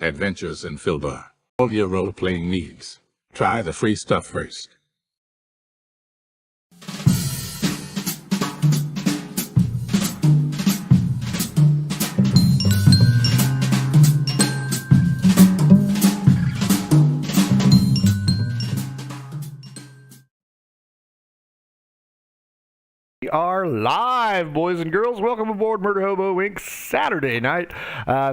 Adventures in Filbar. All your role-playing needs. Try the free stuff first. We are live, boys and girls. Welcome aboard Murder Hobo Inc. Saturday night.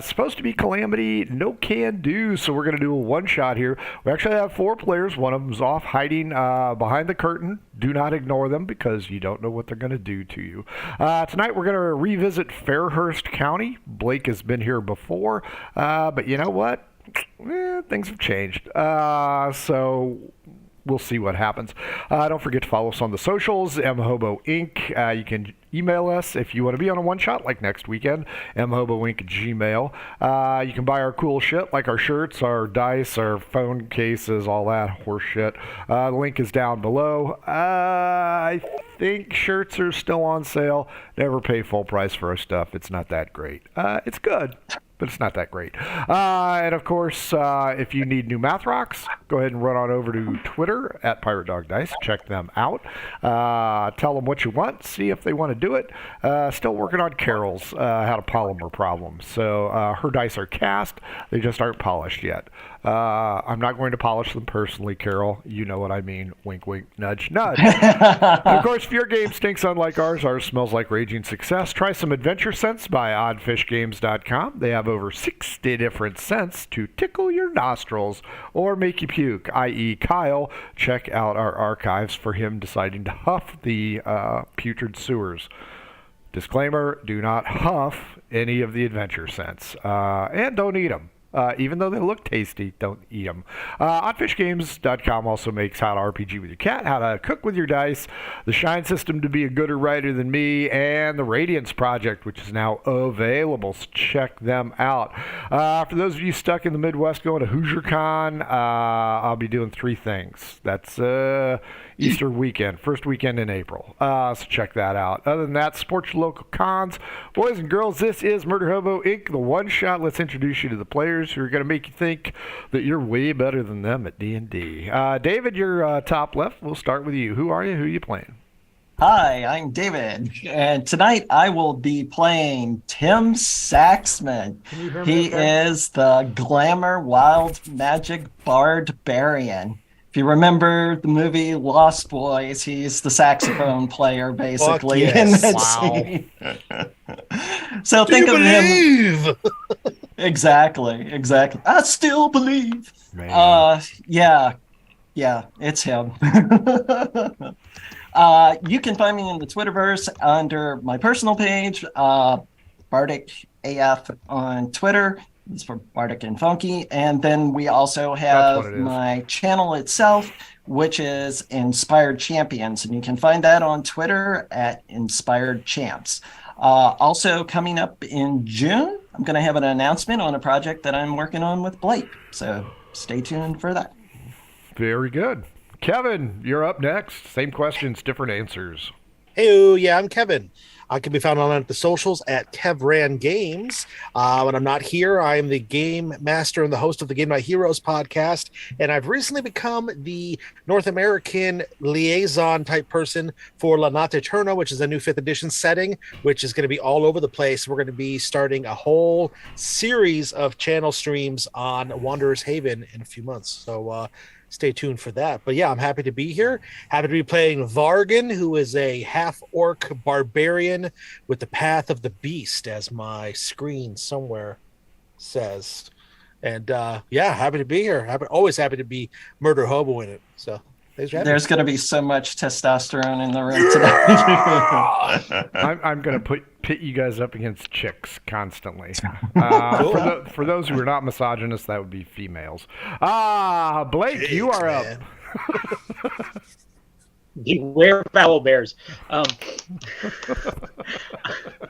Supposed to be Calamity, no can do, so we're going to do a one-shot here. We actually have 4 players. One of them's off hiding behind the curtain. Do not ignore them because you don't know what they're going to do to you. Tonight we're going to revisit Fairhurst County. Blake has been here before, but you know what? Things have changed. So we'll see what happens. Don't forget to follow us on the socials, mhobo inc. You can email us if you want to be on a one-shot like next weekend, mhoboinc@gmail. You can buy our cool shit like our shirts, our dice, our phone cases, all that horse shit. The link is down below. I think shirts are still on sale. Never pay full price for our stuff. It's not that great. It's good, but it's not that great. And of course, if you need new math rocks, go ahead and run on over to Twitter at Pirate Dog Dice. Check them out. Tell them what you want. See if they want to do it. Still working on Carol's. Had a polymer problem. So her dice are cast. They just aren't polished yet. I'm not going to polish them personally, Carol. You know what I mean. Wink, wink, nudge, nudge. And of course, if your game stinks unlike ours smells like raging success, try some Adventure Scents by oddfishgames.com. They have over 60 different scents to tickle your nostrils or make you puke, i.e. Kyle. Check out our archives for him deciding to huff the putrid sewers. Disclaimer, do not huff any of the Adventure Scents. And don't eat them. Even though they look tasty, don't eat them. Oddfishgames.com also makes how to RPG with your cat, how to cook with your dice, the Shine System to be a gooder writer than me, and the Radiance Project, which is now available. So check them out. For those of you stuck in the Midwest going to HoosierCon, I'll be doing 3 things. That's Easter weekend, first weekend in April. So check that out. Other than that, support your local cons. Boys and girls, this is Murder Hobo Inc., the one shot. Let's introduce you to the players who are going to make you think that you're way better than them at D&D. David, you're top left. We'll start with you. Who are you? Who are you playing? Hi, I'm David, and tonight I will be playing Tim Saxman. He is the glamour wild magic barbarian. If you remember the movie Lost Boys, he's the saxophone player, basically, in that scene. So think of him. Exactly. I still believe. Yeah, it's him. You can find me in the Twitterverse under my personal page, Bardic AF on Twitter. It's for Bardic and Funky. And then we also have my channel itself, which is Inspired Champions. And you can find that on Twitter at Inspired Champs. Also coming up in June, I'm going to have an announcement on a project that I'm working on with Blake. So stay tuned for that. Very good. Kevin, you're up next. Same questions, different answers. Hey, yeah, I'm Kevin. I can be found on the socials at KevRan Games. When I'm not here, I am the game master and the host of the Game Night Heroes podcast, and I've recently become the North American liaison type person for La Notte Eterna, which is a new 5th edition setting, which is going to be all over the place. We're going to be starting a whole series of channel streams on Wanderer's Haven in a few months. So stay tuned for that. But yeah, I'm happy to be here. Happy to be playing Vargan, who is a half-orc barbarian with the Path of the Beast, as my screen somewhere says. And yeah, happy to be here. Always happy to be Murder Hobo in it. So thanks for having me. There's going to be so much testosterone in the room tonight. I'm going to pit you guys up against chicks constantly. For those who are not misogynists, that would be females. Blake, Jeez, you are man. Up. Beware foul bears.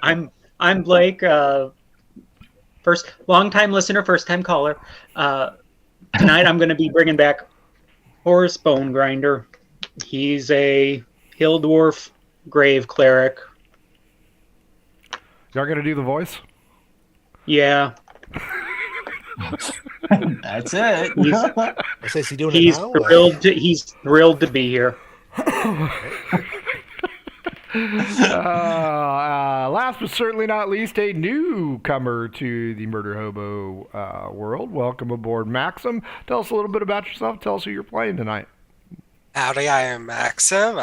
I'm Blake. First long-time listener, first-time caller. Tonight I'm going to be bringing back Horace Bone Grinder. He's a hill dwarf grave cleric. Y'all gonna do the voice? Yeah. That's it. I say, is he doing it now? He's thrilled to be here. Last but certainly not least, a newcomer to the Murder Hobo world. Welcome aboard, Maxim. Tell us a little bit about yourself. Tell us who you're playing tonight. Howdy, I am Maxim.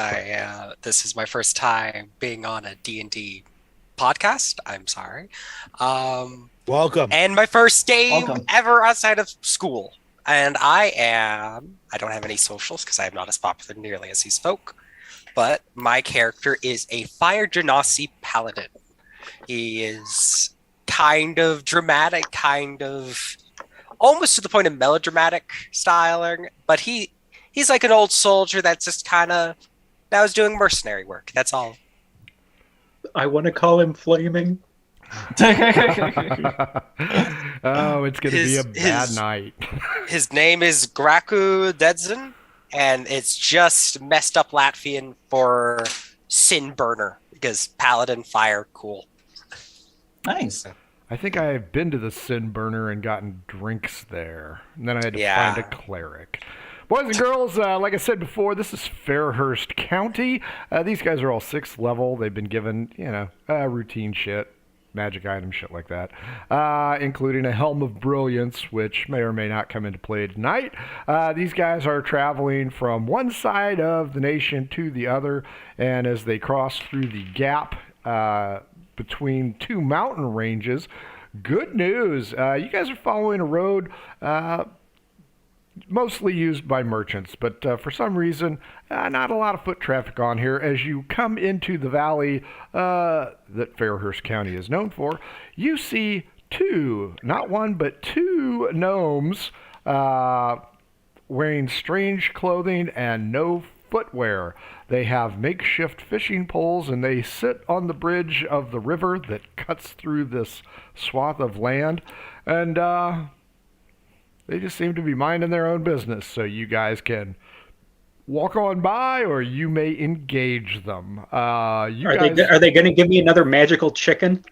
This is my first time being on a D&D podcast. I'm sorry. Welcome. And my first game Welcome. ever outside of school. And I don't have any socials because I am not as popular nearly as these folk. But my character is a Fire Genasi Paladin. He is kind of dramatic, kind of almost to the point of melodramatic styling, but he's like an old soldier that's just kind of now is doing mercenary work. That's all. I want to call him Flaming. Oh, it's going to be a bad night. His name is Graku Dedzin, and it's just messed up Latvian for Sin Burner, because Paladin fire, cool. Nice. I think I've been to the Sin Burner and gotten drinks there. And then I had to find a cleric. Boys and girls, like I said before, this is Fairhurst County. These guys are all 6th level. They've been given, routine shit, magic items, shit like that, including a Helm of Brilliance, which may or may not come into play tonight. These guys are traveling from one side of the nation to the other, and as they cross through the gap between two mountain ranges, good news, you guys are following a road mostly used by merchants, but for some reason, not a lot of foot traffic on here. As you come into the valley that Fairhurst County is known for, you see not one, but two gnomes wearing strange clothing and no footwear. They have makeshift fishing poles, and they sit on the bridge of the river that cuts through this swath of land, and they just seem to be minding their own business, so you guys can walk on by, or you may engage them. Are they going to give me another magical chicken?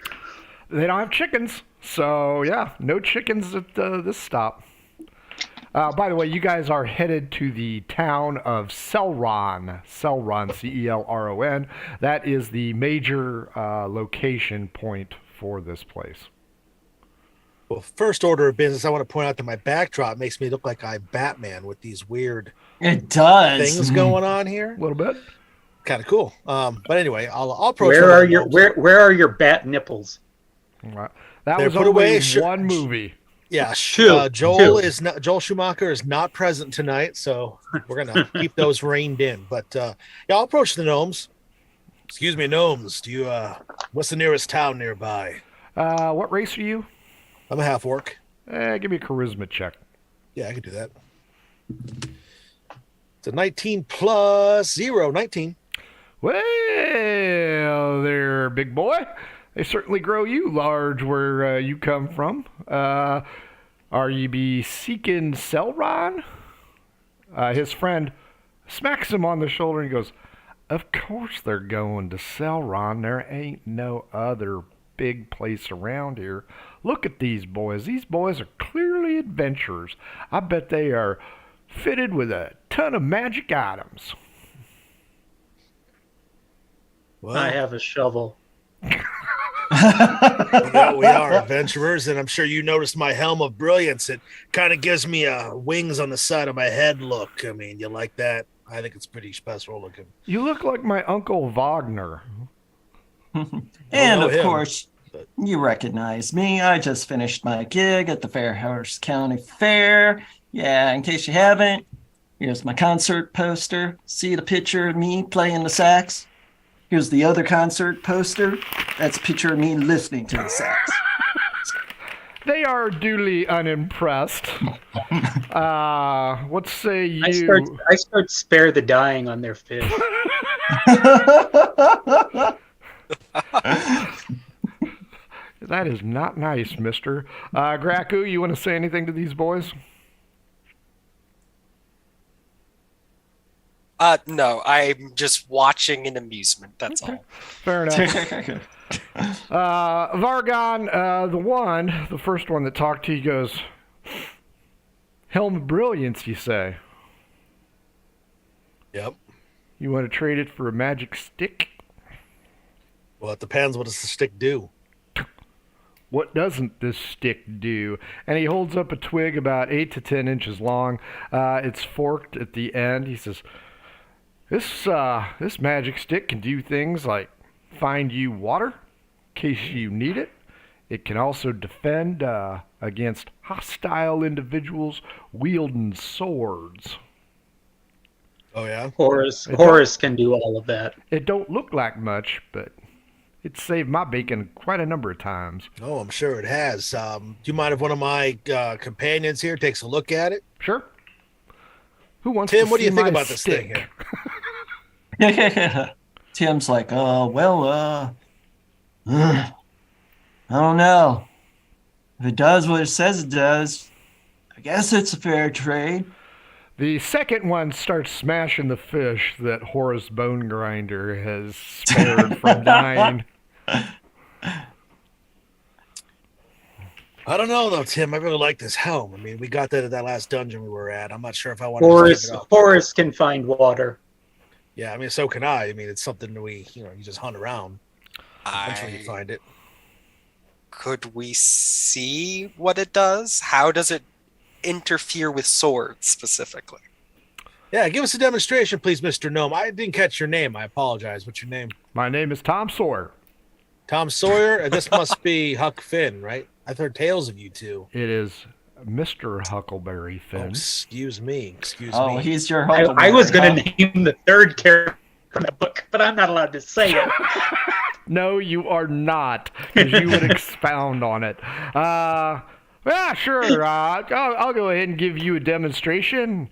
They don't have chickens, so yeah, no chickens at this stop. By the way, you guys are headed to the town of Celron, Celron. That is the major location point for this place. Well, first order of business, I want to point out that my backdrop makes me look like I'm Batman with these weird It does. things going on here. A little bit. Kind of cool. But anyway, I'll approach. Where are your bat nipples? That They're was put only away. one movie. Yeah, Two. Joel Schumacher is not present tonight, so we're gonna keep those reined in. But yeah, I'll approach the gnomes. Excuse me, gnomes. Do you what's the nearest town nearby? What race are you? I'm a half orc. Give me a charisma check. Yeah, I can do that. It's a 19 plus 0, 19. Well, there, big boy. They certainly grow you large where you come from. Are you be seeking Celron? His friend smacks him on the shoulder and goes, "Of course they're going to Celron. There ain't no other big place around here. Look at these boys. These boys are clearly adventurers. I bet they are fitted with a ton of magic items." Well, I have a shovel. we are adventurers, and I'm sure you noticed my helm of brilliance. It kind of gives me wings on the side of my head look. I mean, you like that? I think it's pretty special looking. You look like my Uncle Wagner. And of him, course, you recognize me. I just finished my gig at the Fairhurst County Fair. Yeah, in case you haven't, here's my concert poster. See the picture of me playing the sax? Here's the other concert poster. That's a picture of me listening to the sax. They are duly unimpressed. What say you? I start spare the dying on their fish. That is not nice, mister. Graku, you want to say anything to these boys? No, I'm just watching in amusement. That's all. Fair enough. Vargon, the first one that talked to you goes, Helm of Brilliance, you say? Yep. You want to trade it for a magic stick? Well, it depends. What does the stick do? What doesn't this stick do? And he holds up a twig about 8 to 10 inches long. It's forked at the end. He says, this magic stick can do things like find you water in case you need it. It can also defend against hostile individuals wielding swords. Oh, yeah? Horus can do all of that. It don't look like much, but it's saved my bacon quite a number of times. Oh, I'm sure it has. Do you mind if one of my companions here takes a look at it? Sure. Who wants Tim, to what do you see think my about this thing stick? here? Tim's like, I don't know. If it does what it says it does, I guess it's a fair trade. The second one starts smashing the fish that Horace Bone Grinder has spared from dying. I don't know, though, Tim. I really like this helm. I mean, we got that at that last dungeon we were at. I'm not sure if I want to give it up. Horus can find water. Yeah, I mean, so can I. I mean, it's something that you just hunt around. Eventually you find it. Could we see what it does? How does it interfere with swords specifically? Yeah, give us a demonstration, please, Mr. Gnome. I didn't catch your name. I apologize. What's your name? My name is Tom Sawyer. Tom Sawyer? And this must be Huck Finn, right? I've heard tales of you two. It is Mr. Huckleberry Oh, Finn. excuse me. Oh, me. he's your I was going to name the third character from the book, but I'm not allowed to say it. No, you are not, because you would expound on it. Yeah, sure. I'll go ahead and give you a demonstration.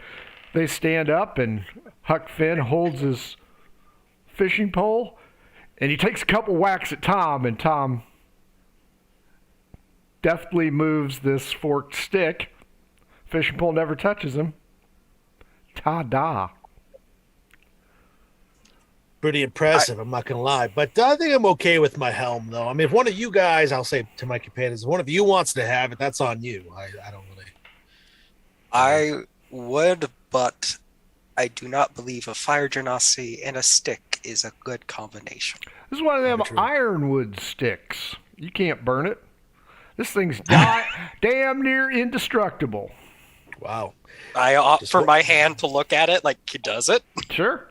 They stand up, and Huck Finn holds his fishing pole, and he takes a couple whacks at Tom, and Tom deftly moves this forked stick. Fishing pole never touches him. Ta-da. Pretty impressive, I'm not going to lie. But I think I'm okay with my helm, though. I mean, if one of you guys, I'll say to my companions, if one of you wants to have it, that's on you. I don't really. I would, but I do not believe a fire genasi and a stick is a good combination. This is one of them Very true. ironwood sticks. You can't burn it. This thing's damn near indestructible. Wow. I opt for my hand to look at it like he does it. Sure.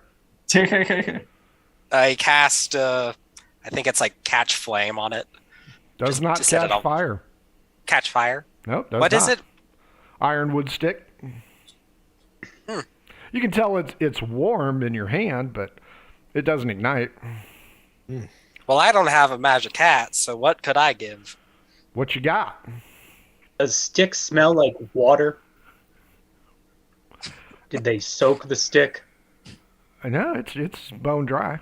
I cast, I think it's like catch flame on it. Does not to set it catch on fire. Catch fire? Nope, does What not. is it? Ironwood stick. You can tell it's warm in your hand, but it doesn't ignite. Well, I don't have a magic hat, so what could I give? What you got? Does stick smell like water? Did they soak the stick? I know it's bone dry.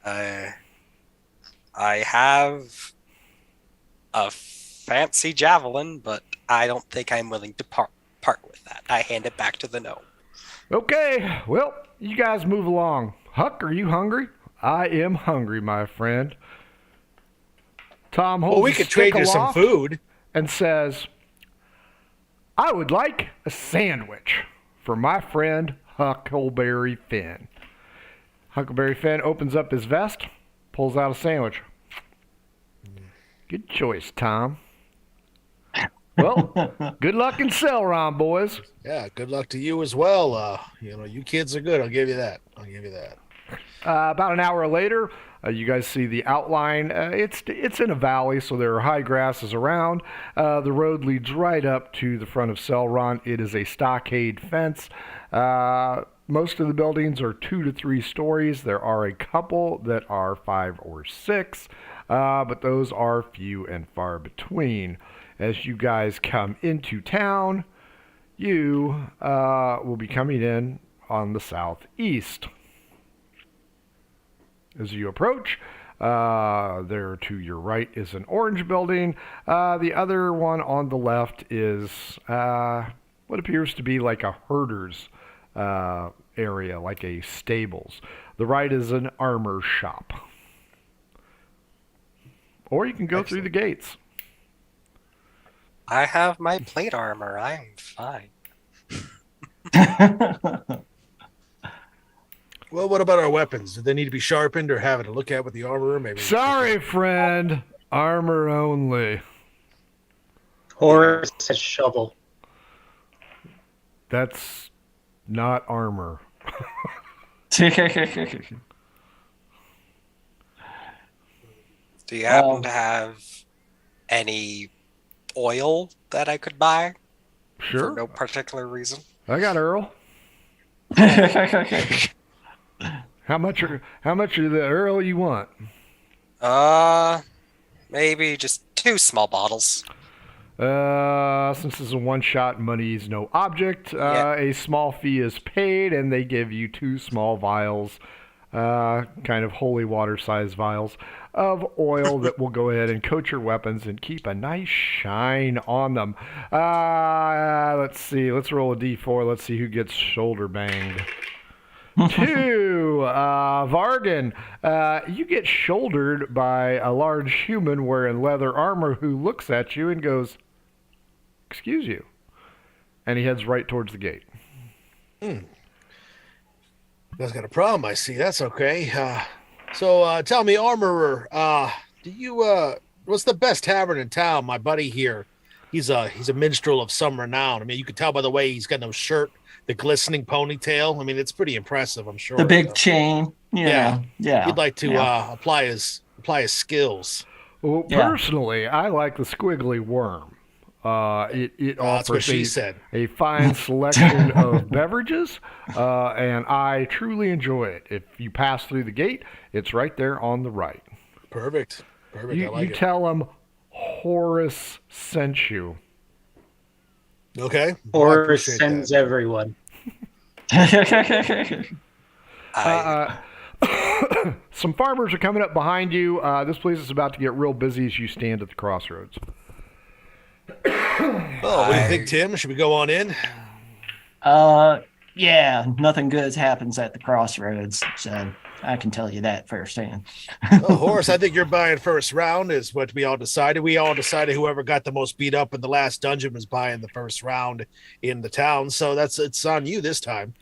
I have a fancy javelin, but I don't think I'm willing to part with that. I hand it back to the gnome. Okay, well, you guys move along. Huck, are you hungry? I am hungry, my friend. Tom holds Well, we his could trade stick you some aloft food. and says, I would like a sandwich for my friend Huckleberry Finn. Huckleberry Finn opens up his vest, pulls out a sandwich. Good choice, Tom. Well, good luck in Celeron, boys. Yeah, good luck to you as well. You kids are good. I'll give you that. About an hour later, you guys see the outline. It's in a valley, so there are high grasses around. The road leads right up to the front of Celeron. It is a stockade fence. Most of the buildings are 2 to 3 stories. There are a couple that are 5 or 6, but those are few and far between. As you guys come into town, you will be coming in on the southeast. As you approach, there to your right is an orange building. The other one on the left is what appears to be like a herder's area, like a stables. The right is an armor shop. Or you can go through the gates. I have my plate armor. I'm fine. Well, what about our weapons? Do they need to be sharpened or have it to look at with the armor? Maybe. Sorry, friend. Armor only. Horace has shovel. That's not armor. Do you happen to have any oil that I could buy Sure. for no particular reason? I got Earl. How much of the Earl you want? Maybe just 2 small bottles. Since this is a one-shot, money is no object. A small fee is paid, and they give you 2 small vials, kind of holy water-sized vials of oil that will go ahead and coat your weapons and keep a nice shine on them. Let's see. Let's roll a d4. Let's see who gets shoulder banged. 2, Vargan, you get shouldered by a large human wearing leather armor who looks at you and goes, "Excuse you," and he heads right towards the gate. That's got a problem, I see. That's okay. So tell me, armorer, do you what's the best tavern in town? My buddy here, he's a minstrel of some renown. I mean, you can tell by the way he's got no shirt, the glistening ponytail. I mean, it's pretty impressive, I'm sure. The big chain. Yeah. Yeah. He'd like to apply his skills. Well, Yeah. personally, I like the squiggly worm. It That's what offers she said. a fine selection of beverages, and I truly enjoy it. If you pass through the gate, it's right there on the right. Perfect. I You like it. tell him Horace sent you. Okay. Well, I Horace appreciate sends that. everyone. Some farmers are coming up behind you. This place is about to get real busy as you stand at the crossroads. Oh, what do you think, Tim? Should we go on in? Yeah, nothing good happens at the crossroads, so I can tell you that firsthand. Oh, Horace, I think you're buying first round is what we all decided. We all decided whoever got the most beat up in the last dungeon was buying the first round in the town. So it's on you this time.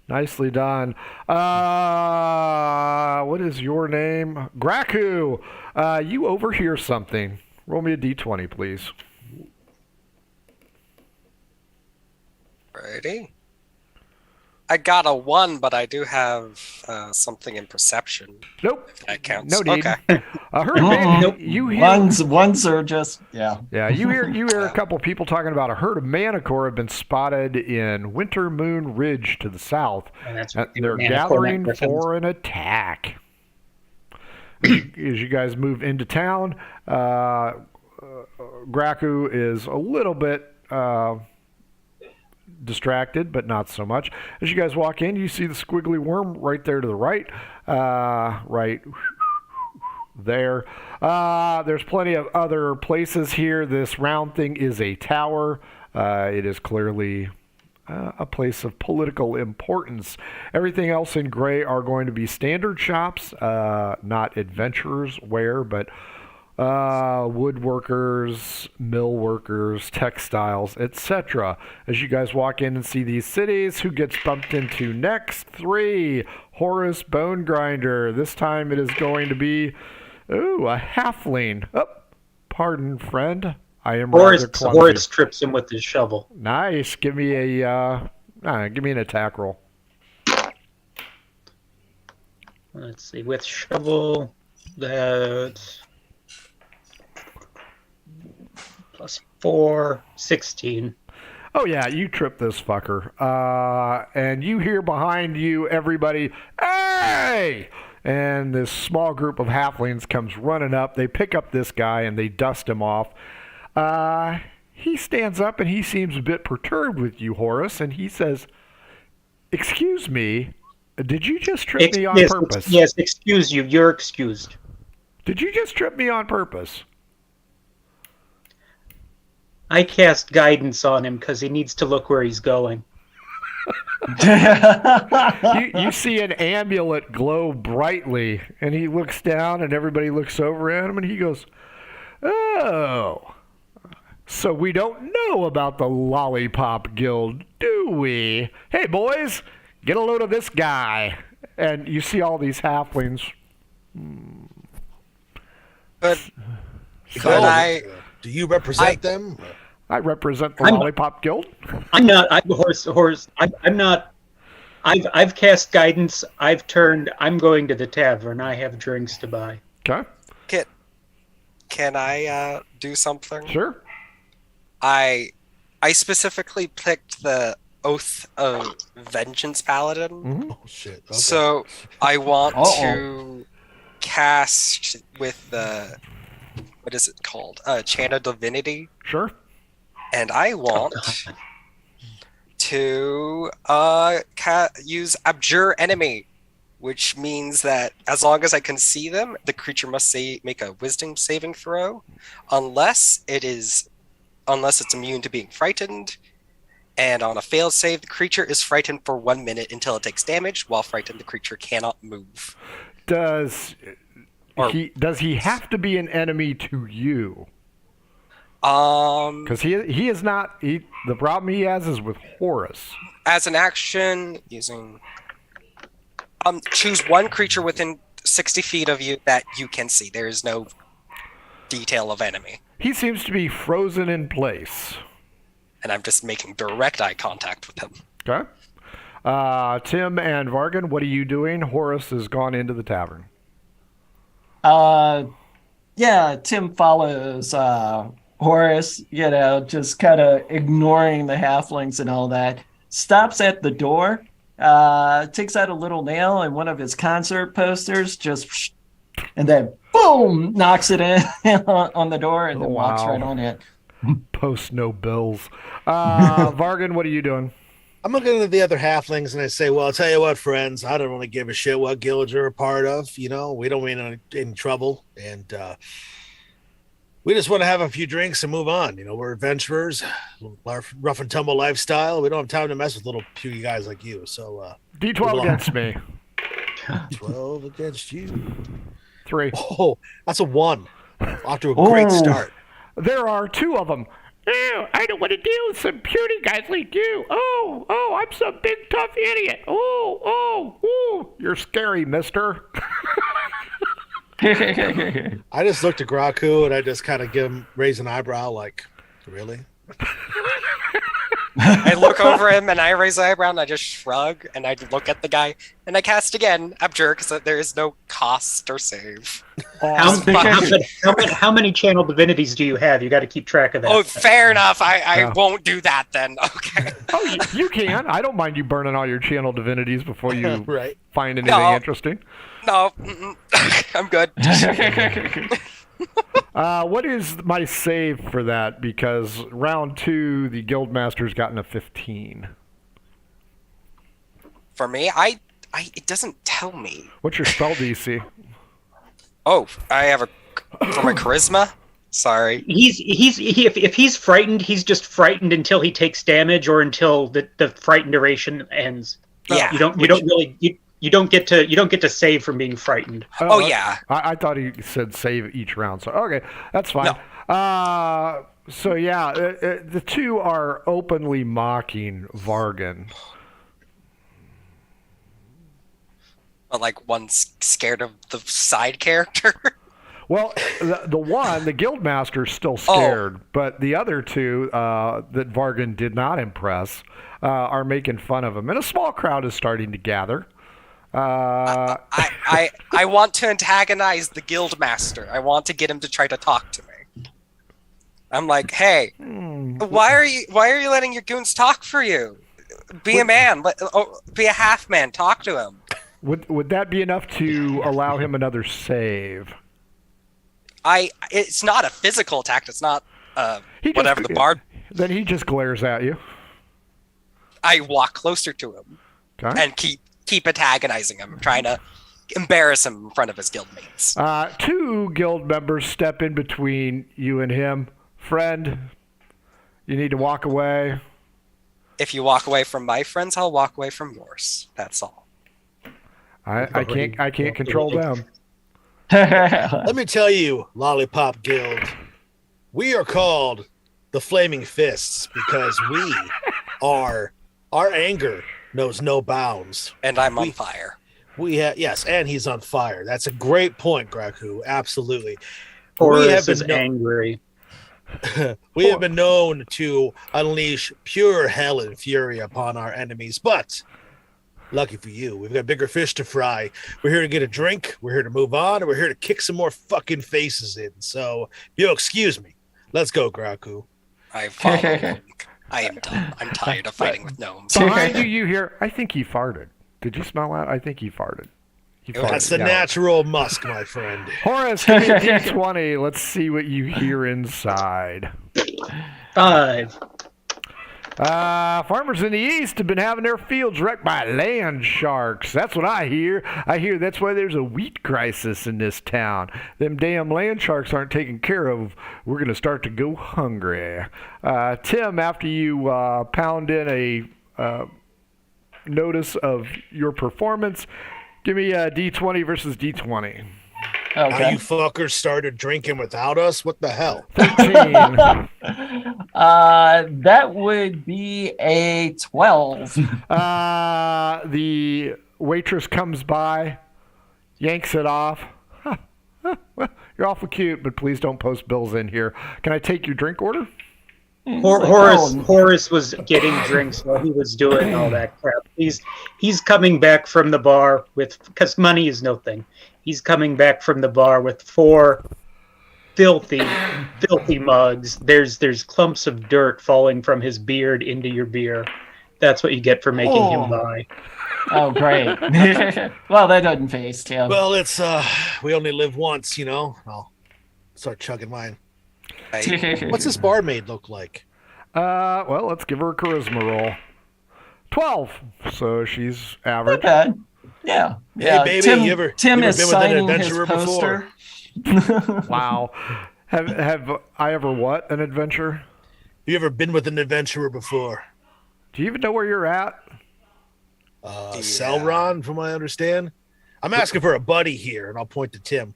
Nicely done. What is your name? Graku. You overhear something. Roll me a d20, please. Alrighty. I got a 1, but I do have something in perception. Nope. If that counts. No need. Okay. Herd of man, Nope. you hear. Ones are just Yeah, you hear a couple people talking about a herd of manicore have been spotted in Winter Moon Ridge to the south. And that's They're Manicore gathering Griffins. for an attack. As you guys move into town, Graku is a little bit distracted, but not so much. As you guys walk in, you see the squiggly worm right there to the right. Right there. There's plenty of other places here. This round thing is a tower. It is clearly a place of political importance. Everything else in gray are going to be standard shops, not adventurers' wear, but woodworkers, mill workers, textiles, etc. As you guys walk in and see these cities, who gets bumped into next? 3, Horace Bone Grinder. This time it is going to be, a halfling. Oh, pardon, friend. I am rather clumsy. Horace trips him with his shovel. Nice. Give me an attack roll. Let's see. With shovel, that's +4, 16. Oh yeah, you trip this fucker. And you hear behind you everybody, "Hey!" And this small group of halflings comes running up. They pick up this guy and they dust him off. He stands up and he seems a bit perturbed with you, Horace, and he says, "Excuse me, did you just trip me on purpose?" Yes, excuse you. You're excused. Did you just trip me on purpose? I cast guidance on him because he needs to look where he's going. You see an amulet glow brightly, and he looks down, and everybody looks over at him, and he goes, "Oh, So we don't know about the Lollipop Guild, do we? Hey, boys, get a load of this guy. And you see all these halflings. But Do you represent them? I represent the Lollipop Guild. I'm not. I'm horse. I'm not. I've cast guidance. I've turned. I'm going to the tavern. I have drinks to buy. Okay. Can I do something? Sure. I specifically picked the Oath of Vengeance Paladin. Mm-hmm. Oh shit! Okay. So I want to cast with the what is it called? Chant of Divinity, Sure. and I want to use Abjure Enemy, which means that as long as I can see them, the creature must make a Wisdom saving throw, unless it's immune to being frightened. And on a failed save, the creature is frightened for 1 minute until it takes damage. While frightened, the creature cannot move. Does he have to be an enemy to you? Because he is not. The problem he has is with Horus. As an action, using choose one creature within 60 feet of you that you can see. There is no detail of enemy. He seems to be frozen in place. And I'm just making direct eye contact with him. Okay. Tim and Vargan, what are you doing? Horus has gone into the tavern. Yeah, Tim follows Horace, just kind of ignoring the halflings and all that. Stops at the door, takes out a little nail and one of his concert posters, and then boom, knocks it in on the door and then walks right on it. Post no bills. Vargan, what are you doing? I'm looking at the other halflings and I say, well, I'll tell you what, friends, I don't really give a shit what guild you're a part of. We don't mean any trouble. And we just want to have a few drinks and move on. We're adventurers, rough and tumble lifestyle. We don't have time to mess with little puny guys like you. So D12 against me. 12 against you. 3. Oh, that's a 1. Off to a great start. There are 2 of them. Oh, I don't want to deal with some puny guys like you. Oh, I'm some big tough idiot. Oh, you're scary, mister. I just looked at Graku and I just kind of raise an eyebrow like, really? I look over him and I raise an eyebrow and I just shrug and I look at the guy and I cast again, Abjure, because there is no cost or save. How many channel divinities do you have? You got to keep track of that. Oh, fair enough. I won't do that then. Okay. Oh, you can. I don't mind you burning all your channel divinities before you find anything interesting. No, I'm good. What is my save for that? Because round 2, the Guildmaster's gotten a 15. For me, it doesn't tell me. What's your spell DC? Oh, I have for my charisma. Sorry. If he's frightened, he's just frightened until he takes damage or until the frightened duration ends. Yeah. You don't get to save from being frightened. Oh yeah. I thought he said save each round. So okay, that's fine. No. So yeah, the 2 are openly mocking Vargan. But like one's scared of the side character. Well, the Guildmaster's still scared, but the other 2 that Vargan did not impress are making fun of him, and a small crowd is starting to gather. I want to antagonize the Guildmaster. I want to get him to try to talk to me. I'm like, hey, why are you letting your goons talk for you? Be a man. Be a half man. Talk to him. Would that be enough to allow him another save? It's not a physical attack. It's not whatever the bard. Then he just glares at you. I walk closer to him and keep antagonizing him, trying to embarrass him in front of his guildmates. 2 guild members step in between you and him. Friend, you need to walk away. If you walk away from my friends, I'll walk away from yours. That's all. I can't control them. Let me tell you, Lollipop Guild, we are called the the flaming fists because our anger knows no bounds. And I'm on fire. Yes, and he's on fire. That's a great point, Graku. Absolutely. Horus is angry. We have been known to unleash pure hell and fury upon our enemies, but lucky for you, we've got bigger fish to fry. We're here to get a drink, we're here to move on, and we're here to kick some more fucking faces in. So, you'll excuse me. Let's go, Graku. I am done. I'm tired of fighting with gnomes. Behind you hear, I think he farted. Did you smell that? I think he farted. That's the natural musk, my friend. Horace, give me a D20. Let's see what you hear inside. 5. Farmers in the east have been having their fields wrecked by land sharks. That's what I hear. I hear that's why there's a wheat crisis in this town. Them damn land sharks aren't taken care of. We're going to start to go hungry. Tim, after you pound in a notice of your performance, give me a D20 versus D20. Okay. You fuckers started drinking without us? What the hell? 13. That would be a 12. The waitress comes by, yanks it off. Well, you're awful cute, but please don't post bills in here. Can I take your drink order? Horace was getting drinks while he was doing all that crap. He's coming back from the bar because money is no thing. He's coming back from the bar with 4 filthy mugs. There's clumps of dirt falling from his beard into your beer. That's what you get for making him buy. Oh, great. Well, that doesn't phase Tim. Well, it's we only live once, you know. I'll start chugging mine. What's this barmaid look like? Well, let's give her a charisma roll. 12. So she's average. Not bad. Yeah. Hey, baby, Tim, you ever Tim been is with an signing his adventurer poster. before? Wow. Have I ever what? An adventure? You ever been with an adventurer before? Do you even know where you're at? Selron, from what I understand. I'm asking for a buddy here, and I'll point to Tim.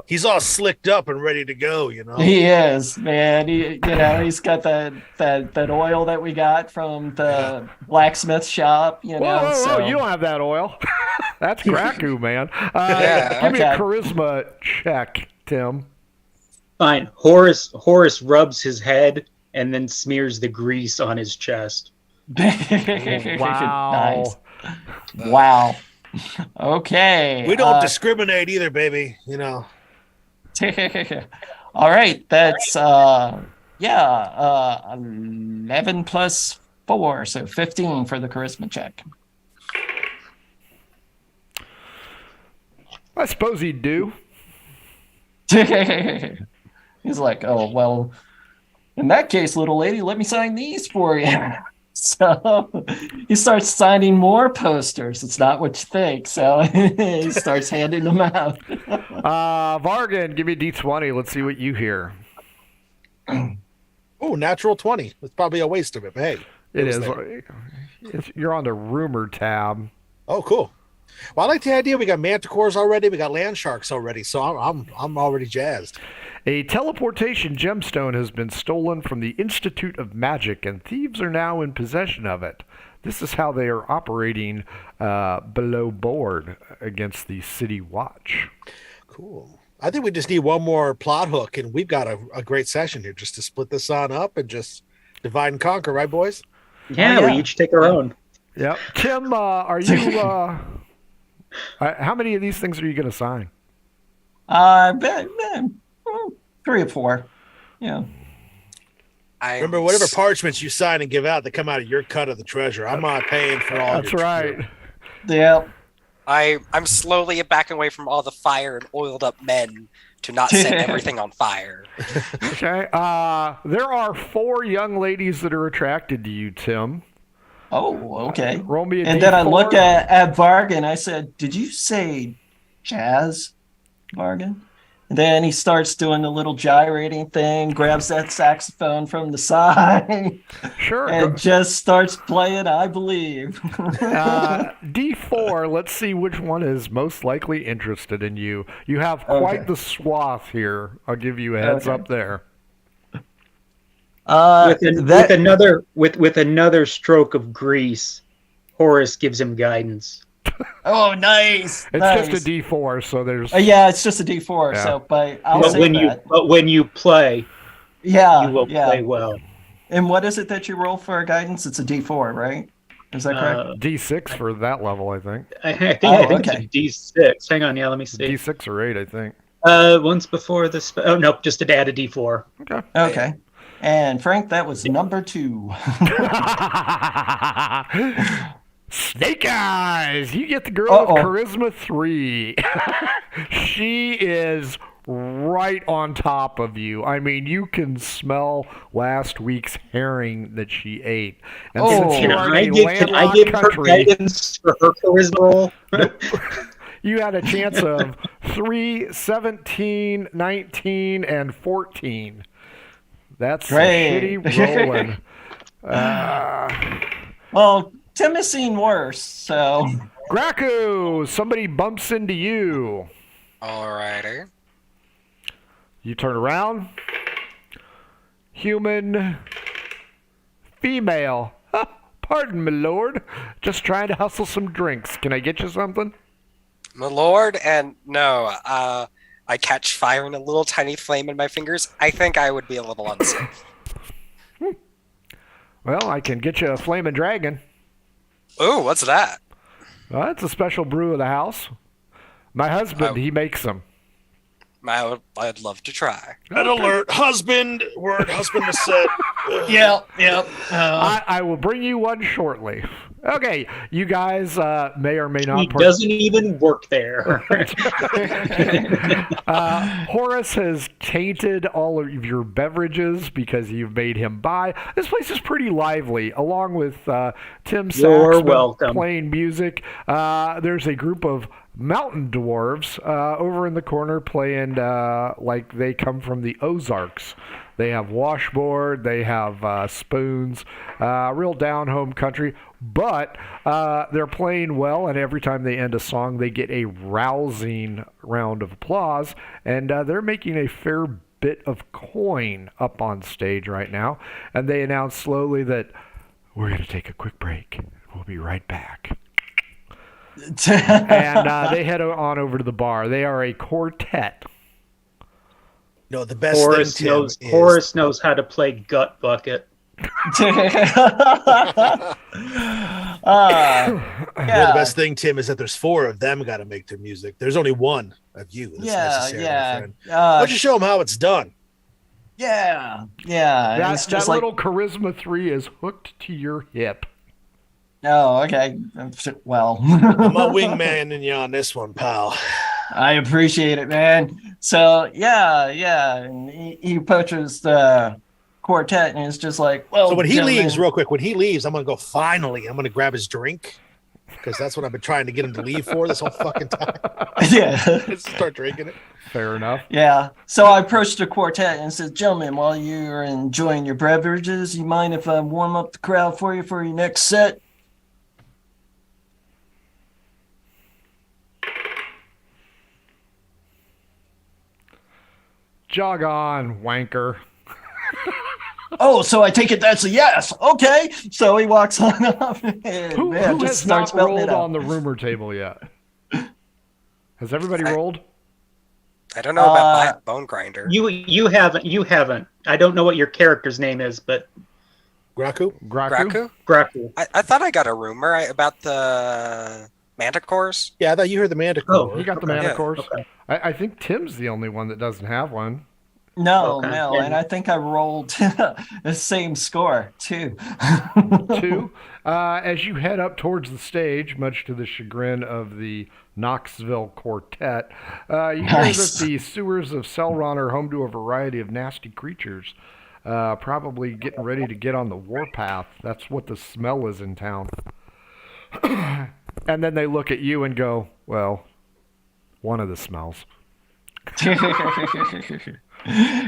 He's all slicked up and ready to go, you know. He is, man. He's got that oil that we got from the blacksmith shop, you know. Whoa, you don't have that oil. That's Graku, man. Give me a charisma check, Tim. Fine. Horace rubs his head and then smears the grease on his chest. Wow. Nice. Wow. Okay. We don't discriminate either, baby, you know. All right, that's 11 plus 4, so 15 for the charisma check. I suppose he'd do. He's like, oh, well, in that case, little lady, let me sign these for you. So he starts signing more posters. It's not what you think. So he starts handing them out. Vargan, give me a D20. Let's see what you hear. Oh, natural 20. It's probably a waste of it, but hey. It is. You're on the rumor tab. Oh, cool. Well, I like the idea. We got manticores already. We got land sharks already. So I'm already jazzed. A teleportation gemstone has been stolen from the Institute of Magic, and thieves are now in possession of it. This is how they are operating below board against the City Watch. Cool. I think we just need one more plot hook, and we've got a great session here just to split this on up and just divide and conquer, right, boys? Yeah, we each take our own. Yep. Tim, are you... how many of these things are you going to sign? 3 or 4. Yeah. Remember, whatever parchments you sign and give out that come out of your cut of the treasure, I'm not paying for all. That's right. Yeah. I'm slowly backing away from all the fire and oiled up men to not set everything on fire. Okay. There are 4 young ladies that are attracted to you, Tim. Oh, okay. Roll me a and D4. then I look at Vargan. I said, "Did you say jazz, Vargan?" And then he starts doing the little gyrating thing, grabs that saxophone from the side, sure, and just starts playing, I believe. D4, let's see which one is most likely interested in you. You have quite the swath here. I'll give you a heads up there. With another stroke of grease, Horace gives him guidance. Oh, nice. It's nice. just a D4, so there's. Yeah, it's just a D4. Yeah. So, but I'll say that. But when you play, Yeah, you will yeah. play well. And what is it that you roll for guidance? It's a D4, right? Is that correct? D6 for that level, I think. I think okay. it's a D6. Hang on, yeah, let me see. D6 or 8, I think. Once before the spell. Oh no, just to add a D4. Okay. Okay. And Frank, that was number 2. Snake Eyes! You get the girl Uh-oh. of Charisma 3. She is right on top of you. I mean, you can smell last week's herring that she ate. And since you are in a Can I landlocked give her country, guidance for her charisma roll? you had a chance of 3, 17, 19, and 14. That's Great. shitty rolling. Well, Tim has seen worse, so. Graku, somebody bumps into you. Alrighty. You turn around. Human. Female. Pardon, my lord. Just trying to hustle some drinks. Can I get you something? My lord, and no, I catch fire in a little tiny flame in my fingers. I think I would be a little unsafe. Well, I can get you a flaming dragon. Ooh, what's that? It's a special brew of the house. My husband, he makes them. I'd love to try. Red alert, husband. Word, husband is set. Yep. I will bring you one shortly. Okay, you guys may or may not. He doesn't even work there. Horace has tainted all of your beverages because you've made him buy. This place is pretty lively, along with Tim Saxman playing music. There's a group of mountain dwarves over in the corner playing like they come from the Ozarks. They have washboard, they have spoons, real down-home country, but they're playing well, and every time they end a song, they get a rousing round of applause, and they're making a fair bit of coin up on stage right now, and they announce slowly that we're going to take a quick break. We'll be right back. And they head on over to the bar. They are a quartet. No, the best Horace knows how to play gut bucket. The best thing, Tim, is that there's 4 of them got to make their music. There's only one of you that's necessary. Friend. Why don't you show them how it's done? Yeah. That little Charisma 3 is hooked to your hip. Oh, okay. Well, I'm a wingman in you on this one, pal. I appreciate it, man. So and he approaches the quartet and it's just like, well. So when he leaves, real quick, I'm gonna go. Finally, I'm gonna grab his drink because that's what I've been trying to get him to leave for this whole fucking time. Yeah, Let's start drinking it. Fair enough. Yeah. So I approached the quartet and said, "Gentlemen, while you're enjoying your beverages, you mind if I warm up the crowd for you for your next set?" Jog on, wanker. Oh, so I take it that's a yes. Okay. So he walks on up and Who just has starts not belting it rolled out. on the rumor table yet? Has everybody rolled? I don't know about Bone Grinder. You haven't. I don't know what your character's name is, but Graku? Graku. I thought I got a rumor about the manticores. Yeah, I thought you heard the manticore. Oh, you got the manticores? Okay. I think Tim's the only one that doesn't have one. No, and I think I rolled the same score, too. 2. As you head up towards the stage, much to the chagrin of the Knoxville Quartet, you hear that the sewers of Celron are home to a variety of nasty creatures, probably getting ready to get on the warpath. That's what the smell is in town. And then they look at you and go, well, one of the smells.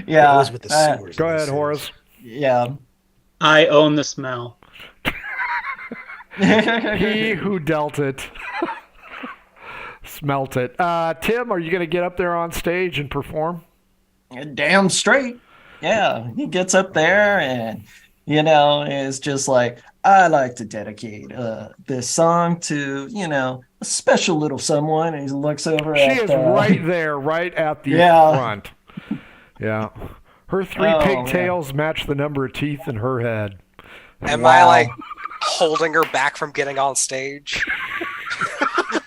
Yeah. With the sewers Go ahead, Horace. Yeah. I own the smell. He who dealt it smelt it. Tim, are you going to get up there on stage and perform? Damn straight. Yeah, he gets up there and, is just like, I like to dedicate this song to, a special little someone. And he looks over She at. is right there, right at the Yeah. front. Yeah. Her three Oh, pigtails match the number of teeth in her head. Am Wow. I like holding her back from getting on stage?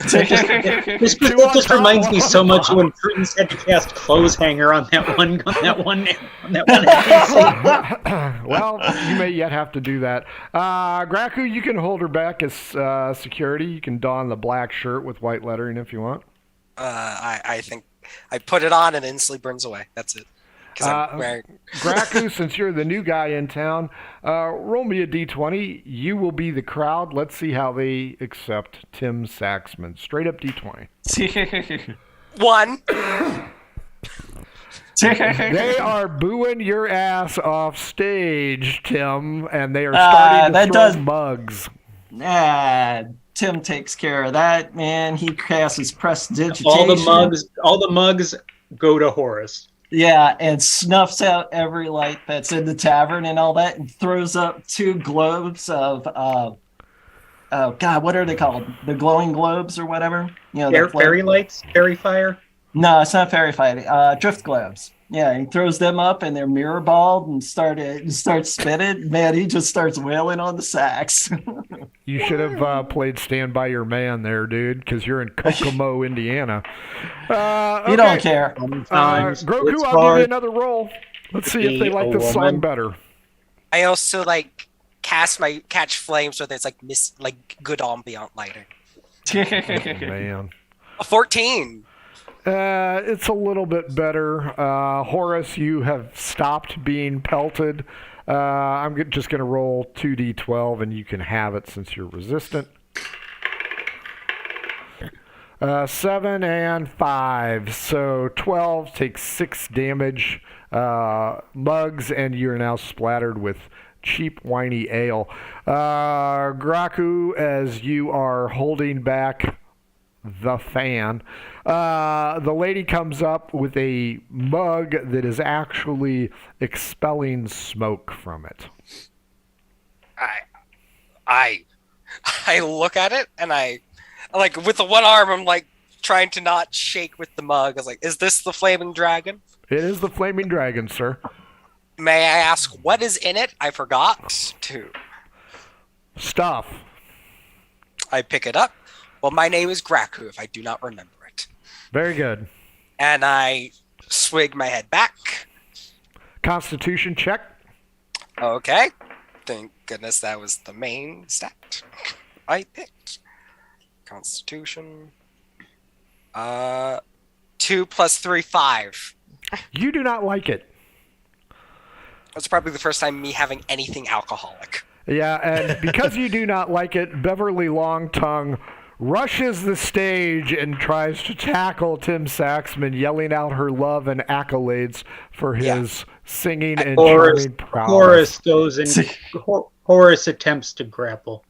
This just reminds me so much when Prudence had to cast Clothes Hanger on that one NPC. Well, you may yet have to do that. Graku, you can hold her back as security. You can don the black shirt with white lettering if you want. I think I put it on and instantly burns away. That's it. I'm wearing... Graku, since you're the new guy in town, roll me a d20. You will be the crowd. Let's see how they accept Tim Saxman. Straight up d20. 1. They are booing your ass off stage, Tim, and they are starting to throw mugs. Tim takes care of that, man. He casts prestidigitation. All the mugs go to Horace. Yeah, and snuffs out every light that's in the tavern and all that, and throws up 2 globes of oh god, what are they called? The glowing globes or whatever? Fairy lights, fairy fire. No, it's not fairy fire. Drift globes. Yeah, he throws them up and they're mirror balled and starts spinning. Man, he just starts wailing on the sax. You should have played Stand By Your Man there, dude, because you're in Kokomo, Indiana. Okay. You don't care. Groku, I'll give you another roll. Let's see if they like this song better. I also catch flames so there's good ambient lighting. Oh, man. A 14. It's a little bit better. Horace, you have stopped being pelted. I'm just going to roll 2d12, and you can have it since you're resistant. 7 and 5, so 12 takes 6 damage. Mugs, and you're now splattered with cheap, whiny ale. Graku, as you are holding back the fan, the lady comes up with a mug that is actually expelling smoke from it. I look at it and I with the one arm I'm trying to not shake with the mug. I was like, is this the flaming dragon? It is the flaming dragon, sir. May I ask what is in it? I forgot to. Stuff. I pick it up. Well, my name is Graku, if I do not remember it. Very good. And I swig my head back. Constitution check. Okay. Thank goodness that was the main stat I picked. Constitution. 2 plus 3, 5. You do not like it. That's probably the first time me having anything alcoholic. Yeah, and because you do not like it, Beverly Longtongue rushes the stage and tries to tackle Tim Saxman, yelling out her love and accolades for his singing and charming prowess. Horace attempts to grapple.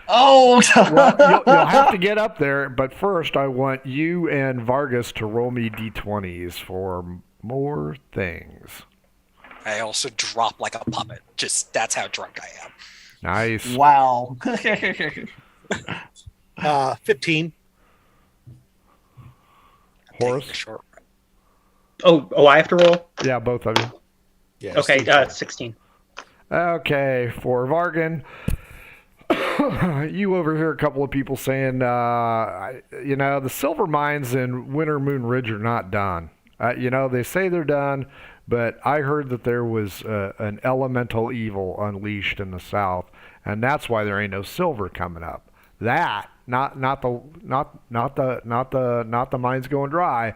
Oh! Well, you'll have to get up there, but first I want you and Vargas to roll me d20s for more things. I also drop like a puppet. Just that's how drunk I am. Nice. Wow. 15. Horace? Oh, I have to roll? Yeah, both of you. Yes. Okay, 16. Okay, for Vargan, you overhear a couple of people saying, the silver mines in Winter Moon Ridge are not done. They say they're done, but I heard that there was an elemental evil unleashed in the south, and that's why there ain't no silver coming up. That, not the mines going dry.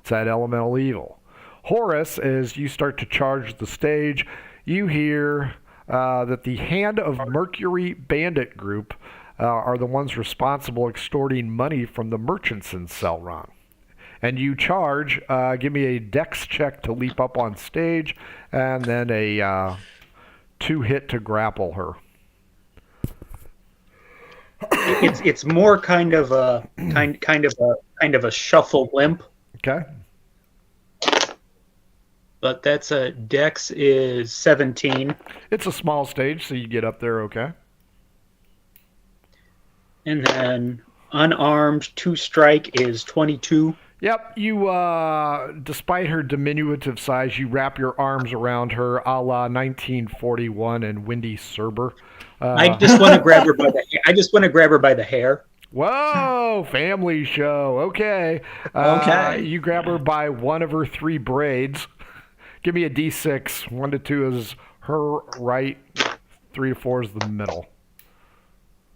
It's that elemental evil. Horace, as you start to charge the stage, you hear that the Hand of Mercury bandit group are the ones responsible extorting money from the merchants in Selron. And you charge, give me a dex check to leap up on stage, and then a 2-hit to grapple her. It's more kind of a shuffle limp. Okay. but that's a Dex is 17. It's a small stage, so you get up there okay. And then unarmed 2 strike is 22. Yep, you, despite her diminutive size, you wrap your arms around her a la 1941 and Wendy Serber. I just want to grab her by the hair. I just want to grab her by the hair. Whoa, family show. Okay. Okay. You grab her by one of her 3 braids. Give me a D6. 1 to 2 is her right. 3 to 4 is the middle.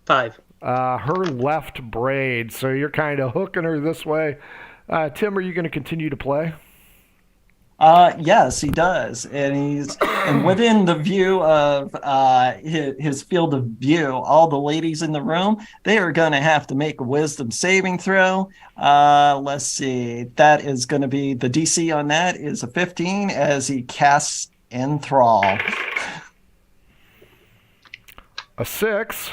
5. Her left braid. So you're kind of hooking her this way. Tim, are you going to continue to play? Yes, he does, and within the view of his field of view, all the ladies in the room, they are going to have to make a wisdom saving throw. Let's see, that is going to be the DC on that is a 15 as he casts Enthrall. A 6,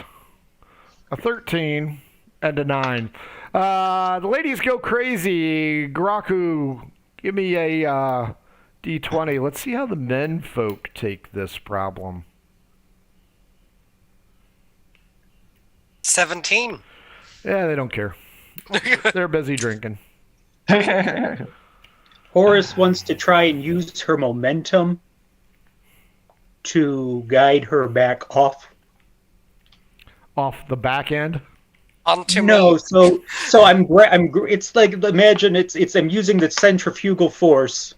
a 13, and a 9. The ladies go crazy. Garaku, give me a D20. Let's see how the men folk take this problem. 17. Yeah, they don't care. They're busy drinking. Horace wants to try and use her momentum to guide her back off. Off the back end? Onto No, me. so it's like, imagine I'm using the centrifugal force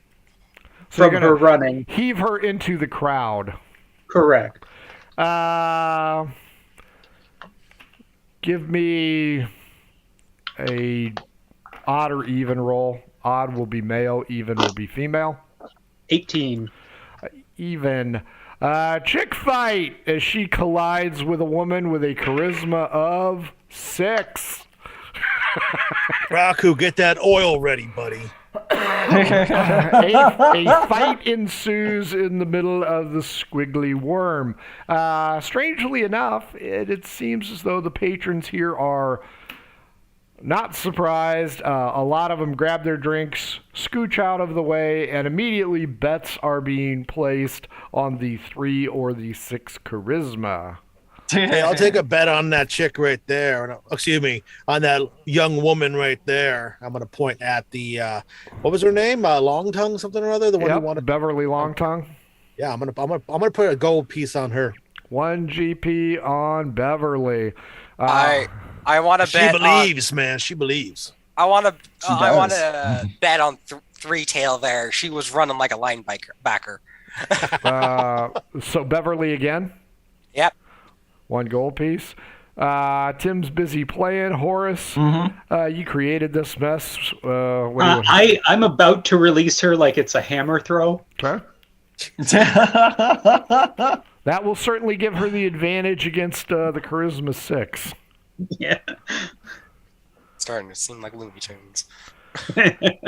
So you're from gonna her running. Heave her into the crowd. Correct. Give me a odd or even roll. Odd will be male, even will be female. 18. Even. Chick fight as she collides with a woman with a charisma of 6. Raku, get that oil ready, buddy. A fight ensues in the middle of the squiggly worm. Strangely enough, it seems as though the patrons here are not surprised. A lot of them grab their drinks, scooch out of the way, and immediately bets are being placed on the 3 or the 6 charisma. Hey, I'll take a bet on that chick right there. Excuse me, on that young woman right there. I'm going to point at the what was her name? Long Tongue, something or other. The one Yep, who wanted. Beverly Longtongue. Yeah, I'm gonna put a gold piece on her. 1 GP on Beverly. I want to She bet. believes, man. She believes. I want to. I does. want to bet on 3-tail there. She was running like a linebacker. So Beverly again. Yep. 1 gold piece. Tim's busy playing. Horace, you created this mess. I'm about to release her like it's a hammer throw. Okay. That will certainly give her the advantage against the charisma 6. Yeah. Starting to seem like Looney Tunes.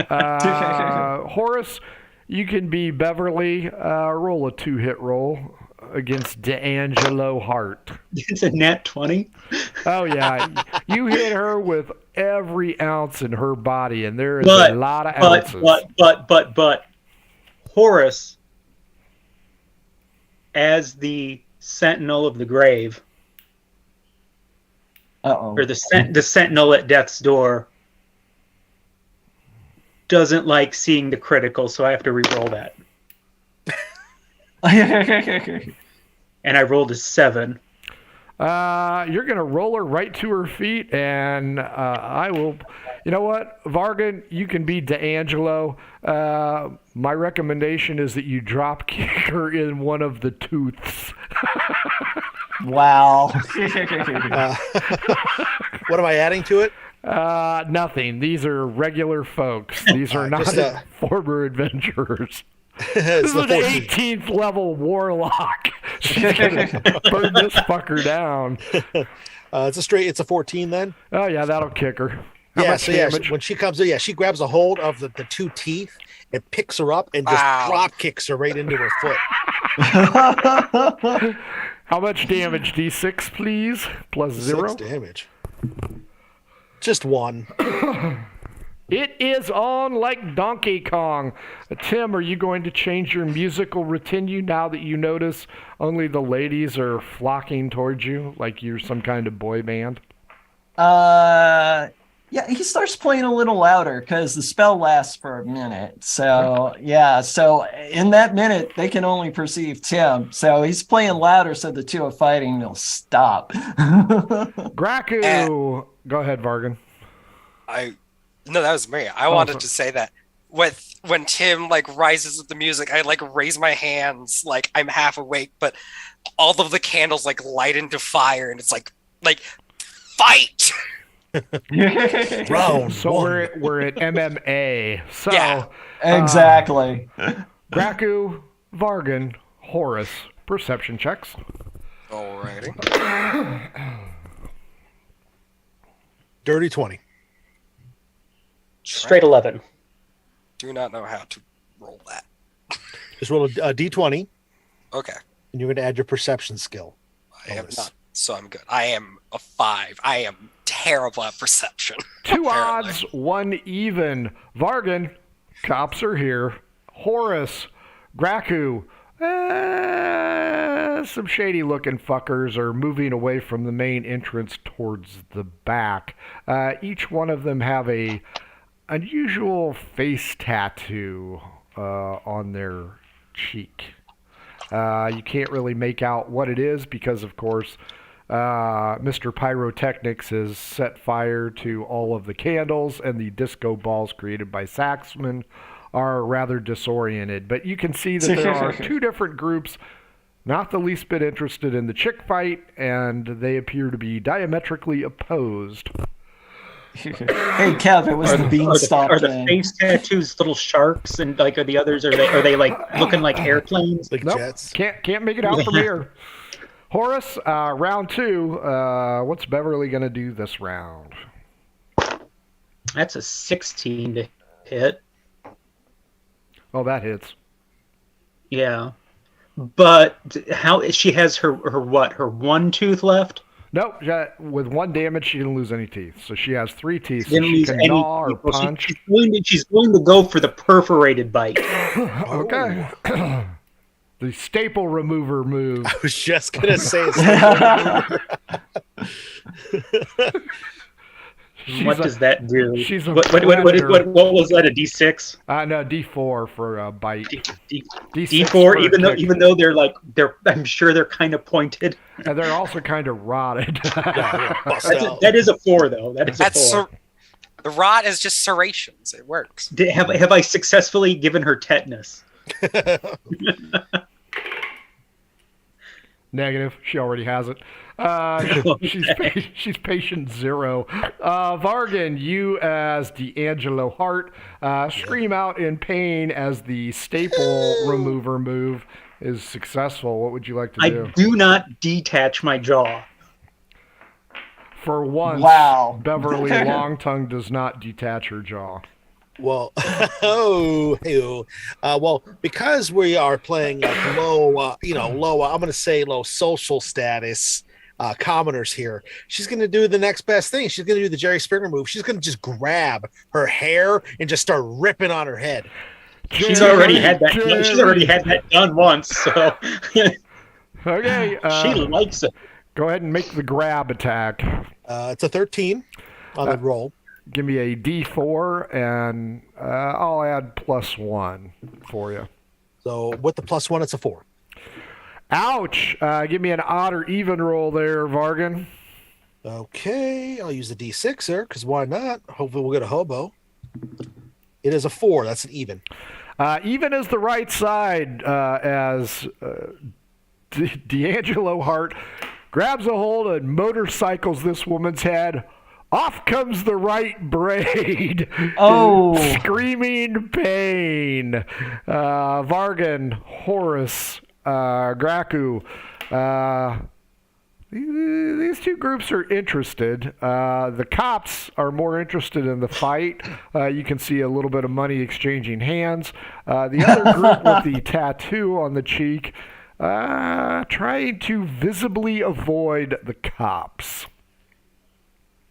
Horace, you can be Beverly. Roll a 2-hit roll against D'Angelo Hart. It's a nat 20. Oh, yeah. You hit her with every ounce in her body, and there is a lot of ounces. But, Horace, as the sentinel of the grave, or the sentinel at death's door, doesn't like seeing the critical, so I have to re-roll that. And I rolled a 7. You're going to roll her right to her feet, and I will... You know what, Vargan, you can be D'Angelo. My recommendation is that you drop kick her in one of the tooths. Wow. What am I adding to it? Nothing. These are regular folks. These are not former adventurers. This is an 18th level warlock. She's gonna burn this fucker down. It's a 14 then. Oh yeah, that'll kick her. How Yeah, much so damage? when she comes in, she grabs a hold of the 2 teeth and picks her up and just drop kicks her right into her foot. How much damage? D6, please. Plus 0. 6 damage. Just 1. It is on like Donkey Kong. Tim, are you going to change your musical retinue now that you notice only the ladies are flocking towards you like you're some kind of boy band? Yeah, he starts playing a little louder because the spell lasts for a minute. So yeah, so in that minute they can only perceive Tim. So he's playing louder so the two are fighting will stop. Graku! Go ahead, Vargan. No, that was me. I wanted to say that when Tim like rises with the music, I like raise my hands like I'm half awake, but all of the candles like light into fire, and it's like fight. Round So one. we're at MMA. So Yeah. Exactly. Graku, Vargan, Horus, perception checks. Alrighty. Dirty 20. Straight 11. Do not know how to roll that. Just roll a d20, Okay. and you're going to add your perception skill. I am Bonus. not. So I'm good. I am a 5. I am terrible at perception. Two apparently. odds, one even. Vargan, cops are here. Horus, Graku, some shady looking fuckers are moving away from the main entrance towards the back. Each one of them have a unusual face tattoo on their cheek. You can't really make out what it is because, of course, Mr. Pyrotechnics has set fire to all of the candles, and the disco balls created by Saxman are rather disoriented. But you can see that there are two different groups, not the least bit interested in the chick fight, and they appear to be diametrically opposed. Hey, Kev, it was the beanstalk Are the thing. face tattoos little sharks, and like are the others? Are they like looking like airplanes? Like Nope, jets. can't make it out from here. Horace, round two. What's Beverly gonna do this round? That's a 16 to hit. Oh, that hits. Yeah, but how she has her what? Her one tooth left. Nope. With one damage, she didn't lose any teeth, so she has 3 teeth. So Didn't she lose can any gnaw or teeth. Well, punch. she's going to go for the perforated bite. Okay. The staple remover move. I was just going to say it's What does that do? she's a What predator. what was that? A D6? No, D4 for a bite. D6 D4. for kick. Even though they're I'm sure they're kind of pointed. And they're also kind of rotted. That is a 4 though. That is a 4. The rot is just serrations. It works. Have I successfully given her tetanus? Negative. She already has it. She's patient 0. Vargan, you as D'Angelo Hart scream out in pain as the staple remover move is successful. What would you like to do? I do not detach my jaw. For once, Wow. Beverly Longtongue does not detach her jaw. Well, well, because we are playing like low, I'm going to say low social status commoners here. She's going to do the next best thing. She's going to do the Jerry Springer move. She's going to just grab her hair and just start ripping on her head. She's already had that. She's already had that done once. So Okay. she likes it. Go ahead and make the grab attack. It's a 13 on the roll. Give me a D4, and I'll add +1 for you. So with the +1, it's a 4. Ouch! Give me an odd or even roll there, Vargan. Okay, I'll use the D6 there, because why not? Hopefully we'll get a hobo. It is a 4. That's an even. Even is the right side as D'Angelo Hart grabs a hold and motorcycles this woman's head. Off comes the right braid. Oh. Screaming pain. Vargan, Horus, Graku. These two groups are interested. The cops are more interested in the fight. You can see a little bit of money exchanging hands. The other group with the tattoo on the cheek trying to visibly avoid the cops.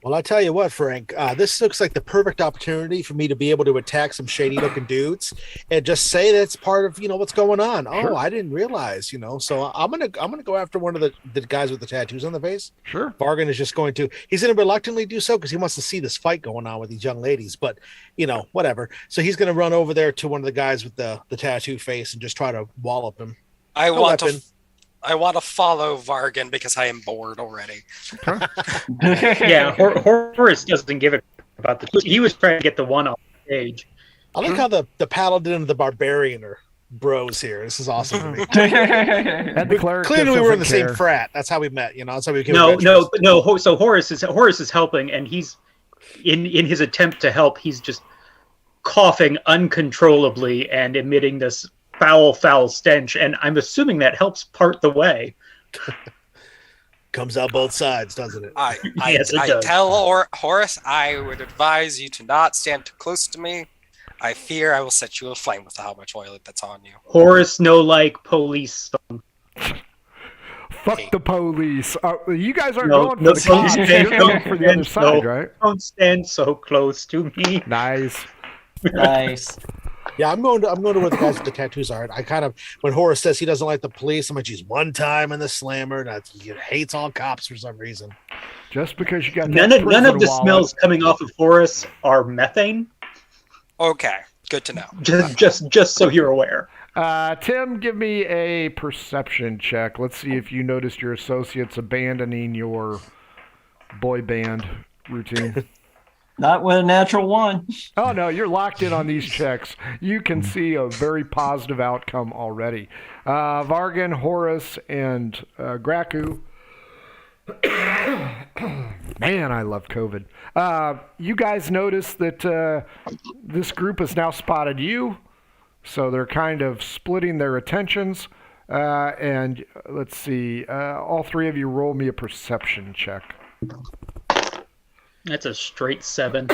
Well, I tell you what, Frank, this looks like the perfect opportunity for me to be able to attack some shady looking dudes and just say that's part of, what's going on. Sure. Oh, I didn't realize, so I'm going to go after one of the guys with the tattoos on the face. Sure. Vargan is just he's going to reluctantly do so because he wants to see this fight going on with these young ladies, but whatever. So he's going to run over there to one of the guys with the tattoo face and just try to wallop him. I want to follow Vargan because I am bored already. Yeah, Horace doesn't give a about the. He was trying to get the one off stage. I like how the paladin and the barbarian are bros here. This is awesome to me. And the cleric Clearly, we just were in the doesn't same care. frat. That's how we met. That's how we became. No. adventurers. So Horace is helping, and he's in his attempt to help. He's just coughing uncontrollably and emitting this foul stench. And I'm assuming that helps part the way. Comes out both sides, doesn't it? Yes, it I does. tell Horace I would advise you to not stand too close to me. I fear I will set you aflame with how much oil that's on you. Horace no like police song. Fuck the police. You guys aren't No, going for no, the cops. don't You're stand- going for the other don't side, stand- right? Don't stand so close to me. Nice. Nice. Yeah, I'm going to where the guys with the tattoos are. I kind of, when Horace says he doesn't like the police, I'm like, geez, one time in the slammer, that he hates all cops for some reason. Just because you got None that of the prison smells coming off of Horace are methane. Okay, good to know. Just so you're aware. Tim, give me a perception check. Let's see if you noticed your associates abandoning your boy band routine. Not with a natural one. Oh, no, you're locked in on these checks. You can see a very positive outcome already. Vargan, Horace, and Graku. Man, I love COVID. You guys notice that this group has now spotted you, so they're kind of splitting their attentions. And let's see, all three of you roll me a perception check. That's a straight 7.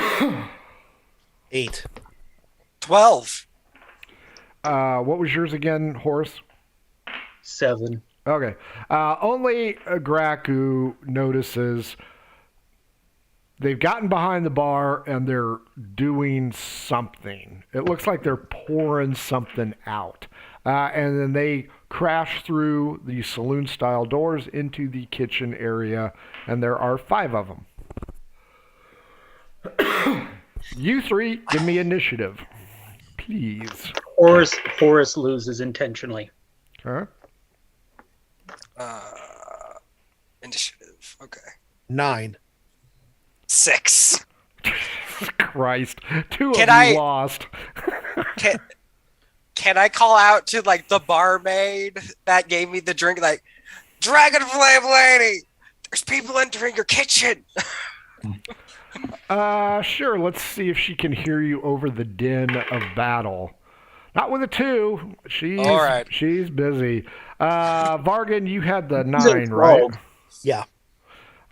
8. 12. What was yours again, Horace? 7. Okay. Only Graku notices they've gotten behind the bar and they're doing something. It looks like they're pouring something out. And then they crash through the saloon-style doors into the kitchen area, and there are 5 of them. You three, give me initiative, please. Horace loses intentionally. Huh? Initiative. Okay. 9. 6. Christ. 2 Can of I- you lost. Can I call out to like the barmaid that gave me the drink, like, Dragon Flame Lady, there's people entering your kitchen. Sure. Let's see if she can hear you over the din of battle. Not with a 2. All right. She's busy. Vargan, you had the 9, right? rogue. Yeah.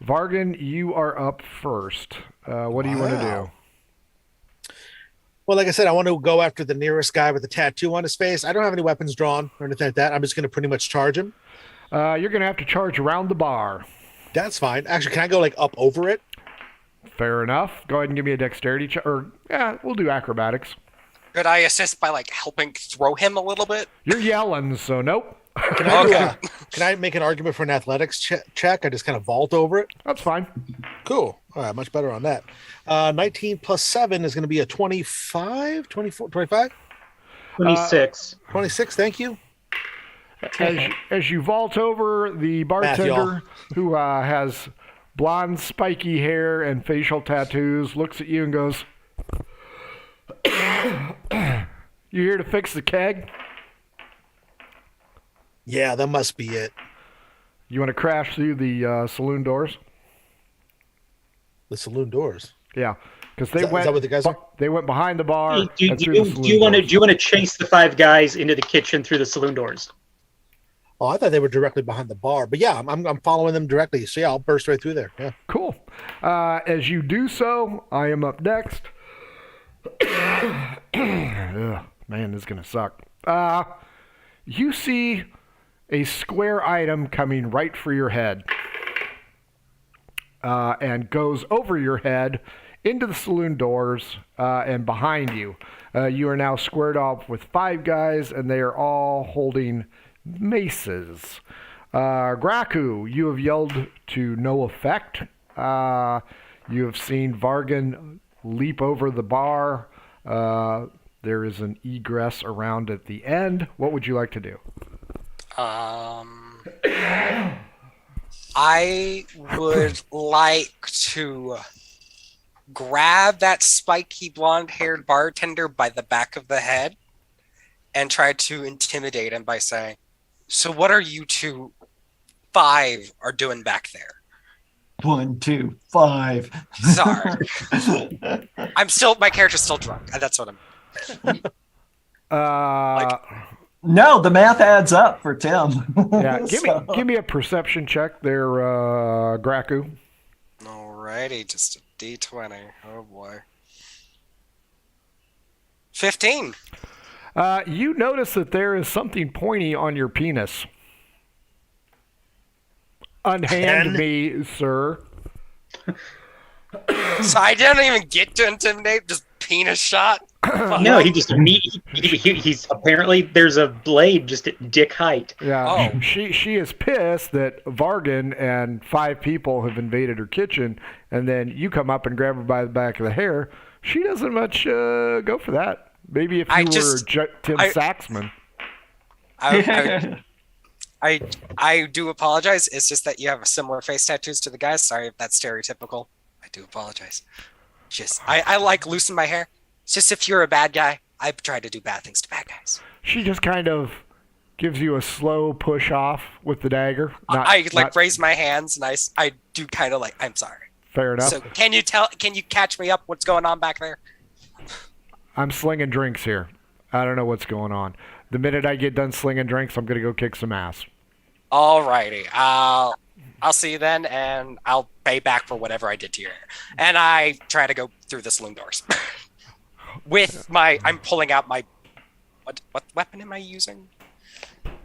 Vargan, you are up first. What do you want to do? Well, like I said, I want to go after the nearest guy with the tattoo on his face. I don't have any weapons drawn or anything like that. I'm just going to pretty much charge him. You're going to have to charge around the bar. That's fine. Actually, can I go like up over it? Fair enough. Go ahead and give me a dexterity check. Or, yeah, we'll do acrobatics. Could I assist by like helping throw him a little bit? You're yelling, so nope. Can I, Okay. can I make an argument for an athletics check? I just kind of vault over it. That's fine. Cool. All right, much better on that. 19 plus 7 is going to be a 25, 24, 25, 26. 26. Thank you. As you vault over, the bartender, who has blonde, spiky hair and facial tattoos, looks at you and goes, "You here to fix the keg? Yeah, that must be it. You want to crash through the saloon doors?" The saloon doors. Yeah, because Is that what the guys are? they went behind the bar Do and through the saloon you want to doors. chase the 5 guys into the kitchen through the saloon doors? Oh, I thought they were directly behind the bar, but yeah, I'm following them directly. So yeah, I'll burst right through there. Yeah. Cool. As you do so, I am up next. Ugh, man, this is gonna suck. You see a square item coming right for your head. and goes over your head into the saloon doors and behind you. You are now squared off with 5 guys, and they are all holding maces. Graku, you have yelled to no effect. You have seen Vargan leap over the bar. There is an egress around at the end. What would you like to do? I would like to grab that spiky blonde-haired bartender by the back of the head and try to intimidate him by saying, "So what are you 5 are doing back there?" 1, 2, 5. Sorry. My character's still drunk. That's what I'm... No, the math adds up for Tim. Yeah, give me a perception check there, Graku. Alrighty, just a D20. Oh boy. 15. You notice that there is something pointy on your penis. Unhand me, sir. So I didn't even get to intimidate, just penis shot. No, he just he's apparently there's a blade just at dick height. Yeah, Oh. she is pissed that Vargan and 5 people have invaded her kitchen, and then you come up and grab her by the back of the hair. She doesn't much go for that. Maybe if you were Tim Saxman. I do apologize. It's just that you have similar face tattoos to the guys. Sorry if that's stereotypical. I do apologize. Just I like loosen my hair. It's just if you're a bad guy, I try to do bad things to bad guys. She just kind of gives you a slow push off with the dagger. I raise my hands and I do kind of like, I'm sorry. Fair enough. So can you catch me up? What's going on back there? I'm slinging drinks here. I don't know what's going on. The minute I get done slinging drinks, I'm gonna go kick some ass. Alrighty. I'll see you then, and I'll pay back for whatever I did to your hair. And I try to go through the saloon doors. I'm pulling out my, what weapon am I using?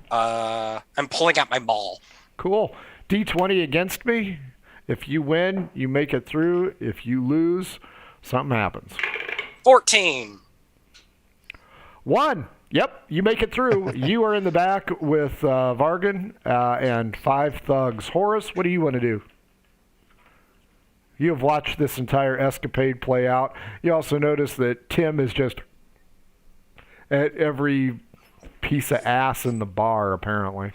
I'm pulling out my maul. Cool. D20 against me. If you win, you make it through. If you lose, something happens. 14. 1. Yep, you make it through. You are in the back with Vargan and 5 thugs. Horace, what do you want to do? You have watched this entire escapade play out. You also notice that Tim is just at every piece of ass in the bar, apparently.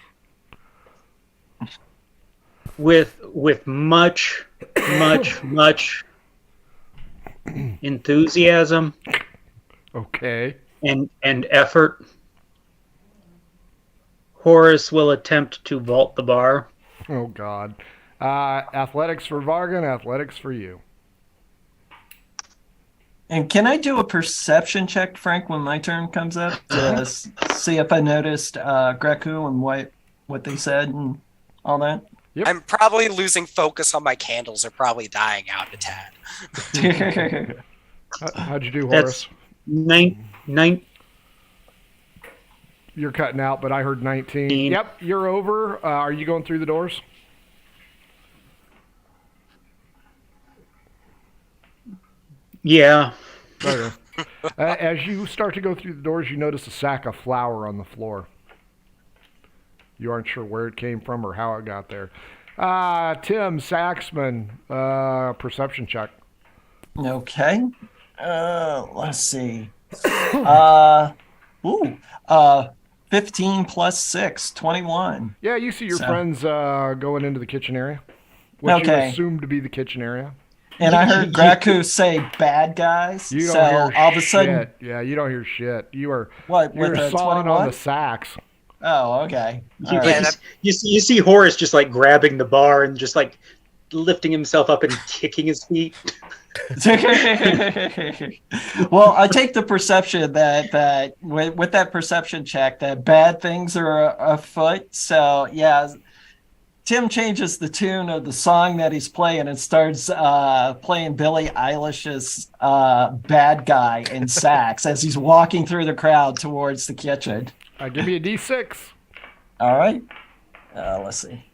With much enthusiasm Okay. and effort, Horace will attempt to vault the bar. Oh, God. Athletics for Vargan, athletics for you. And can I do a perception check, Frank, when my turn comes up to see if I noticed Greku and what they said and all that? Yep. I'm probably losing focus on my candles. They're probably dying out a tad. How'd you do, Horace? That's nine. You're cutting out, but I heard 19. Yep, you're over. Are you going through the doors? Yeah. Okay. As you start to go through the doors, you notice a sack of flour on the floor. You aren't sure where it came from or how it got there. Tim Saxman, perception check. Okay. Let's see. 15 plus 6, 21. Yeah, you see your friends going into the kitchen area, which you assume to be the kitchen area. And I heard Graku say bad guys. You don't so hear all of a shit. sudden, Yeah, you don't hear shit. You're with a sawing 21? on the sacks. Oh, okay. All You, right. you see Horace just like grabbing the bar and just like lifting himself up and kicking his feet. Well, I take the perception that with that perception check that bad things are afoot. So yeah, Tim changes the tune of the song that he's playing and starts playing Billie Eilish's "Bad Guy" in sax as he's walking through the crowd towards the kitchen. Give me a D6. All right. Let's see.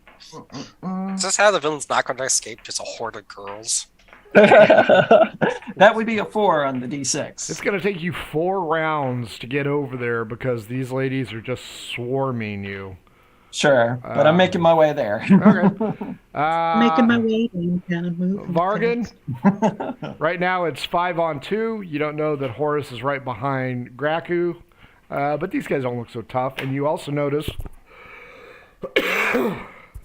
Is this how the villain's not going to escape? Just a horde of girls. That would be a 4 on the D6. It's going to take you 4 rounds to get over there because these ladies are just swarming you. Sure, but I'm making my way there. Okay. Making my way downtown. Moving Vargan, fast. right now it's 5-on-2. You don't know that Horus is right behind Graku, but these guys don't look so tough. And you also notice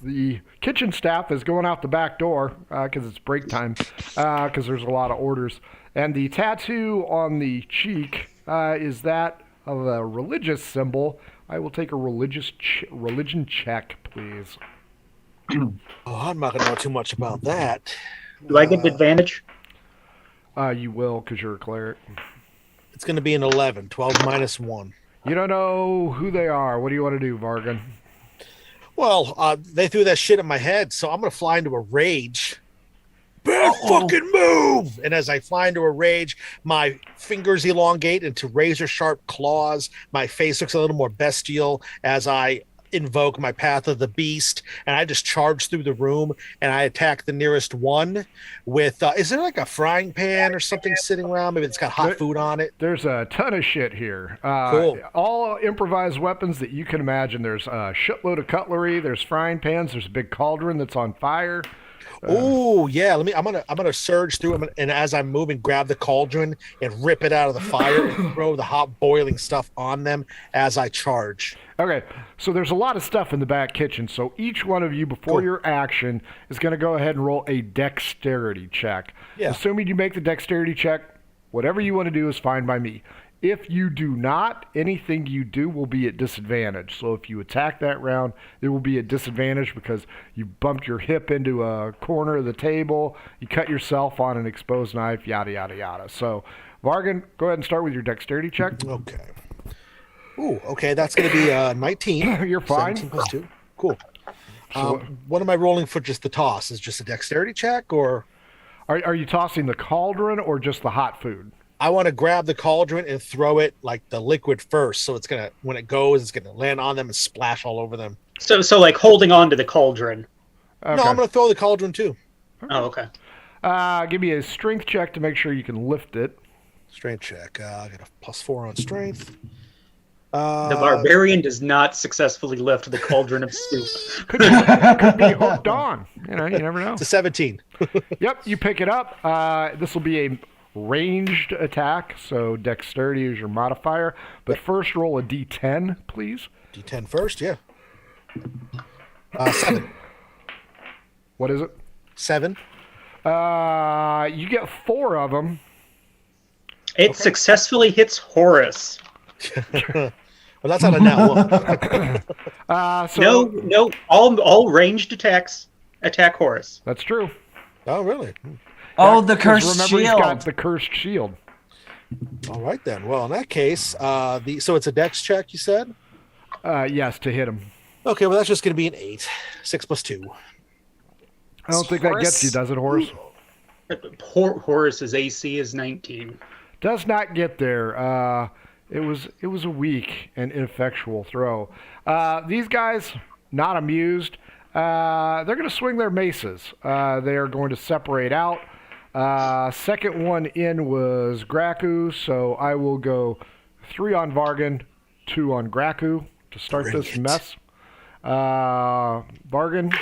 the kitchen staff is going out the back door because it's break time because there's a lot of orders. And the tattoo on the cheek is that of a religious symbol. I will take a religion check, please. Oh, I'm not going to know too much about that. Do I get advantage? You will because you're a cleric. It's going to be an 11, 12 minus 1. You don't know who they are. What do you want to do, Vargan? Well, they threw that shit in my head, so I'm going to fly into a rage. Bad fucking move! And as I fly into a rage, my fingers elongate into razor-sharp claws. My face looks a little more bestial as I invoke my Path of the Beast, and I just charge through the room, and I attack the nearest one with... is there like a frying pan or something sitting around? Maybe it's got hot food on it? There's a ton of shit here. Cool. All improvised weapons that you can imagine. There's a shitload of cutlery. There's frying pans. There's a big cauldron that's on fire. Oh yeah, I'm gonna surge through them, and as I'm moving, grab the cauldron and rip it out of the fire and throw the hot boiling stuff on them as I charge. Okay, so there's a lot of stuff in the back kitchen. So each one of you, before your action, is going to go ahead and roll a dexterity check. Yeah. Assuming you make the dexterity check, whatever you want to do is fine by me. If you do not, anything you do will be at disadvantage. So if you attack that round, it will be at disadvantage because you bumped your hip into a corner of the table, you cut yourself on an exposed knife, yada, yada, yada. So, Vargan, go ahead and start with your dexterity check. Okay. Ooh, okay, that's going to be 19. You're fine. 17 plus 2. Cool. What am I rolling for just the toss? Is it just a dexterity check, or? Are you tossing the cauldron or just the hot food? I want to grab the cauldron and throw it like the liquid first, so it's gonna when it goes, it's gonna land on them and splash all over them. So like holding on to the cauldron. Okay. No, I'm gonna throw the cauldron too. Oh, okay. Give me a strength check to make sure you can lift it. Strength check. I got a +4 on strength. The barbarian does not successfully lift the cauldron of soup. Could be hooked on. You never know. It's a 17. Yep, you pick it up. This will be a ranged attack, so dexterity is your modifier. But first, roll a d10, please. D10 first, yeah. 7. What is it? 7. You get 4 of them. It successfully hits Horus. Well, that's not a nat 1. No, all ranged attacks attack Horus. That's true. Oh, really? Oh, the cursed Remember, shield. he's got the cursed shield. All right, then. Well, in that case, so it's a dex check, you said? Yes, to hit him. Okay, well, that's just going to be an 8. 6 plus 2. I don't think that gets you, does it, Horus? Horus's AC is 19. Does not get there. It was a weak and ineffectual throw. These guys, not amused. They're going to swing their maces. They are going to separate out. Second one in was Graku, so I will go 3 on Vargan, 2 on Graku to start this mess. Vargan,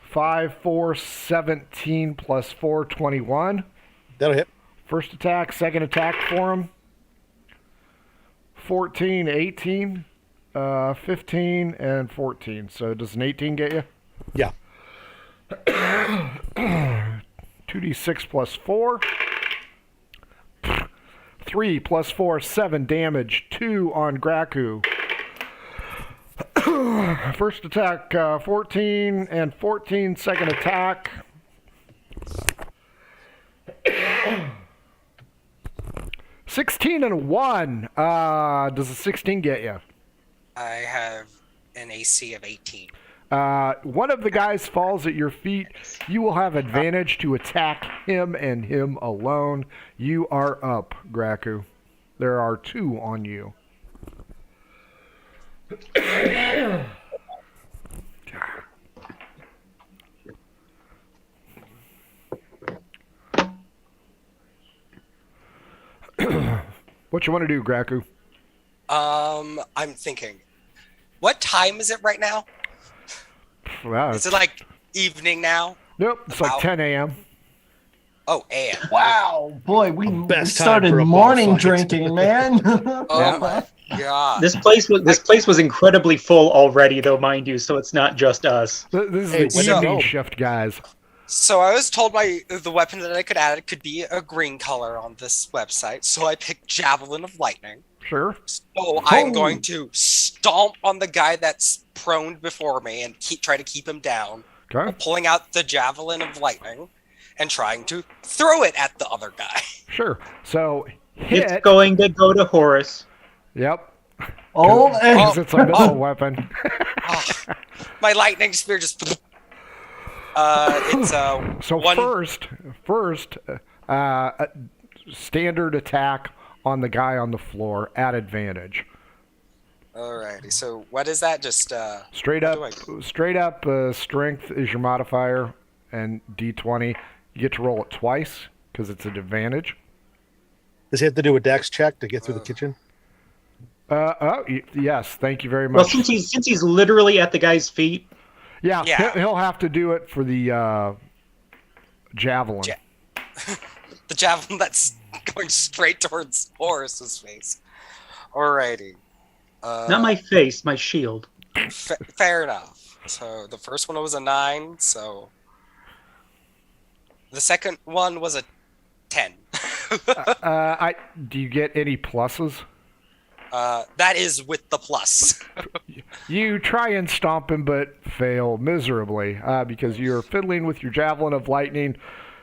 5, 4, 17 plus 4, 21. That'll hit. First attack, second attack for him. 14, 18, 15, and 14. So does an 18 get you? Yeah. 2d6 plus 4. 3 plus 4, 7 damage. 2 on Graku. First attack, 14 and 14. Second attack. 16 and 1. Does a 16 get you? I have an AC of 18. One of the guys falls at your feet. You will have advantage to attack him and him alone. You are up, Graku. There are 2 on you. What you want to do, Graku? I'm thinking. What time is it right now? Wow. Is it like evening now? Nope, it's like About- 10 a.m. Oh, AM. Wow, boy, we Best time started for a bar morning fight. drinking, man. Oh my god. This place was incredibly full already, though, mind you. So it's not just us. This is Hey, the when in evening Rome. shift, guys. So I was told the weapon that I could add could be a green color on this website, so I picked Javelin of Lightning. Sure. So I'm going to stomp on the guy that's prone before me and try to keep him down, Okay. pulling out the Javelin of Lightning and trying to throw it at the other guy. Sure. So It's hit. going to go to Horus. Yep. Oh, Because it's a missile weapon. Oh, my lightning spear just. It's So one. first, standard attack on the guy on the floor at advantage. Alrighty. So what is that? Just Straight What up, do strength is your modifier, and D20. You get to roll it twice because it's an advantage. Does he have to do a dex check to get through the kitchen? Yes. Thank you very Well, much. since he's literally at the guy's feet, Yeah, Yeah. He'll have to do it for the javelin. the javelin that's going straight towards Horus's face. Alrighty. not my face, my shield. Fair enough. So the first one was a 9. So the second one was a 10. Do you get any pluses? That is with the plus. You try and stomp him, but fail miserably because you're fiddling with your javelin of lightning.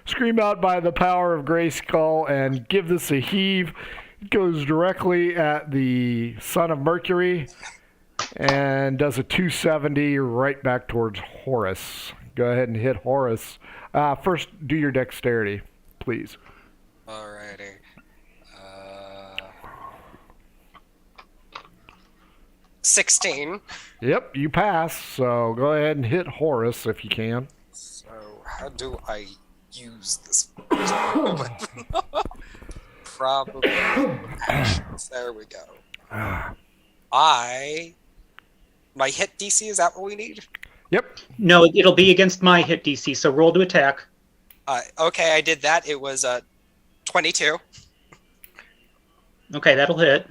Scream out by the power of Grayskull and give this a heave. It goes directly at the Son of Mercury and does a 270 right back towards Horus. Go ahead and hit Horus. First, do your dexterity, please. Alrighty. 16. Yep, you pass. So go ahead and hit Horus if you can. So how do I use this? Probably actions. There we go. My hit DC, is that what we need? Yep. No, it'll be against my hit DC. So roll to attack. Okay, I did that. It was 22. Okay, that'll hit.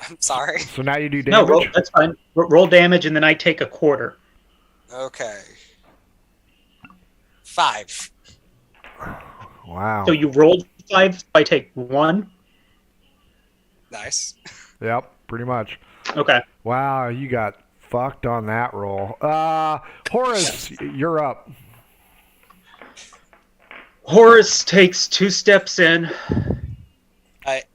I'm sorry. So now you do No, damage. that's fine. Roll damage, and then I take a quarter. Okay. 5. Wow. So you rolled 5. I take 1. Nice. Yep, pretty much. Okay. Wow, you got fucked on that roll. Horus, you're up. Horus takes 2 steps in.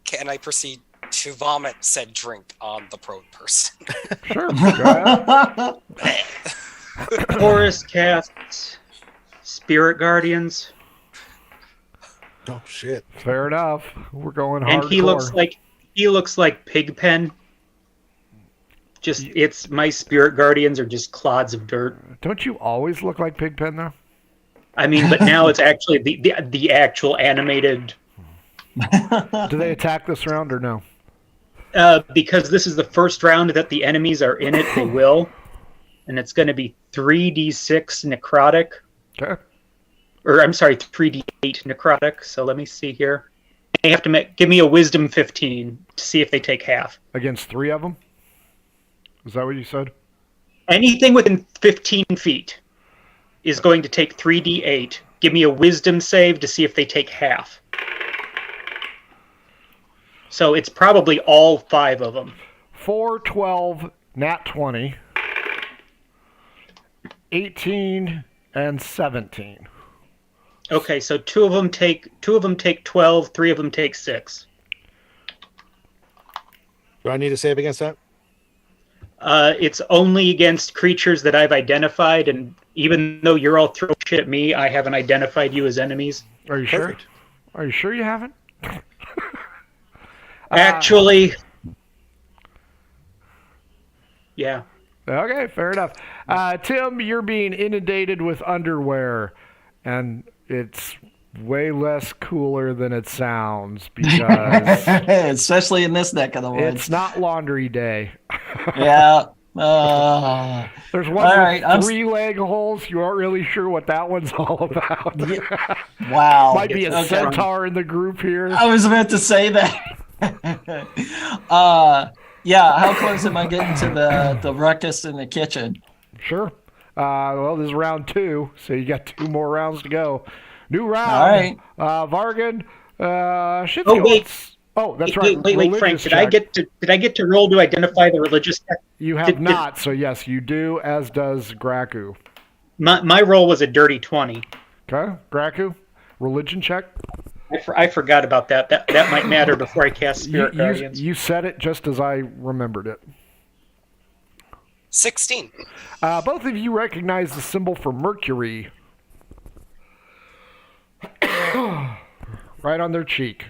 Can I proceed to vomit said drink on the prone person? Sure. Go ahead. Horus casts Spirit Guardians, Oh shit! Fair enough. We're going hardcore. and he looks like Pigpen. Just it's my Spirit Guardians are just clods of dirt. Don't you always look like Pigpen though? I mean, but now it's actually the actual animated. Do they attack this round or no? Because this is the first round that the enemies are in it, they will, and it's going to be 3d6 necrotic. Okay. Or I'm sorry, 3d8 necrotic. So let me see here. They have to give me a wisdom 15 to see if they take half. Against 3 of them? Is that what you said? Anything within 15 feet is going to take 3d8. Give me a wisdom save to see if they take half. So it's probably all 5 of them. 4, 12, nat 20, 18, and 17. Okay, so 2 of them take 12, 3 of them take 6. Do I need to save against that? It's only against creatures that I've identified, and even though you're all throwing shit at me, I haven't identified you as enemies. Are you Perfect. sure? Are you sure you haven't? Actually, Yeah. Okay, fair enough. Tim, you're being inundated with underwear, and it's way less cooler than it sounds because Especially in this neck of the woods. it's not laundry day. Yeah. There's one All with right, 3 leg holes. You aren't really sure what that one's all about. Wow. Might be a Okay. centaur in the group here. I was about to say that. Yeah, how close am I getting to the ruckus in the kitchen? Sure. Well, this is round 2, so you got 2 more rounds to go. New round. All right. Vargan. Shit. Oh, wait. Oh, that's right. Wait, Frank. Religious Did I get to roll to identify the religious text? You have not, so yes, you do, as does Graku. My roll was a dirty 20. Okay, Graku, religion check. I forgot about that. That might matter before I cast Spirit Guardians. You said it just as I remembered it. 16. Both of you recognize the symbol for Mercury. Right on their cheek.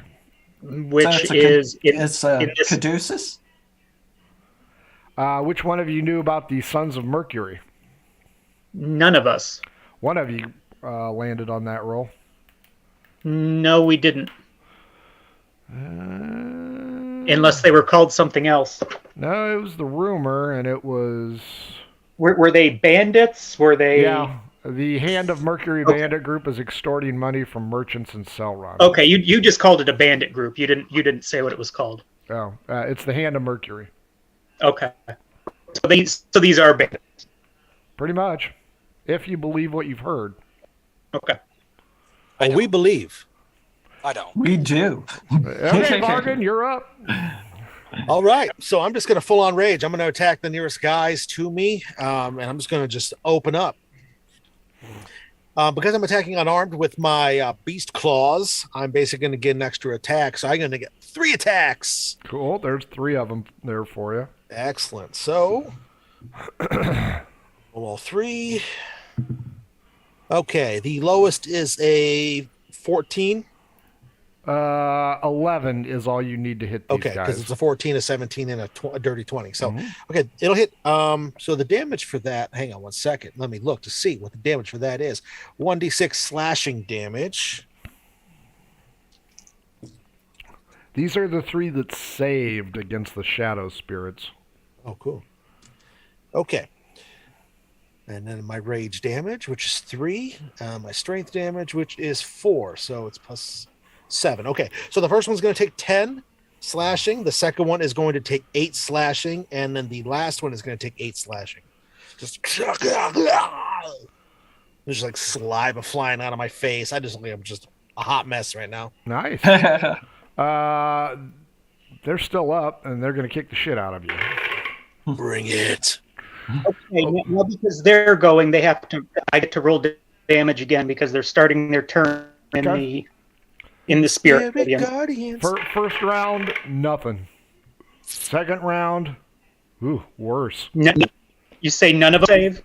Which So is it's in this. Caduceus? Which one of you knew about the Sons of Mercury? None of us. One of you landed on that roll. No, we didn't. Unless they were called something else. No, it was the rumor, and it was... Were they bandits? Were they? Yeah, the Hand of Mercury bandit group is extorting money from merchants in Selron. Okay, you just called it a bandit group. You didn't say what it was called. Oh, it's the Hand of Mercury. Okay. So these are bandits. Pretty much, if you believe what you've heard. Okay. Oh, we believe. I don't. We do. Okay, Morgan, you're up. All right, so I'm just going to full on rage. I'm going to attack the nearest guys to me, and I'm just going to just open up. Because I'm attacking unarmed with my beast claws, I'm basically going to get an extra attack. So I'm going to get 3 attacks. Cool. There's 3 of them there for you. Excellent. So, roll 3. Okay, the lowest is a 14. 11 is all you need to hit these Okay, guys. because it's a 14, a 17, and a dirty 20. So, okay, it'll hit. So the damage for that, hang on one second. Let me look to see what the damage for that is. 1d6 slashing damage. These are the 3 that saved against the shadow spirits. Oh, cool. Okay. And then my rage damage, which is 3. My strength damage, which is 4. So it's plus 7. Okay. So the first one's going to take 10 slashing. The second one is going to take 8 slashing. And then the last one is going to take 8 slashing. Just there's like saliva flying out of my face. I'm just a hot mess right now. Nice. They're still up, and they're going to kick the shit out of you. Bring it. Okay, now because they're going, I get to roll damage again because they're starting their turn in the spirit. Guardians. First round, nothing. Second round, worse. You say none of them save?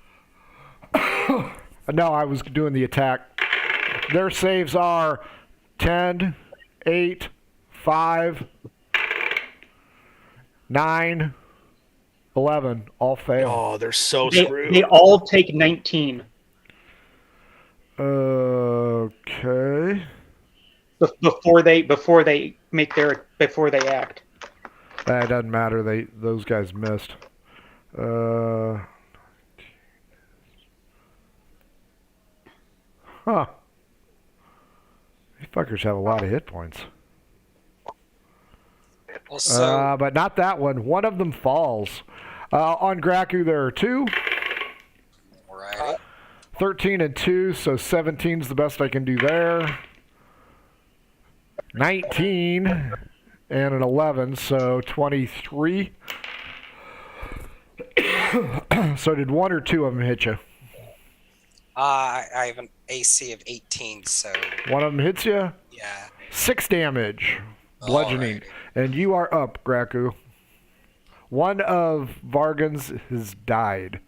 No, I was doing the attack. Their saves are 10, 8, 5, 9, 11. All fail. Oh, they're so screwed. They all take 19. Okay. Before they act. That doesn't matter. Those guys missed. Huh. These fuckers have a lot of hit points. Also, But not that one. One of them falls. On Graku, there are 2. alright. 13 and 2, so 17's the best I can do there. 19 and an 11, so 23. So did 1 or 2 of them hit you? I have an AC of 18, so One of them hits you? yeah. 6 damage. Bludgeoning. Alrighty. And you are up, Graku. One of Vargan's has died.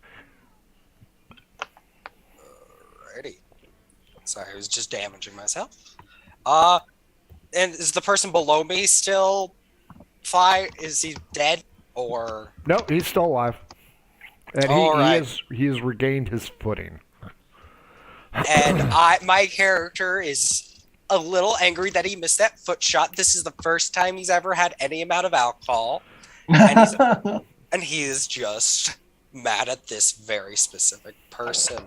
Alrighty. Sorry, I was just damaging myself. And is the person below me still fine? Is he dead or? No, he's still alive. And All right. he has regained his footing. And my character is a little angry that he missed that foot shot. This is the first time he's ever had any amount of alcohol, and he is just mad at this very specific person.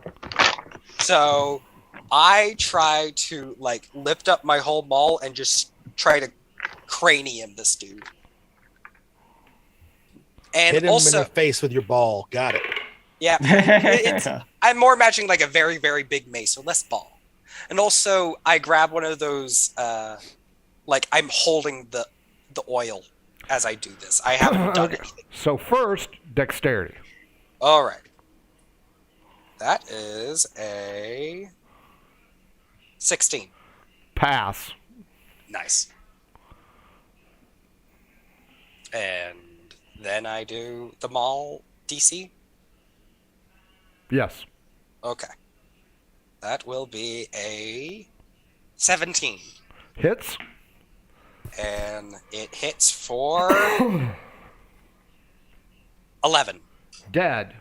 So I try to like lift up my whole maul and just try to cranium this dude. And Hit him also, in the face with your ball. Got it. yeah, I'm more imagining like a very, very big mace, so less ball. And also, I grab one of those, like I'm holding the oil as I do this. I haven't done anything. So first, dexterity. All right. That is a 16. Pass. Nice. And then I do the mall DC. Yes. Okay. That will be a 17. Hits. And it hits for 11. Dead.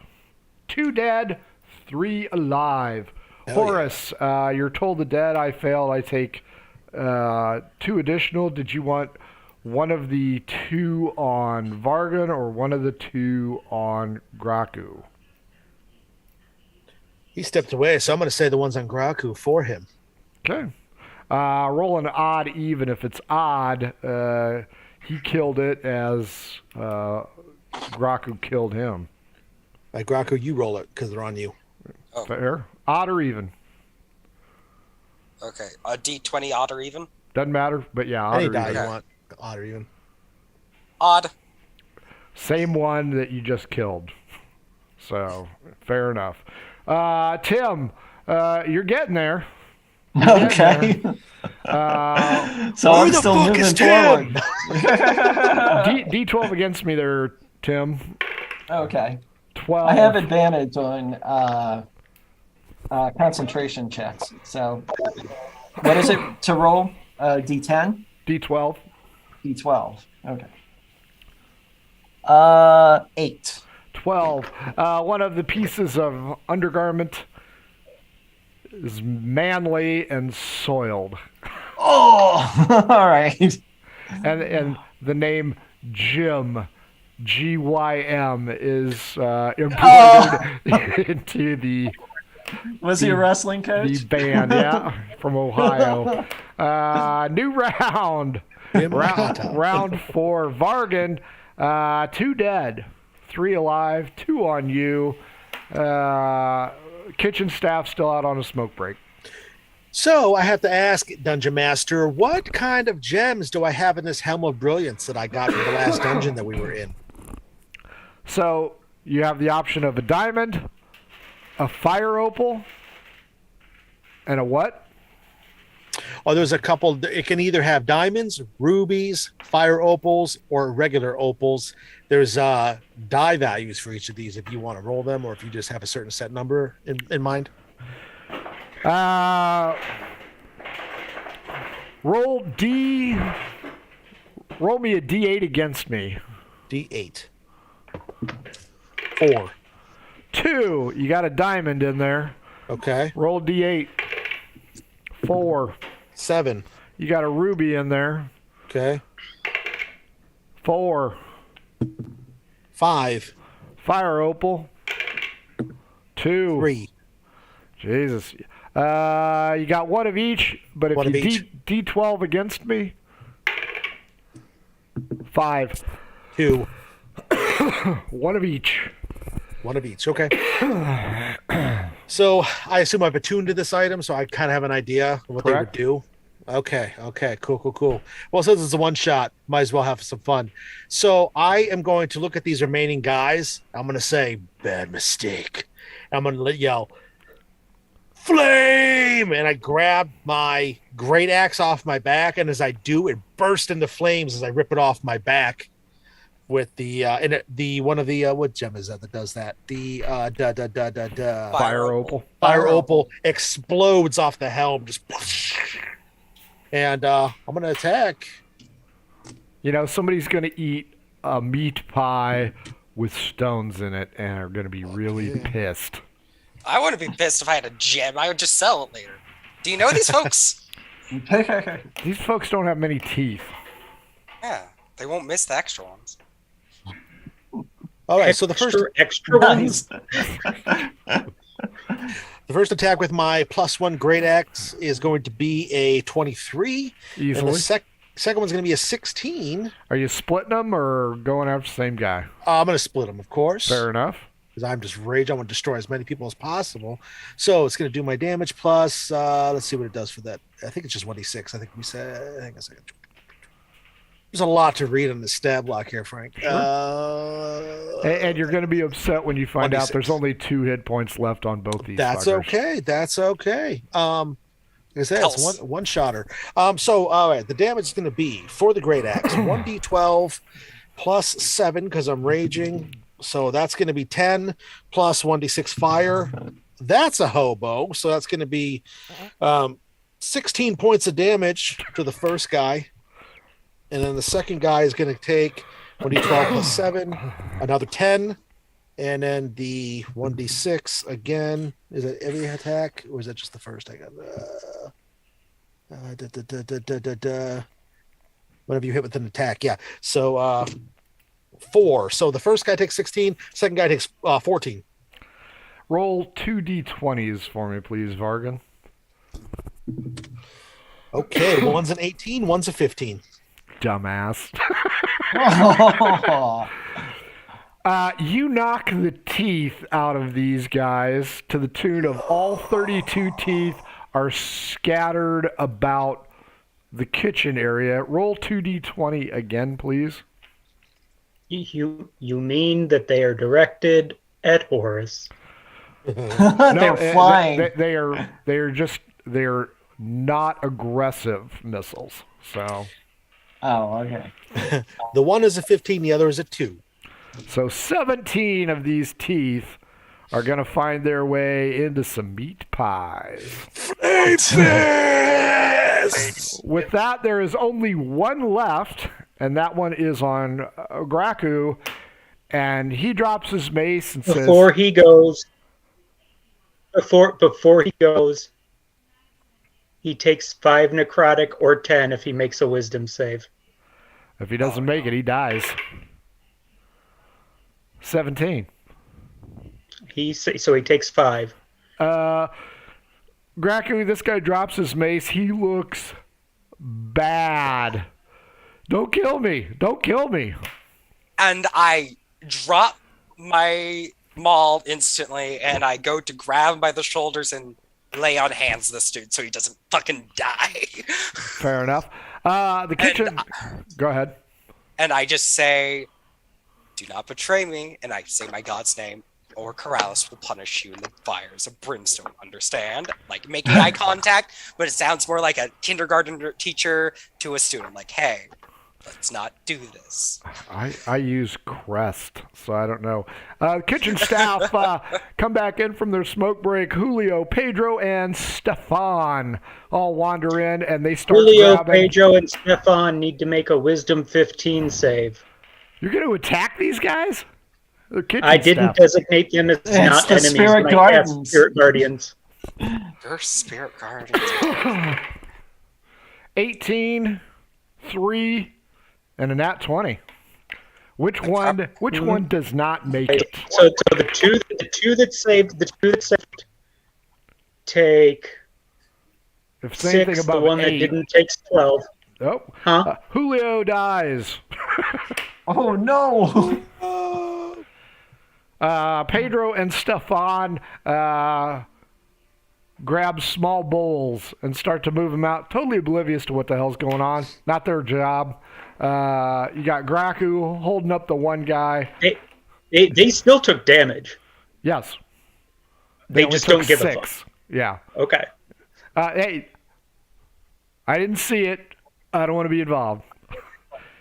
2 dead, 3 alive. Hell Horace, you're told the dead. I failed. I take 2 additional. Did you want one of the 2 on Vargan or one of the 2 on Graku? He stepped away, so I'm going to say the ones on Graku for him. Okay. Roll an odd even. If it's odd, he killed it as Graku killed him. Like Graku, you roll it because they're on you. Oh. Fair? Odd or even? Okay. A D20 odd or even? Doesn't matter, but yeah, odd Any or die even. you want. Odd or even. Odd. Same one that you just killed. So, fair enough. Tim, you're getting there. Okay. So Where I'm the still fuck moving is Tim? forward. D12 against me there, Tim. Okay. 12. I have advantage on concentration checks. So, what is it to roll? D10? D12. D12. Okay. 8. 12. One of the pieces of undergarment is manly and soiled. Oh, all right. And the name Jim, Gym, is embroidered into the Was he a wrestling coach? the band, yeah, from Ohio. New round. Round 4. Vargan, 2 dead, 3 alive, 2 on you. Kitchen staff still out on a smoke break. So I have to ask, Dungeon Master, what kind of gems do I have in this Helm of Brilliance that I got from the last dungeon that we were in? So you have the option of a diamond, a fire opal, and a what? Oh, there's a couple. It can either have diamonds, rubies, fire opals, or regular opals. There's die values for each of these if you want to roll them or if you just have a certain set number in mind. Roll me a D8 against me. D8. 4. 2. You got a diamond in there. Okay. Roll D8. 4. 7. You got a ruby in there. Okay. 4. 5. Fire opal. 2. 3. Jesus. You got one of each, but if One of you each. D12 against me, 5. 2. One of each. One of each. Okay. So I assume I've attuned to this item, so I kind of have an idea of what Correct. they would do. Okay. Cool. Well, since it's a one shot, might as well have some fun. So I am going to look at these remaining guys. I'm going to say, bad mistake. I'm going to yell, flame! And I grab my great axe off my back, and as I do, it bursts into flames as I rip it off my back. With the one of the what gem is that does that? The Fire opal. fire opal explodes off the helm, just and I'm gonna attack. You know, somebody's going to eat a meat pie with stones in it and are going to be really pissed. I wouldn't be pissed if I had a gem. I would just sell it later. Do you know these folks? These folks don't have many teeth. Yeah, they won't miss the extra ones. All right, so the first extra ones. The first attack with my +1 great axe is going to be a 23. Easily. And the second one's going to be a 16. Are you splitting them or going after the same guy? I'm going to split them, of course. Fair enough. Because I'm just rage. I want to destroy as many people as possible. So it's going to do my damage plus. Let's see what it does for that. I think it's just 1d6. I think we said. Hang on a second. There's a lot to read on the stab block here, Frank. Sure. And you're going to be upset when you find 1d6. out there's only 2 hit points left on both these. That's fuckers. okay. That's okay. Like I said, it's one shotter. So all right, the damage is going to be for the great axe 1d12 plus 7 because I'm raging. So that's going to be 10 plus 1d6 fire. That's a hobo. So that's going to be 16 points of damage to the first guy. And then the second guy is going to take 1d12 plus 7, another 10. And then the 1d6 again. Is it every attack? Or is that just the first? I got whenever you hit with an attack. Yeah. So 4. So the first guy takes 16. Second guy takes 14. Roll 2 d20s for me, please, Vargan. Okay. One's an 18. One's a 15. Dumbass. Oh. You knock the teeth out of these guys to the tune of all 32 teeth are scattered about the kitchen area. Roll 2d20 again, please. You mean that they are directed at Horus? They're flying. They're not aggressive missiles. So. Oh, okay. The one is a 15, the other is a 2. So 17 of these teeth are going to find their way into some meat pies. With that, there is only one left, and that one is on Graku, and he drops his mace and before he goes, he takes 5 necrotic or 10 if he makes a wisdom save. If he doesn't make it, he dies. 17. So he takes 5. Graku, this guy drops his mace. He looks bad. Don't kill me. Don't kill me. And I drop my maul instantly, and I go to grab him by the shoulders and lay on hands this dude so he doesn't fucking die. Fair enough. The kitchen. Go ahead. And I just say, do not betray me. And I say my god's name, or Corrales will punish you in the fires of brimstone. Understand? Like making eye contact, but it sounds more like a kindergarten teacher to a student. Like, hey, let's not do this. I use Crest, so I don't know. Kitchen staff come back in from their smoke break. Julio, Pedro, and Stefan all wander in, and they start grabbing. Pedro, and Stefan need to make a Wisdom 15 save. You're going to attack these guys? I didn't designate them as not the enemies. Spirit Guardians. Spirit Guardians. You're Spirit Guardians. 18, 3, and a nat 20. Which one does not make it? So the two that saved take If it's anything 6. above The one 8, that didn't takes 12. Oh, Huh? Julio dies. Oh no! Pedro and Stefan grab small bowls and start to move them out, totally oblivious to what the hell's going on. Not their job. You got Graku holding up the one guy. They still took damage. Yes. They only just took don't give a 6. fuck. Yeah. Okay. Hey, I didn't see it. I don't want to be involved.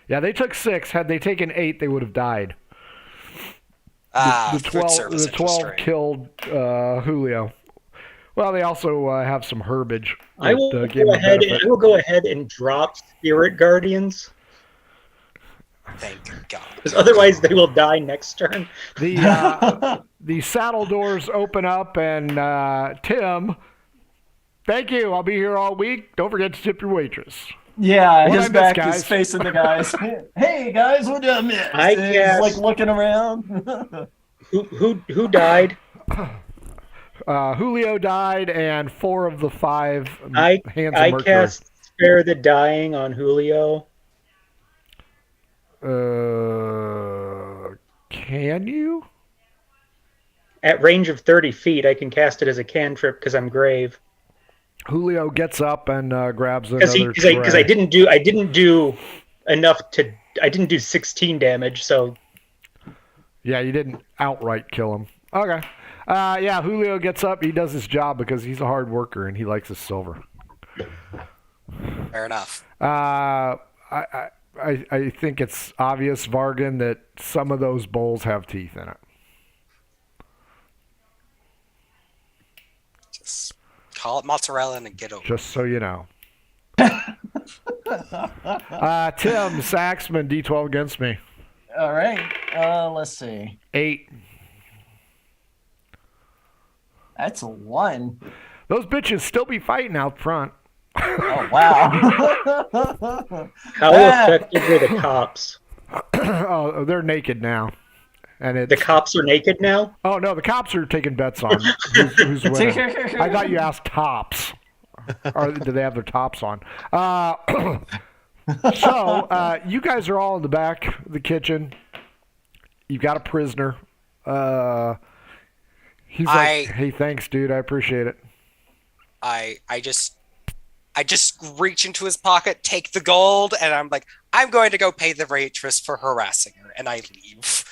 Yeah, they took 6. Had they taken 8, they would have died. The 12 killed Julio. Well, they also have some herbage. I will go ahead and drop Spirit Guardians. Thank God. Because otherwise they will die next turn. The saddle doors open up, and Tim, thank you. I'll be here all week. Don't forget to tip your waitress. Yeah, What his I miss, back guys? is facing the guys. Hey guys, what did I miss? I And guess- he's like looking around. Who died? Julio died, and 4 of the 5 I hands of Mercury. cast Spare the Dying on Julio. Can you? At range of 30 feet, I can cast it as a cantrip because I'm grave. Julio gets up and grabs Because another I didn't do enough to. I didn't do 16 damage, so Yeah, you didn't outright kill him. Okay. Yeah, Julio gets up. He does his job because he's a hard worker and he likes his silver. Fair enough. I think it's obvious, Vargan, that some of those bowls have teeth in it. Just call it mozzarella and get over it. Just so you know. Tim Saxman, D12 against me. All right, let's see. 8. That's a 1. Those bitches still be fighting out front. Oh wow. how effective were the cops? Oh, they're naked now. And The cops are naked now? Oh no, the cops are taking bets on who's winning. I thought you asked tops, or do they have their tops on? So you guys are all in the back of the kitchen. You've got a prisoner. He's like, "Hey, thanks, dude. I appreciate it." I just reach into his pocket, take the gold, and I'm like, I'm going to go pay the waitress for harassing her, and I leave.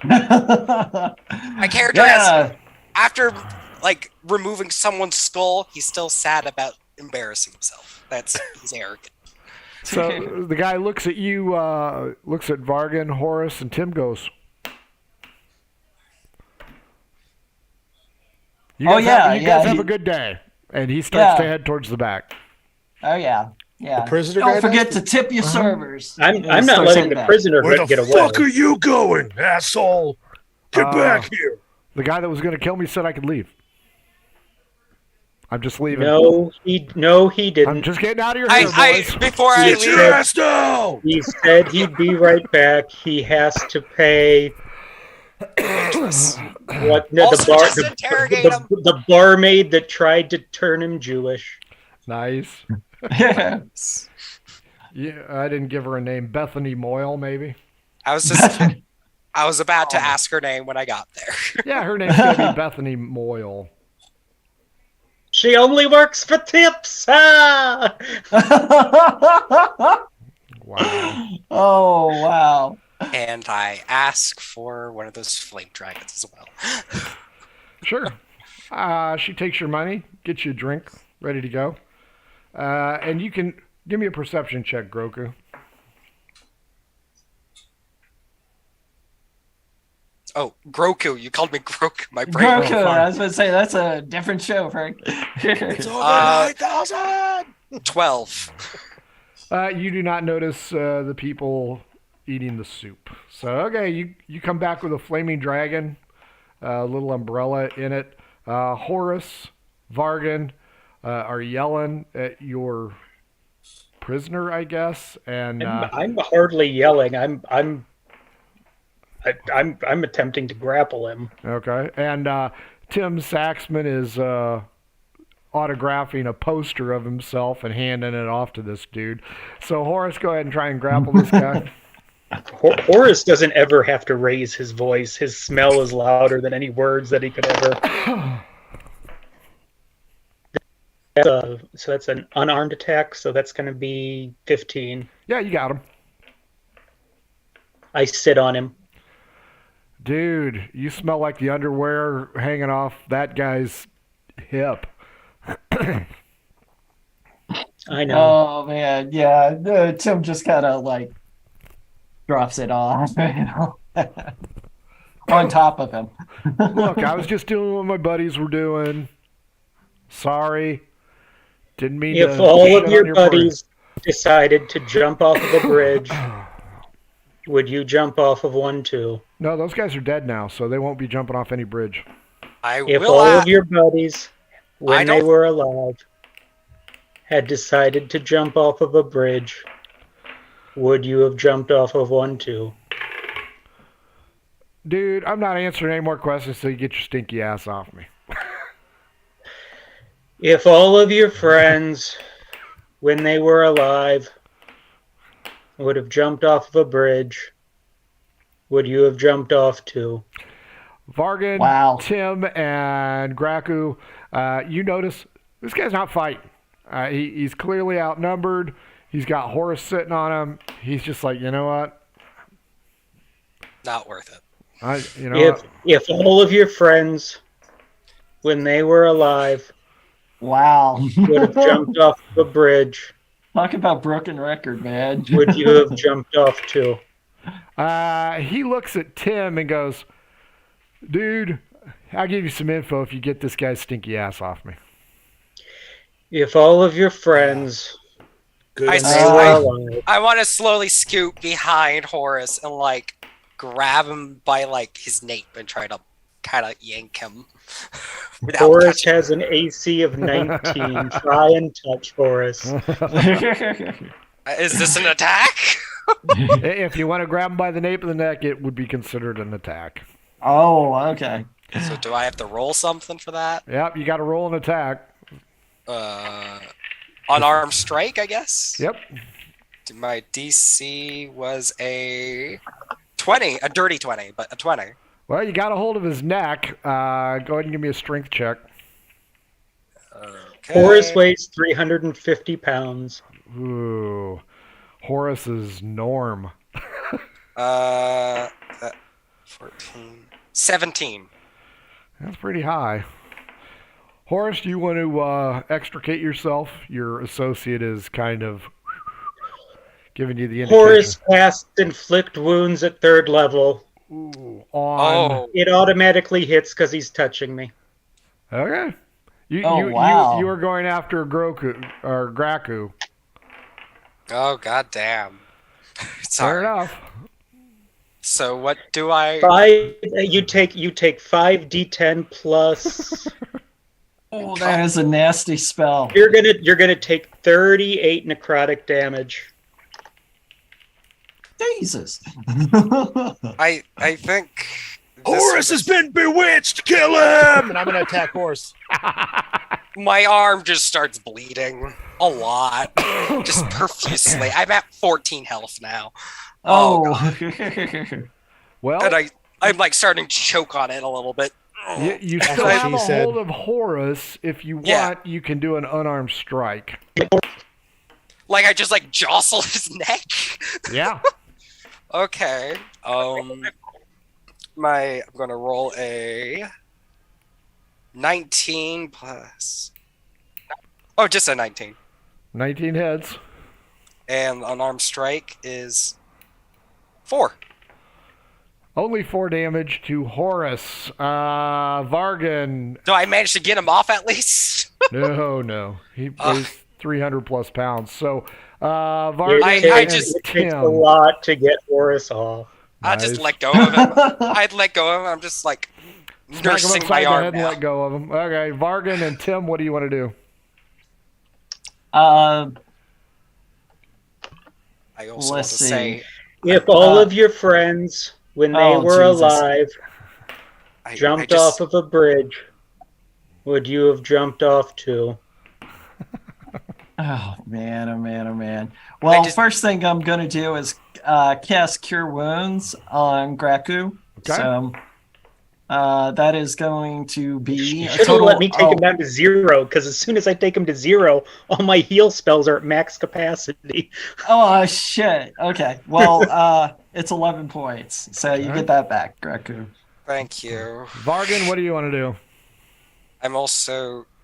My character has, after like removing someone's skull, he's still sad about embarrassing himself. He's arrogant. So the guy looks at you, looks at Vargan, Horace, and Tim goes, You guys have a good day. And he starts to head towards the back. Oh yeah. Yeah. The prisoner guy Don't forget does? to tip your servers. I'm not Start letting saying the that. prisoner Where the get away. fuck are you going, asshole? Get back here. The guy that was going to kill me said I could leave. I'm just leaving. No, he didn't. I'm just getting out of your hair, boys. Before I Get your leave, ass down! He said he'd be right back. He has to pay what Also just interrogate him. the barmaid that tried to turn him Jewish. Nice. Yeah. Yeah, I didn't give her a name. Bethany Moyle, maybe. I was about to ask her name when I got there. Yeah, her name's going to be Bethany Moyle. She only works for tips. Ah! Wow. Oh wow. And I ask for one of those flame dragons as well. Sure. She takes your money, gets you a drink, ready to go. And you can give me a perception check, Groku. Oh, Groku. You called me Groku. My brain. Goku, I was going to say that's a different show, Frank. It's over 9,000! 12. You do not notice the people eating the soup. So, okay, you come back with a flaming dragon, a little umbrella in it. Horace, Vargan are yelling at your prisoner, I guess, and I'm hardly yelling. I'm attempting to grapple him. okay, and Tim Saxman is autographing a poster of himself and handing it off to this dude. So Horace, go ahead and try and grapple this guy. Horace doesn't ever have to raise his voice. His smell is louder than any words that he could ever. So that's an unarmed attack. So that's going to be 15. Yeah, you got him. I sit on him. Dude, you smell like the underwear hanging off that guy's hip. I know. Oh man, yeah. Tim just kind of like drops it off, on top of him. Look, I was just doing what my buddies were doing. Sorry. Didn't mean to If all shit of your on buddies decided to jump off of a bridge would you jump off of one too? No, those guys are dead now, so they won't be jumping off any bridge. I If will all ask. of your buddies, when I they don't- were alive, had decided to jump off of a bridge, would you have jumped off of one too? Dude, I'm not answering any more questions so you get your stinky ass off me. If all of your friends, when they were alive, would have jumped off of a bridge, would you have jumped off too? Vargan, Wow. Tim, and Graku, you notice this guy's not fighting. He's clearly outnumbered. He's got Horace sitting on him. He's just like, you know what? Not worth it. If all of your friends, when they were alive, Wow. would have jumped off of a bridge, Talk about broken record, man. would you have jumped off too? He looks at Tim and goes, dude, I'll give you some info if you get this guy's stinky ass off me. If all of your friends, Good. I when see. they were alive, I want to slowly scoot behind Horace and like grab him by like his nape and try to kind of yank him. without Horace touching has an AC of 19. Try and touch Horace. him. Is this an attack? If you want to grab him by the nape of the neck, it would be considered an attack. Oh, okay. So do I have to roll something for that? Yep, you got to roll an attack. Unarmed strike, I guess. Yep. My DC was a 20, a dirty 20, but a 20. Well, you got a hold of his neck. Go ahead and give me a strength check. Okay. Horace weighs 350 pounds. Ooh. Horace's norm. 14, 17. That's pretty high. Horace, do you want to extricate yourself? Your associate is kind of giving you the indication. Horace casts inflict wounds at 3rd level. Ooh, on. Oh, It automatically hits because he's touching me. Okay. Wow. You are going after Graku. oh, goddamn. Fair Sorry. enough. So what do I? You take 5d10 plus. Oh, that is a nasty spell. You're gonna take 38 necrotic damage. Jesus. I think this Horace has was- been bewitched. Kill him! And I'm going to attack Horace. my arm just starts bleeding a lot, just profusely. I'm at 14 health now. Oh. Well, And I'm like starting to choke on it a little bit. you That's still what have she a said. hold of Horace. If you want, Yeah. you can do an unarmed strike. Like I just like jostle his neck. Yeah. Okay. I'm gonna roll a 19 plus. Oh, just a 19. 19 heads. And unarmed strike is 4. Only 4 damage to Horace. Vargan. Do I manage to get him off at least? No. He weighs 300 plus pounds. So, It Vargan takes- and it takes a Tim. lot to get Horace off. I'll just Nice. let go of him. I'd let go of him. I'm just like Smack him nursing upside my the arm head and now. let go of him. Okay, Vargan and Tim, what do you want to do? I also Let's want to see. say If all of your friends, when they Oh, were Jesus. alive, I jumped just- off of a bridge, would you have jumped off too? Oh man, oh man, oh man. Well, first thing I'm gonna do is cast Cure Wounds on Graku. Okay. So that is going to be You a should have total. let me take him down to 0, because as soon as I take him to 0, all my heal spells are at max capacity. Oh shit. Okay. Well, it's 11 points, so you Okay. get that back, Graku. Thank you. Vargan, what do you want to do?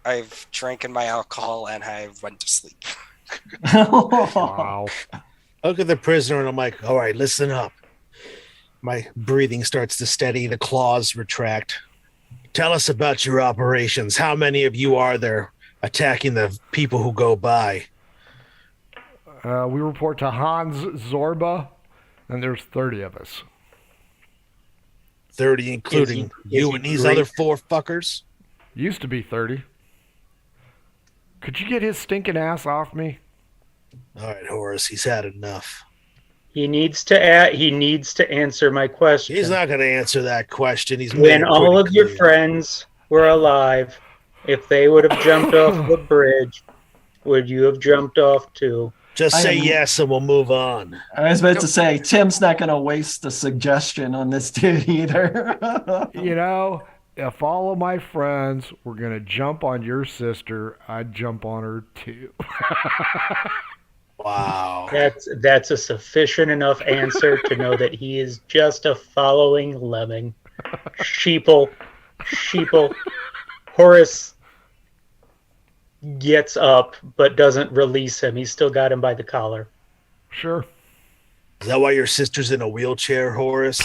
I've drinking my alcohol and I went to sleep. Wow. I look at the prisoner and I'm like, all right, listen up. My breathing starts to steady. The claws retract. Tell us about your operations. How many of you are there attacking the people who go by? We report to Hans Zorba. And there's 30 of us. 30, including Is you he and these great? other 4 fuckers. Used to be 30. Could you get his stinking ass off me? All right, Horace, he's had enough. He needs to answer my question. He's not going to answer that question. He's made When it all pretty of your clear. friends were alive, if they would have jumped off the bridge, would you have jumped off too? Just say yes and we'll move on. I was about to say, Tim's not going to waste a suggestion on this dude either. You know, if all of my friends were going to jump on your sister, I'd jump on her too. Wow. That's a sufficient enough answer to know that he is just a following lemming. Sheeple. Horace gets up but doesn't release him. He's still got him by the collar. Sure. Is that why your sister's in a wheelchair, Horace?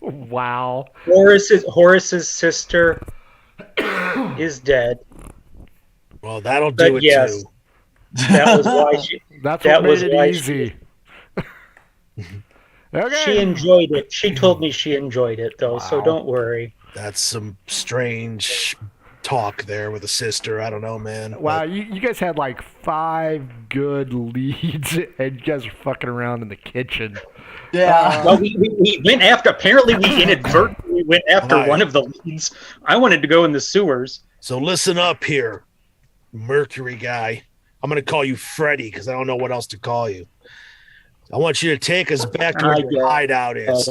Wow. Horace's sister is dead. Well, that'll But do it yes. too. That was why she That's That what was made why it easy. Okay. she enjoyed it. She told me she enjoyed it though, so Wow. don't worry. That's some strange talk there with a sister. I don't know, man. Wow, you guys had like 5 good leads, and you guys are fucking around in the kitchen. Yeah. Well, we went after. Apparently, we inadvertently went after Right. one of the leads. I wanted to go in the sewers. So listen up here, Mercury guy. I'm going to call you Freddy because I don't know what else to call you. I want you to take us back to where I your get hideout is.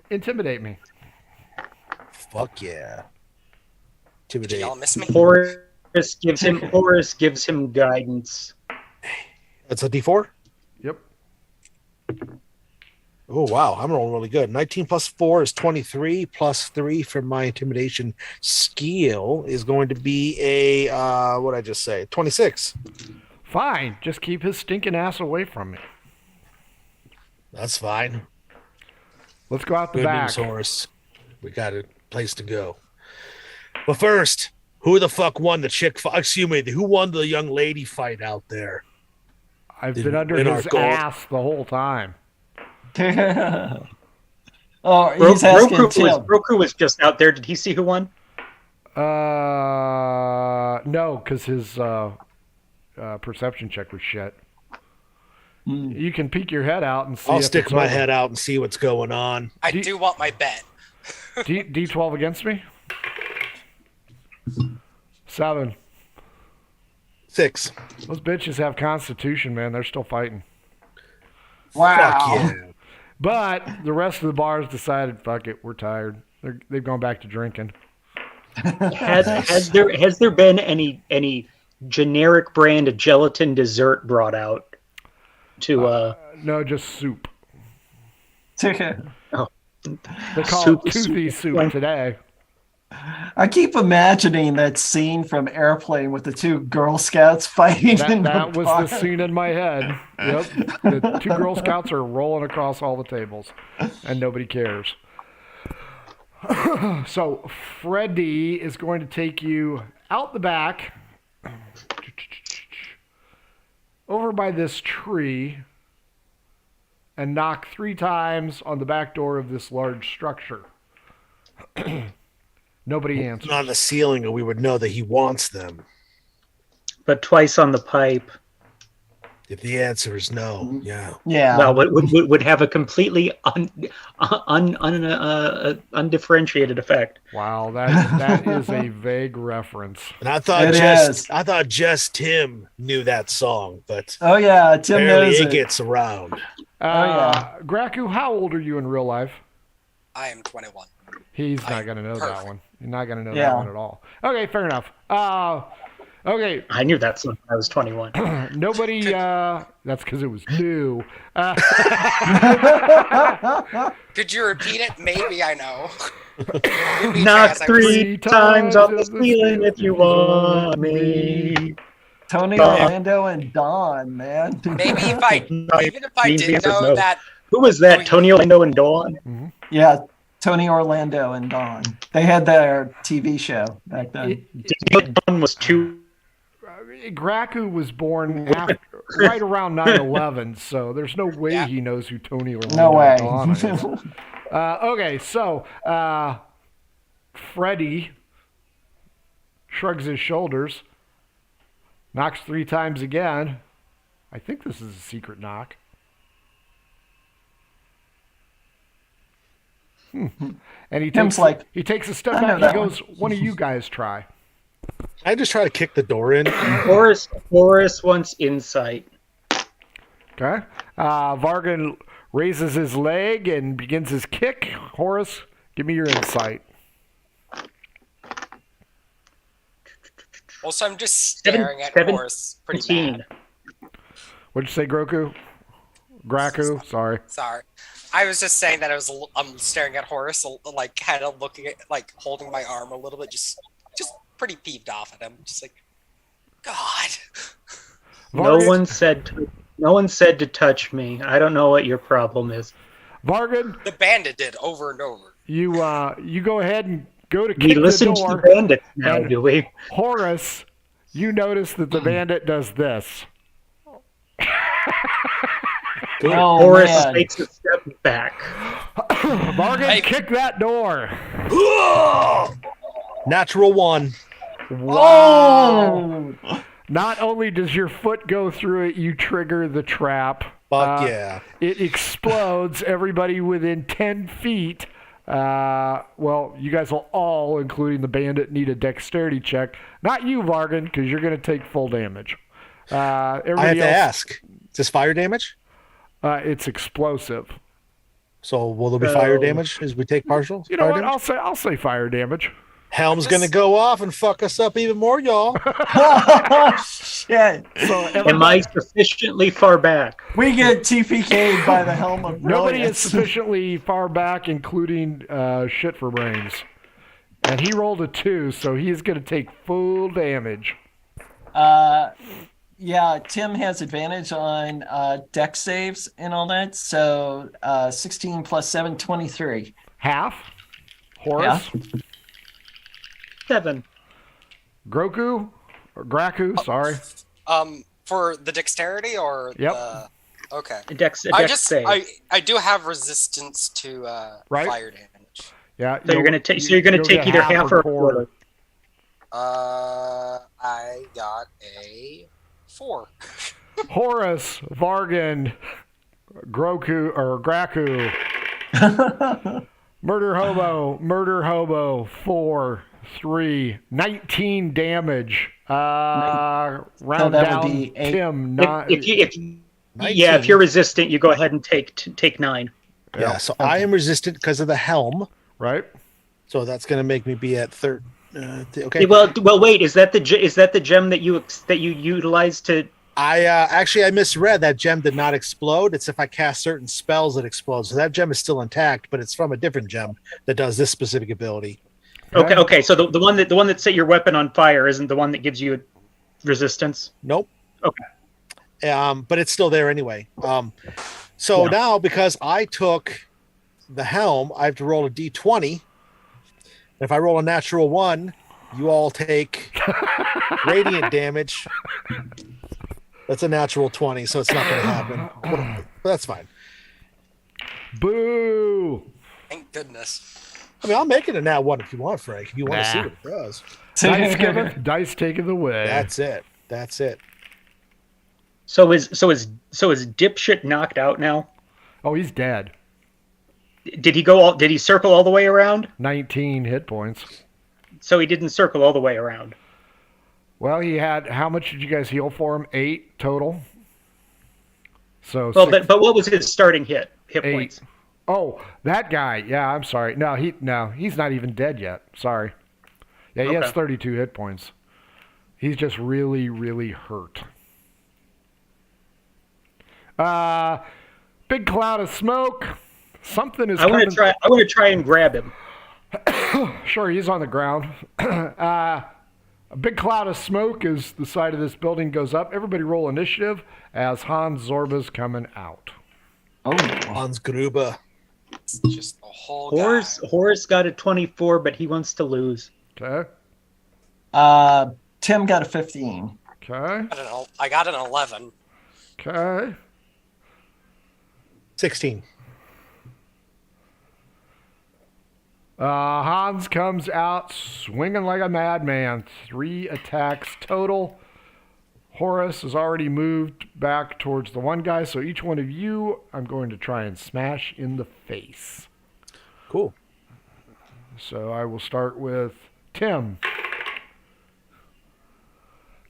Intimidate me. Fuck yeah. Do Intimidate. y'all miss me? Horace gives him guidance. That's a D4? Yep. Oh, wow. I'm rolling really good. 19 plus 4 is 23, plus 3 from my intimidation skill is going to be a, what did I just say? 26. Fine. Just keep his stinking ass away from me. That's fine. Let's go out the Good back. news, Horace. We got a place to go. But first, who the fuck won the chick fight? Excuse me, who won the young lady fight out there? I've Did been under win our his gold. ass the whole time. Oh, he's asking Tim. Roku was just out there. Did he see who won? No, because his perception check was shit. You can peek your head out and see. I'll if stick it's my over. head out and see what's going on. I do want my bet. D12 against me. 7. 6. Those bitches have constitution, man. They're still fighting. Wow. Fuck yeah. But the rest of the bars decided, fuck it, we're tired. They've gone back to drinking. Has there been any generic brand of gelatin dessert brought out to No, just soup. Oh. They call Soup- it toothy soup today. I keep imagining that scene from Airplane with the 2 Girl Scouts fighting in That the was bar. the scene in my head. Yep. The 2 Girl Scouts are rolling across all the tables, and nobody cares. So Freddy is going to take you out the back, over by this tree, and knock 3 times on the back door of this large structure. Nobody answers. On the ceiling, or we would know that he wants them. but twice on the pipe? If the answer is no, yeah. Yeah. Well, would have a completely undifferentiated effect. Wow, that is a vague reference. And I thought It just is. I thought just Tim knew that song, but Oh yeah, Tim apparently knows it it. gets around. yeah. Graku, how old are you in real life? I am 21. He's not going to know that perfect. one. He's not going to know Yeah. that one at all. Okay, fair enough. Okay, I knew that when I was 21. nobody, that's because it was new. Could you repeat it? Maybe I know. Knock As I 3 times on the ceiling if you want me. Tony Orlando and Don, man. Maybe if I, even if I Means the did answer's know no. that, Who was that? Tony Orlando and Dawn? Yeah, Tony Orlando and Don. They had their TV show back then. Dawn was too. Graku was born right around 9/11, so there's no way Yeah. he knows who Tony Orlando No way. Donna is. Okay, so Freddy shrugs his shoulders, knocks 3 times again. I think this is a secret knock. And he Tim's takes like, he takes a step I know back. He that goes, "One of you guys try." I just try to kick the door in. Horace wants insight. Okay. Vargan raises his leg and begins his kick. Horace, give me your insight. Also, I'm just staring at Horace pretty 17. mad. What'd you say, Graku? Sorry. Sorry. I was just saying that I'm staring at Horace, like kind of looking at, like holding my arm a little bit, just pretty peeved off at him. Just like, God. No Vargan, one said to touch me. I don't know what your problem is. Vargan, The bandit did over and over. you go ahead and go to We kick the listen to door. bandits now, and- do we? Horace, you notice that the bandit does this. oh, Horace man. takes a step back. Vargan, Hey. kick that door. Natural 1. Oh! Not only does your foot go through it, you trigger the trap. Fuck yeah. It explodes. Everybody within 10 feet. Well, you guys will all, including the bandit, need a dexterity check. Not you, Vargan, because you're going to take full damage. I have Everybody to else, ask. Is this fire damage? it's explosive. So will there be fire damage as we take partial? You know fire what? damage? I'll say fire damage. Helm's gonna go off and fuck us up even more, y'all. Shit. So Am I sufficiently far back? We get TPK'd by the helm of nobody is brilliance. sufficiently far back, including shit for brains. And he rolled a 2, so he's going to take full damage. Yeah, Tim has advantage on dex saves and all that. So 16 plus 7, 23. Half. Horace. 7. Groku. Or Graku, sorry. For the dexterity or Yep. the okay. A dex save. I do have resistance to Right. fire damage. Yeah. So you're gonna take. So you're gonna you'll take get either half or a quarter. I got a 4. Horace, Vargan, Groku, or Graku. Murder hobo, 4, 3, 19 damage. Round that would down, be 8. Tim. If you're resistant, you go ahead and take 9. Yeah, so I am resistant because of the helm. Right. So that's gonna make me be at 3rd. Okay. Well, wait. Is that the gem that you utilized to? I misread that gem did not explode. It's if I cast certain spells that explode. So that gem is still intact, but it's from a different gem that does this specific ability. Okay. So the one that set your weapon on fire isn't the one that gives you resistance. Nope. Okay. But it's still there anyway. So now because I took the helm, I have to roll a d20. If I roll a natural 1, you all take radiant damage. That's a natural 20, so it's not going to happen. But that's fine. Boo. Thank goodness. I mean, I'll make it a nat 1 if you want, Frank. If you want to see Nah. what it does. Dice taking the way. That's it. So is dipshit knocked out now? Oh, he's dead. Did he circle all the way around? 19 hit points. So he didn't circle all the way around. Well, he had, how much did you guys heal for him? 8 total. So Well, six- but what was his starting hit 8. points? Oh, that guy. Yeah, I'm sorry. No, he's not even dead yet. Sorry. Yeah, he has Okay. 32 hit points. He's just really, really hurt. Big cloud of smoke. Something is I want coming. to try and grab him. Sure, he's on the ground. A big cloud of smoke as the side of this building goes up. Everybody roll initiative as Hans Zorba's coming out. Oh, Hans Gruber. It's just a whole guy. Horace got a 24, but he wants to lose. Okay. Tim got a 15. Okay. I got an 11. Okay. 16. Hans comes out swinging like a madman. 3 attacks total. Horace has already moved back towards the one guy, so each one of you, I'm going to try and smash in the face. Cool. So I will start with Tim.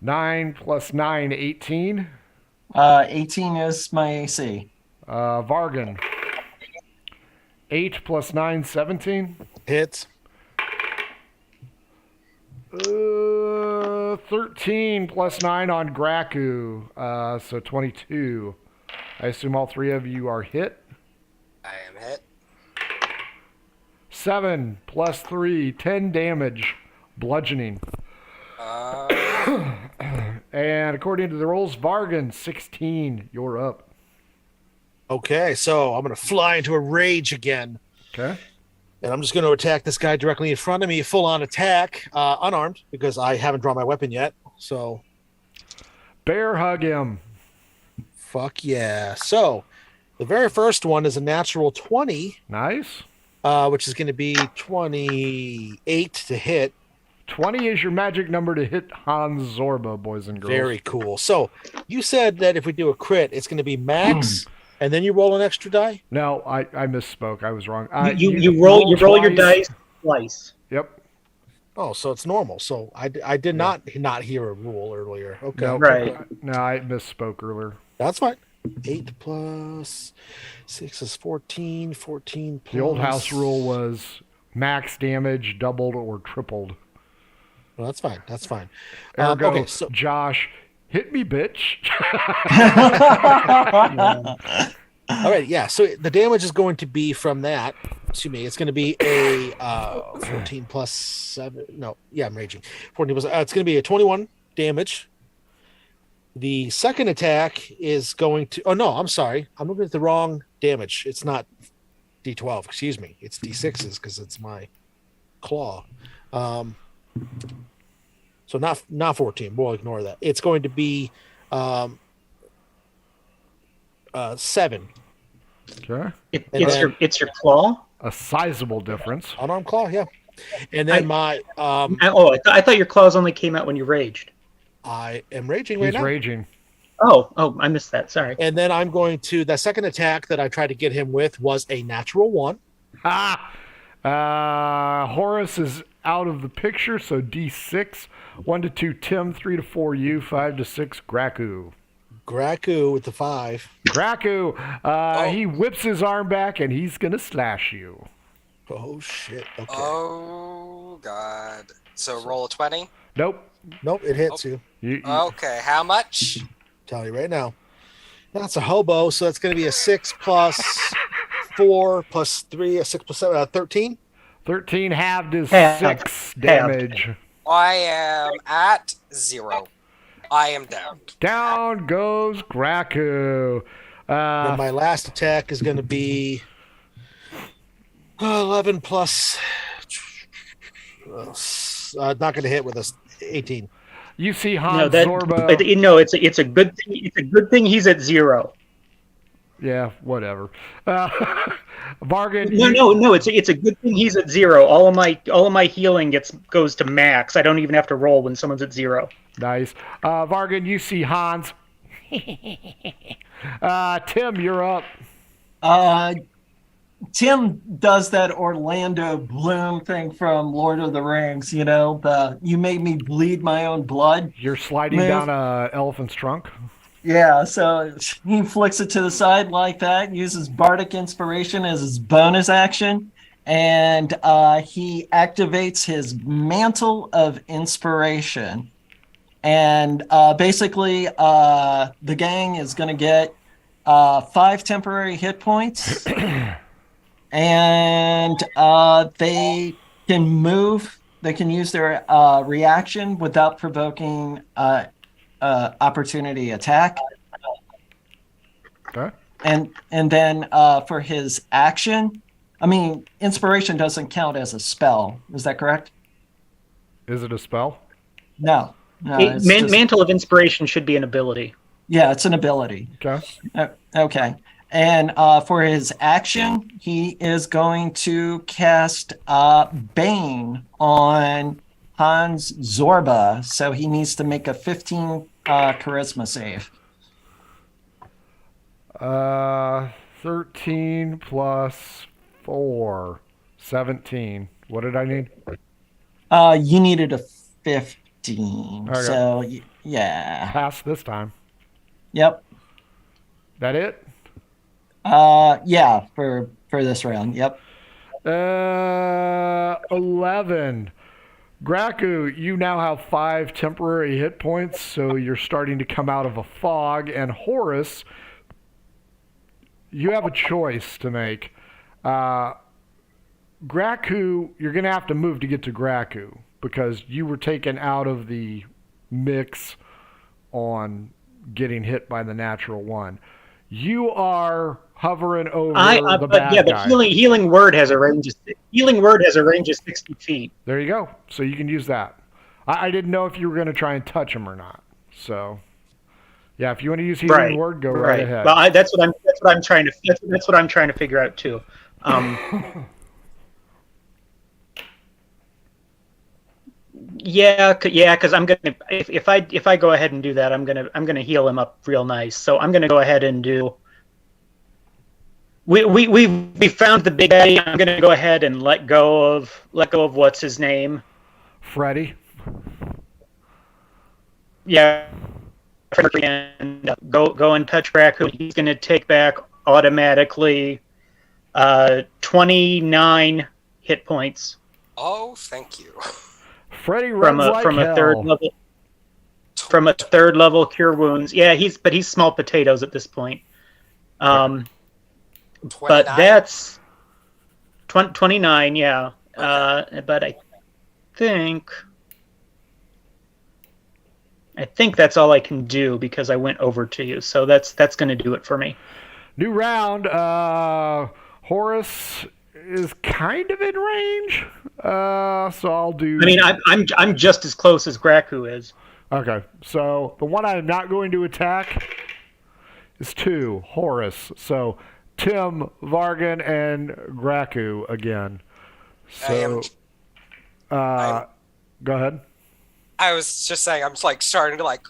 9 plus 9, 18. 18 is my AC. Vargan. 8 plus 9, 17. Hits. 13 plus 9 on Graku, so 22. I assume all 3 of you are hit. I am hit. 7 plus 3, 10 damage, bludgeoning. And according to the rolls, Vargan, 16. You're up. Okay, so I'm going to fly into a rage again. Okay. And I'm just going to attack this guy directly in front of me, full-on attack, unarmed, because I haven't drawn my weapon yet. So, Bear hug him. fuck yeah. So, the very first one is a natural 20, Nice. which is going to be 28 to hit. 20 is your magic number to hit Hans Zorba, boys and girls. Very cool. So, you said that if we do a crit, it's going to be max, and then you roll an extra die? No, I misspoke. I was wrong. You roll your twice. dice twice. Yep. Oh, so it's normal. So, I did not hear a rule earlier. Okay. No, Right. No, I misspoke earlier. That's fine. 8 plus 6 is 14. 14 plus... The old house rule was max damage doubled or tripled. Well, that's fine. That's fine. Ergo, Okay, so Josh, hit me, bitch. all right, yeah. So the damage is going to be from that. Excuse me. It's going to be a 14 plus 7. No, yeah, I'm raging. 14 plus. It's going to be a 21 damage. The second attack is going to. Oh no, I'm sorry. I'm looking at the wrong damage. It's not D12. Excuse me. It's D6s because it's my claw. So not 14. We'll ignore that. It's going to be 7. Okay. It's your claw. A sizable difference. Unarmed claw, yeah. And then I thought your claws only came out when you raged. I am raging right He's now. raging. Oh, I missed that. Sorry. And then I'm going to the second attack that I tried to get him with was a natural 1. Ha! Horace is out of the picture, so D6. 1 to 2, Tim. 3 to 4, you. 5 to 6, Graku. Graku with the 5. Graku, he whips his arm back and he's gonna slash you. Oh shit. Okay. Oh god. So roll a 20. Nope. Nope, it hits you. Okay, how much? Tell you right now. That's a hobo, so that's going to be a 6 plus 4 plus 3, a 6 plus 7, 13. 13 halved is Halved. 6 damage. I am at 0. I am down. Down goes Graku. Then my last attack is going to be 11 plus. Not going to hit with a 18. You see No, Hans that Zorba. no, it's a good thing. It's a good thing he's at 0. Yeah, whatever. Vargan. No. It's a good thing he's at 0. All of my healing goes to max. I don't even have to roll when someone's at 0. Nice. Vargan, you see Hans. Tim, you're up. Tim does that Orlando Bloom thing from Lord of the Rings, you know, the you made me bleed my own blood. You're sliding Move. down a elephant's trunk. Yeah, so he flicks it to the side like that, uses Bardic Inspiration as his bonus action, and he activates his Mantle of Inspiration. And basically, the gang is going to get 5 temporary hit points. And they can move. They can use their reaction without provoking opportunity attack. Okay. And then for his action, I mean, inspiration doesn't count as a spell. Is that correct? Is it a spell? No. No, it's just, Mantle of Inspiration should be an ability. yeah, it's an ability. Okay. Okay. And for his action, he is going to cast Bane on Hans Zorba. So he needs to make a 15 charisma save. 13 plus 4, 17. What did I need? You needed a 15. Okay. So, yeah. Pass this time. Yep. That it? Yeah, for this round. Yep. 11. Graku, you now have 5 temporary hit points, so you're starting to come out of a fog. And Horace, you have a choice to make. Graku, you're going to have to move to get to Graku because you were taken out of the mix on getting hit by the natural one. You are hovering over the bad guy. But healing word has a range of 60 feet. There you go. So you can use that. I didn't know if you were going to try and touch him or not. So, yeah, if you want to use healing word, go right ahead. Well, that's what I'm trying to figure out too. Because I'm gonna if I go ahead and do that, I'm gonna heal him up real nice. So I'm gonna go ahead and do. We found the big baddie. I'm gonna go ahead and let go of what's his name. Freddy. Yeah. And go and touch Graku. He's gonna take back automatically 29 hit points. Oh, thank you. Freddy runs from a third level cure wounds. Yeah, he's small potatoes at this point. But that's 29. Yeah. Okay. But I think that's all I can do because I went over to you. So that's going to do it for me. New round. Horace is kind of in range. So I'll do. I mean, I'm just as close as Graku is. Okay. So the one I'm not going to attack is 2, Horace. So Tim, Vargan, and Graku again. So go ahead. I was just saying, I'm like starting to like,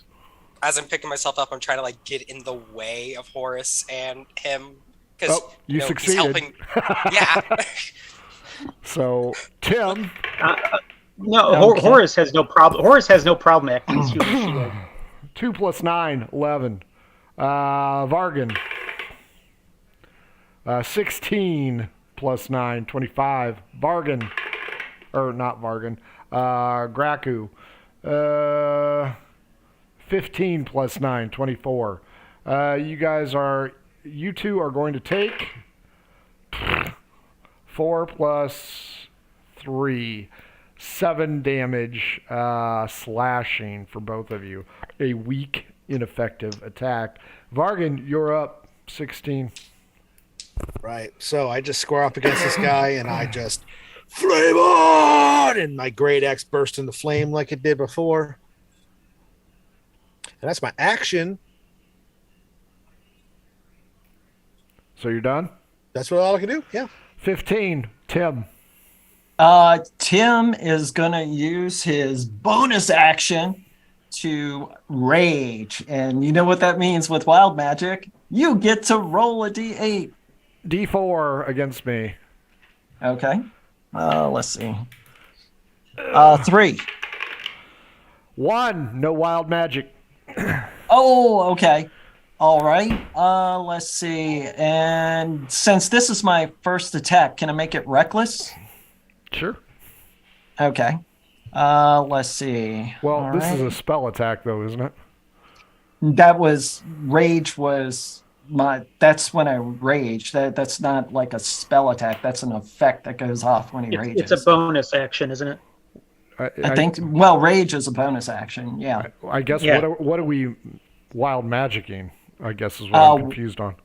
as I'm picking myself up, I'm trying to like get in the way of Horace and him because you succeeded. He's helping. Yeah. So Tim. No, okay. Horace has no problem. Horace has no problem acting as human shield. 2 plus 9, 11. Vargan. 16 plus 9, 25. Vargan. Or not Vargan. Graku. 15 plus 9, 24. You two are going to take 4 plus 3, 7 damage slashing for both of you. A weak, ineffective attack. Vargan, you're up 16. Right. So I just square up against this guy and I just flame on! And my great axe burst into flame like it did before. And that's my action. So you're done? That's what all I can do? Yeah. 15, Tim. Tim is going to use his bonus action to rage. And you know what that means with wild magic? You get to roll a d8. D4 against me. Okay. Let's see. 3. 1, no wild magic. Oh, okay. All right. Let's see. And since this is my first attack, can I make it reckless? Sure. Okay. Let's see. Well, this is a spell attack, though, isn't it? That was rage. That's when I rage. That's not like a spell attack. That's an effect that goes off when he rages. It's a bonus action, isn't it? I think. Well, rage is a bonus action. Yeah. I guess. Yeah. What are we wild magicking? I guess is what I'm confused on.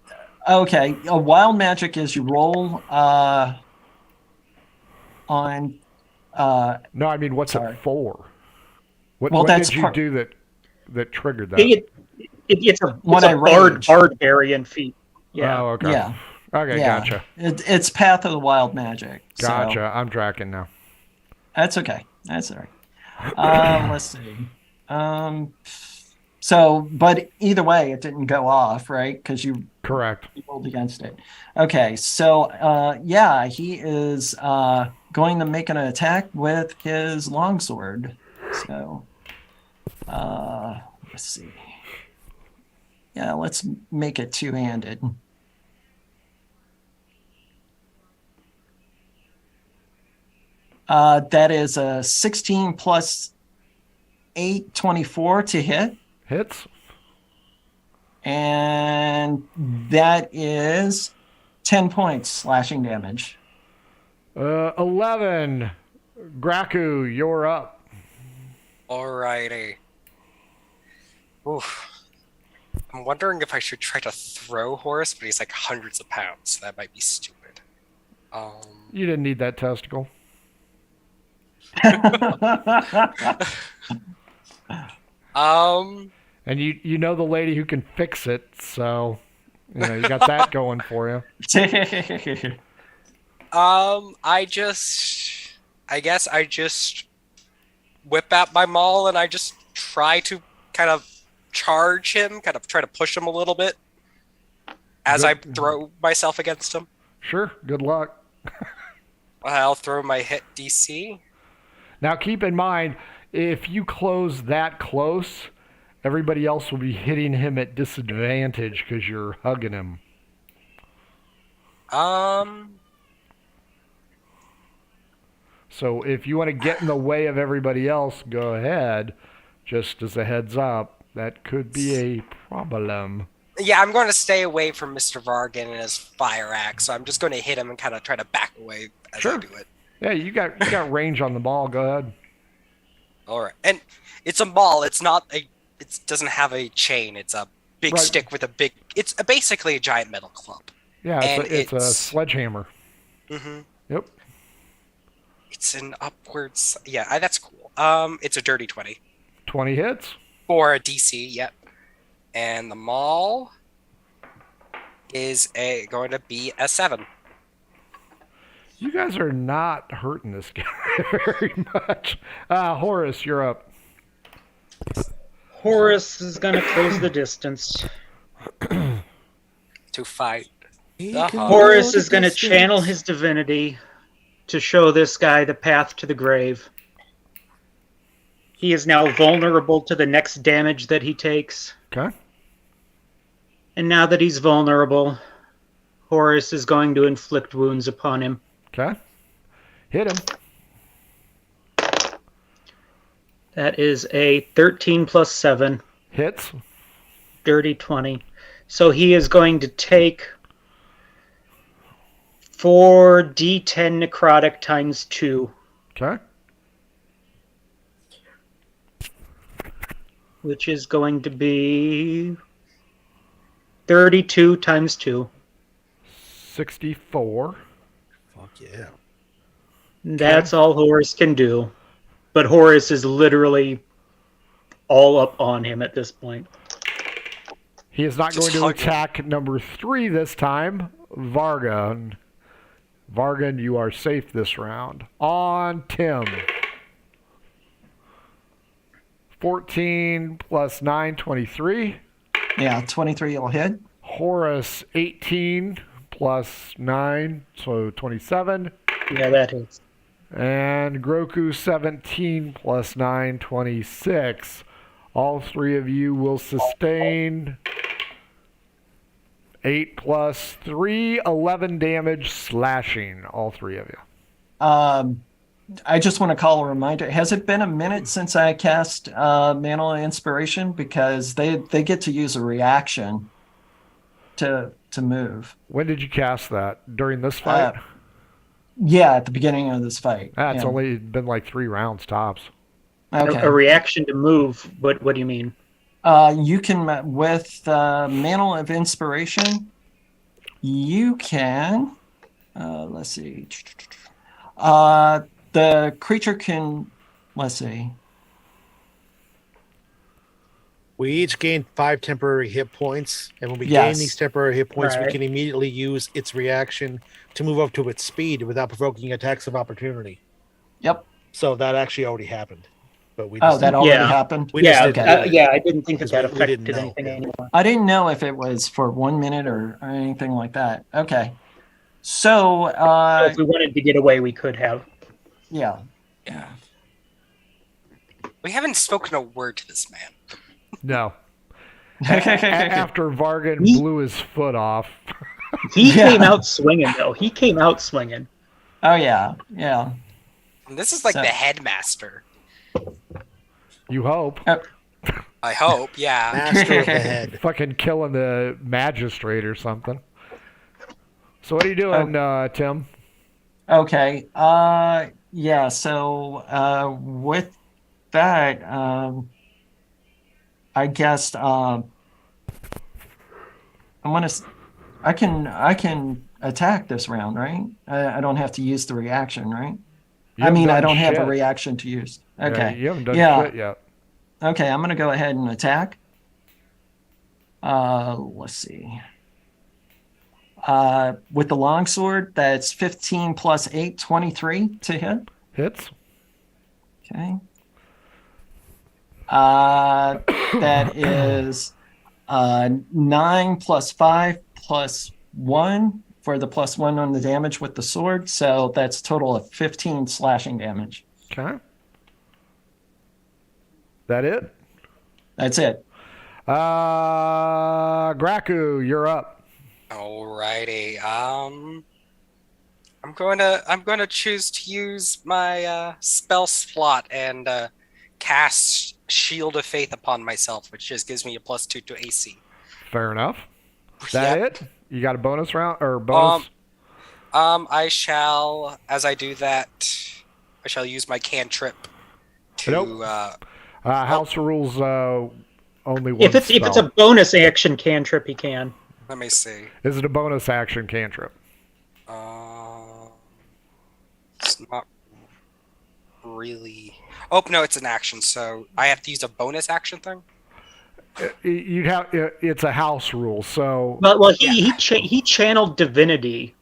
Okay, a wild magic is you roll on. No, I mean, what's it for? What, Well, what that's did you part- do that triggered that? It's a When I rage. barbarian feat. Yeah. Oh, okay. Yeah. Okay, Yeah. gotcha. It's Path of the Wild Magic. So Gotcha. I'm tracking now. that's okay. That's all right. Let's see. So, but either way, it didn't go off, right? Because you Correct. rolled against it. Okay, so yeah, he is going to make an attack with his longsword. So, let's see. Yeah, let's make it two-handed. That is a 16 plus 8, 24 to hit. Hits. And that is 10 points slashing damage. 11. Graku, you're up. Alrighty. Oof. I'm wondering if I should try to throw Horace, but he's like hundreds of pounds, so that might be stupid. You didn't need that testicle. And you know the lady who can fix it, so you got that going for you. I guess I just whip out my maul and I just try to kind of charge him, kind of try to push him a little bit as I throw myself against him. Sure, good luck. I'll throw my hit DC. Now keep in mind, if you close that close, everybody else will be hitting him at disadvantage because you're hugging him. So if you want to get in the way of everybody else, go ahead. Just as a heads up, that could be a problem. Yeah, I'm going to stay away from Mr. Vargan and his fire axe, so I'm just going to hit him and kind of try to back away as I do it. Yeah, you got range on the ball. Go ahead. All right, and it's a ball. It doesn't have a chain. It's a big stick with a big. It's basically a giant metal club. Yeah, it's a sledgehammer. Mm-hmm. Yep. It's an upwards. Yeah, that's cool. It's a dirty 20. 20 hits. For a DC, yep. And the maul is going to be a 7. You guys are not hurting this guy very much. Horace, you're up. Horace is going to close the distance. To fight. Horace is going to channel his divinity to show this guy the path to the grave. He is now vulnerable to the next damage that he takes. Okay. And now that he's vulnerable, Horace is going to inflict wounds upon him. Okay. Hit him. That is a 13 plus 7. Hits. Dirty 20. So he is going to take 4d10 necrotic times 2. Okay. Which is going to be 32 times 2. 64. Fuck yeah. That's all Horace can do. But Horace is literally all up on him at this point. He is not going to attack number 3 this time. Vargan. Vargan, you are safe this round. On Tim. 14 plus 9, 23. Yeah, 23 will hit. Horace, 18 plus 9, so 27. Yeah, that hits. And Groku, 17 plus 9, 26. All 3 of you will sustain 8 plus 3, 11 damage slashing, all 3 of you. I just want to call a reminder. Has it been a minute since I cast Mantle of Inspiration? Because they get to use a reaction to move. When did you cast that? During this fight? Yeah, at the beginning of this fight. It's only been like 3 rounds tops. Okay. A reaction to move. What do you mean? You can, with Mantle of Inspiration, you can, let's see. The creature can, let's see. We each gain 5 temporary hit points, and when we Yes. gain these temporary hit points, we Right. can immediately use its reaction to move up to its speed without provoking attacks of opportunity. Yep. So that actually already happened. But we Oh, just that already Yeah. happened? We just Yeah, didn't okay. do it. yeah. I didn't think that Because we didn't affected know, anything yeah. anymore. I didn't know if it was for 1 minute or anything like that. Okay. So, So if we wanted to get away, we could have. yeah. Yeah. We haven't spoken a word to this man. No. After Vargan He- blew his foot off. He Yeah. came out swinging, though. He came out swinging. Oh, yeah. Yeah. And this is like So- the headmaster. You hope. I hope, yeah. Master of the head. Fucking killing the magistrate or something. So what are you doing, Tim? Okay. Yeah. So, with that, I guess, I'm gonna. I can attack this round, right? I don't have to use the reaction, right? You I mean, haven't I done don't have a shit. reaction to use. Yeah, Okay. you haven't done Yeah. shit yet. Okay, I'm gonna go ahead and attack. Let's see. With the longsword, that's 15 plus 8, 23 to hit. Hits. Okay. That is 9 plus 5 plus 1 for the plus 1 on the damage with the sword. So that's a total of 15 slashing damage. Okay. That it? That's it. Graku, you're up. Alrighty. I'm going to choose to use my spell slot and cast Shield of Faith upon myself, which just gives me a +2 to AC. Fair enough. Is that Yep. it? You got a bonus round or bonus? I shall, as I do that, I shall use my cantrip to. Nope. House rules only one If it's spell. a bonus action cantrip, he can. Let me see. Is it a bonus action cantrip? It's not really. Oh no, it's an action, so I have to use a bonus action thing. You'd have. It's a house rule, so Well, he channeled divinity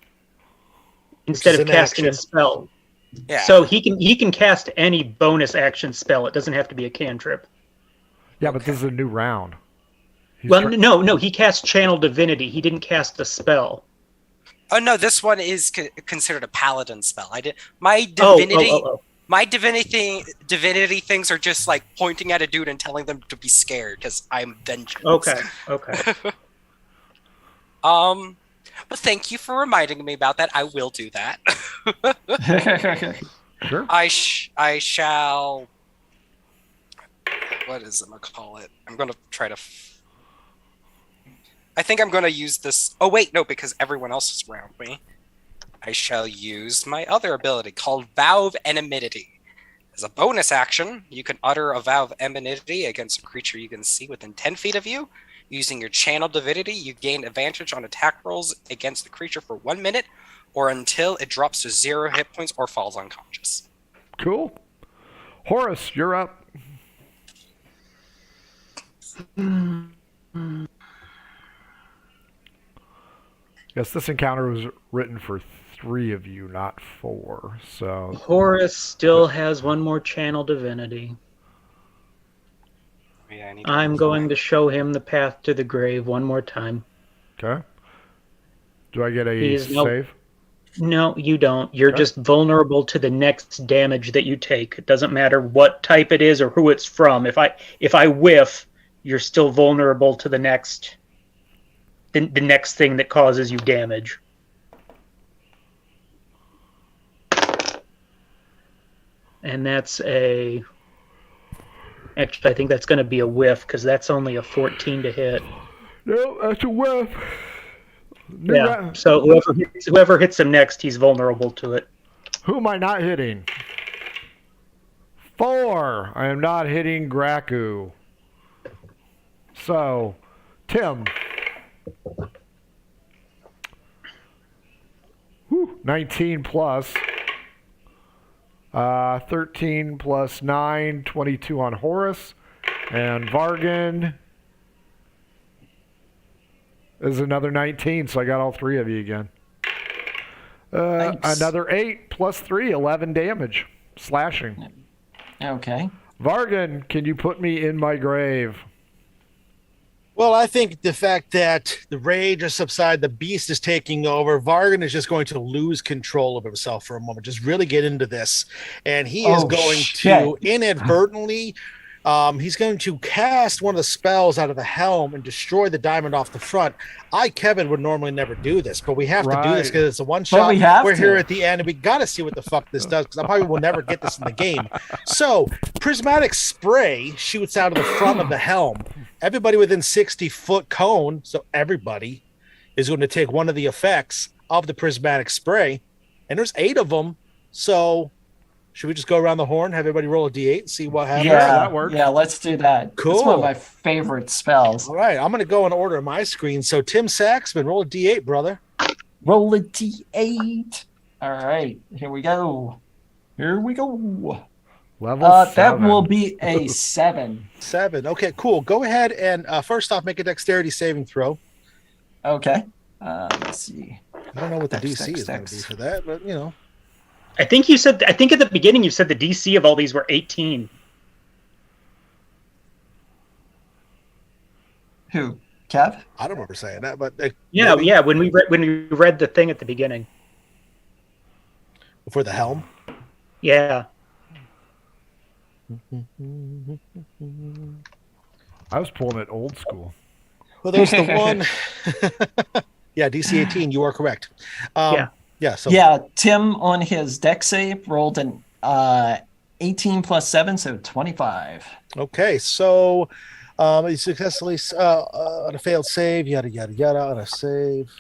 instead is of an casting a action. spell. Yeah. So he can cast any bonus action spell. It doesn't have to be a cantrip. yeah. But this is a new round. He's Well, try- no, he cast channel divinity. He didn't cast a spell. Oh no, this one is considered a paladin spell. I did my Oh, divinity. oh. My divinity things are just like pointing at a dude and telling them to be scared because I'm vengeance. Okay. But thank you for reminding me about that. I will do that. Sure. I shall. What is it? I'm gonna call it. I'm gonna try to. I think I'm gonna use this. Oh wait, no, because everyone else is around me. I shall use my other ability called Vow of Enmity. As a bonus action, you can utter a vow of enmity against a creature you can see within 10 feet of you. Using your channel divinity, you gain advantage on attack rolls against the creature for 1 minute, or until it drops to 0 hit points or falls unconscious. Cool. Horace, you're up. Yes, this encounter was written for 3 of you, not 4. So Horus still has one more channel divinity. Yeah, I need I'm going to show him the path to the grave one more time. okay. Do I get a He's no- save? No, you don't. You're Okay. just vulnerable to the next damage that you take. It doesn't matter what type it is or who it's from. If I whiff, you're still vulnerable to the next thing that causes you damage. And that's actually, I think that's going to be a whiff because that's only a 14 to hit. No, that's a whiff. New Yeah. round. So whoever hits him next, he's vulnerable to it. Who am I not hitting? 4. I am not hitting Graku. So, Tim. 19 plus. 13 plus 9, 22 on Horus. And Vargan, is another 19, so I got all three of you again. Nice. Another 8 plus 3, 11 damage. Slashing. Okay. Vargan, can you put me in my grave? Well, I think the fact that the rage has subsided, the beast is taking over, Vargan is just going to lose control of himself for a moment, just really get into this. And he is going to inadvertently, he's going to cast one of the spells out of the helm and destroy the diamond off the front. Kevin, would normally never do this, but we have to do this because it's a one shot. We're here at the end, and we got to see what the fuck this does, because I probably will never get this in the game. So, prismatic spray shoots out of the front of the helm. Everybody within 60-foot cone, so everybody is going to take one of the effects of the prismatic spray, and there's 8 of them. So, should we just go around the horn, have everybody roll a d8 and see what happens? Yeah, that works. Yeah, let's do that. Cool. It's one of my favorite spells. All right, I'm going to go in order of my screen. So, Tim Saxman, roll a d8, brother. Roll a d8. All right, here we go. Level 7. That will be a 7. 7. Okay, cool. Go ahead and first off, make a dexterity saving throw. Okay. Let's see. I don't know what the DC is going to be for that, but you know. I think at the beginning you said the DC of all these were 18. Who? Kev? I don't remember saying that, but Yeah, maybe yeah. When we read the thing at the beginning. for the helm. Yeah. I was pulling it old school. Well, there's the one. Yeah, DC 18. You are correct. Yeah. Yeah. So Yeah, Tim on his deck save rolled an 18 plus 7, so 25. okay. So he successfully on a failed save. Yada yada yada on a save.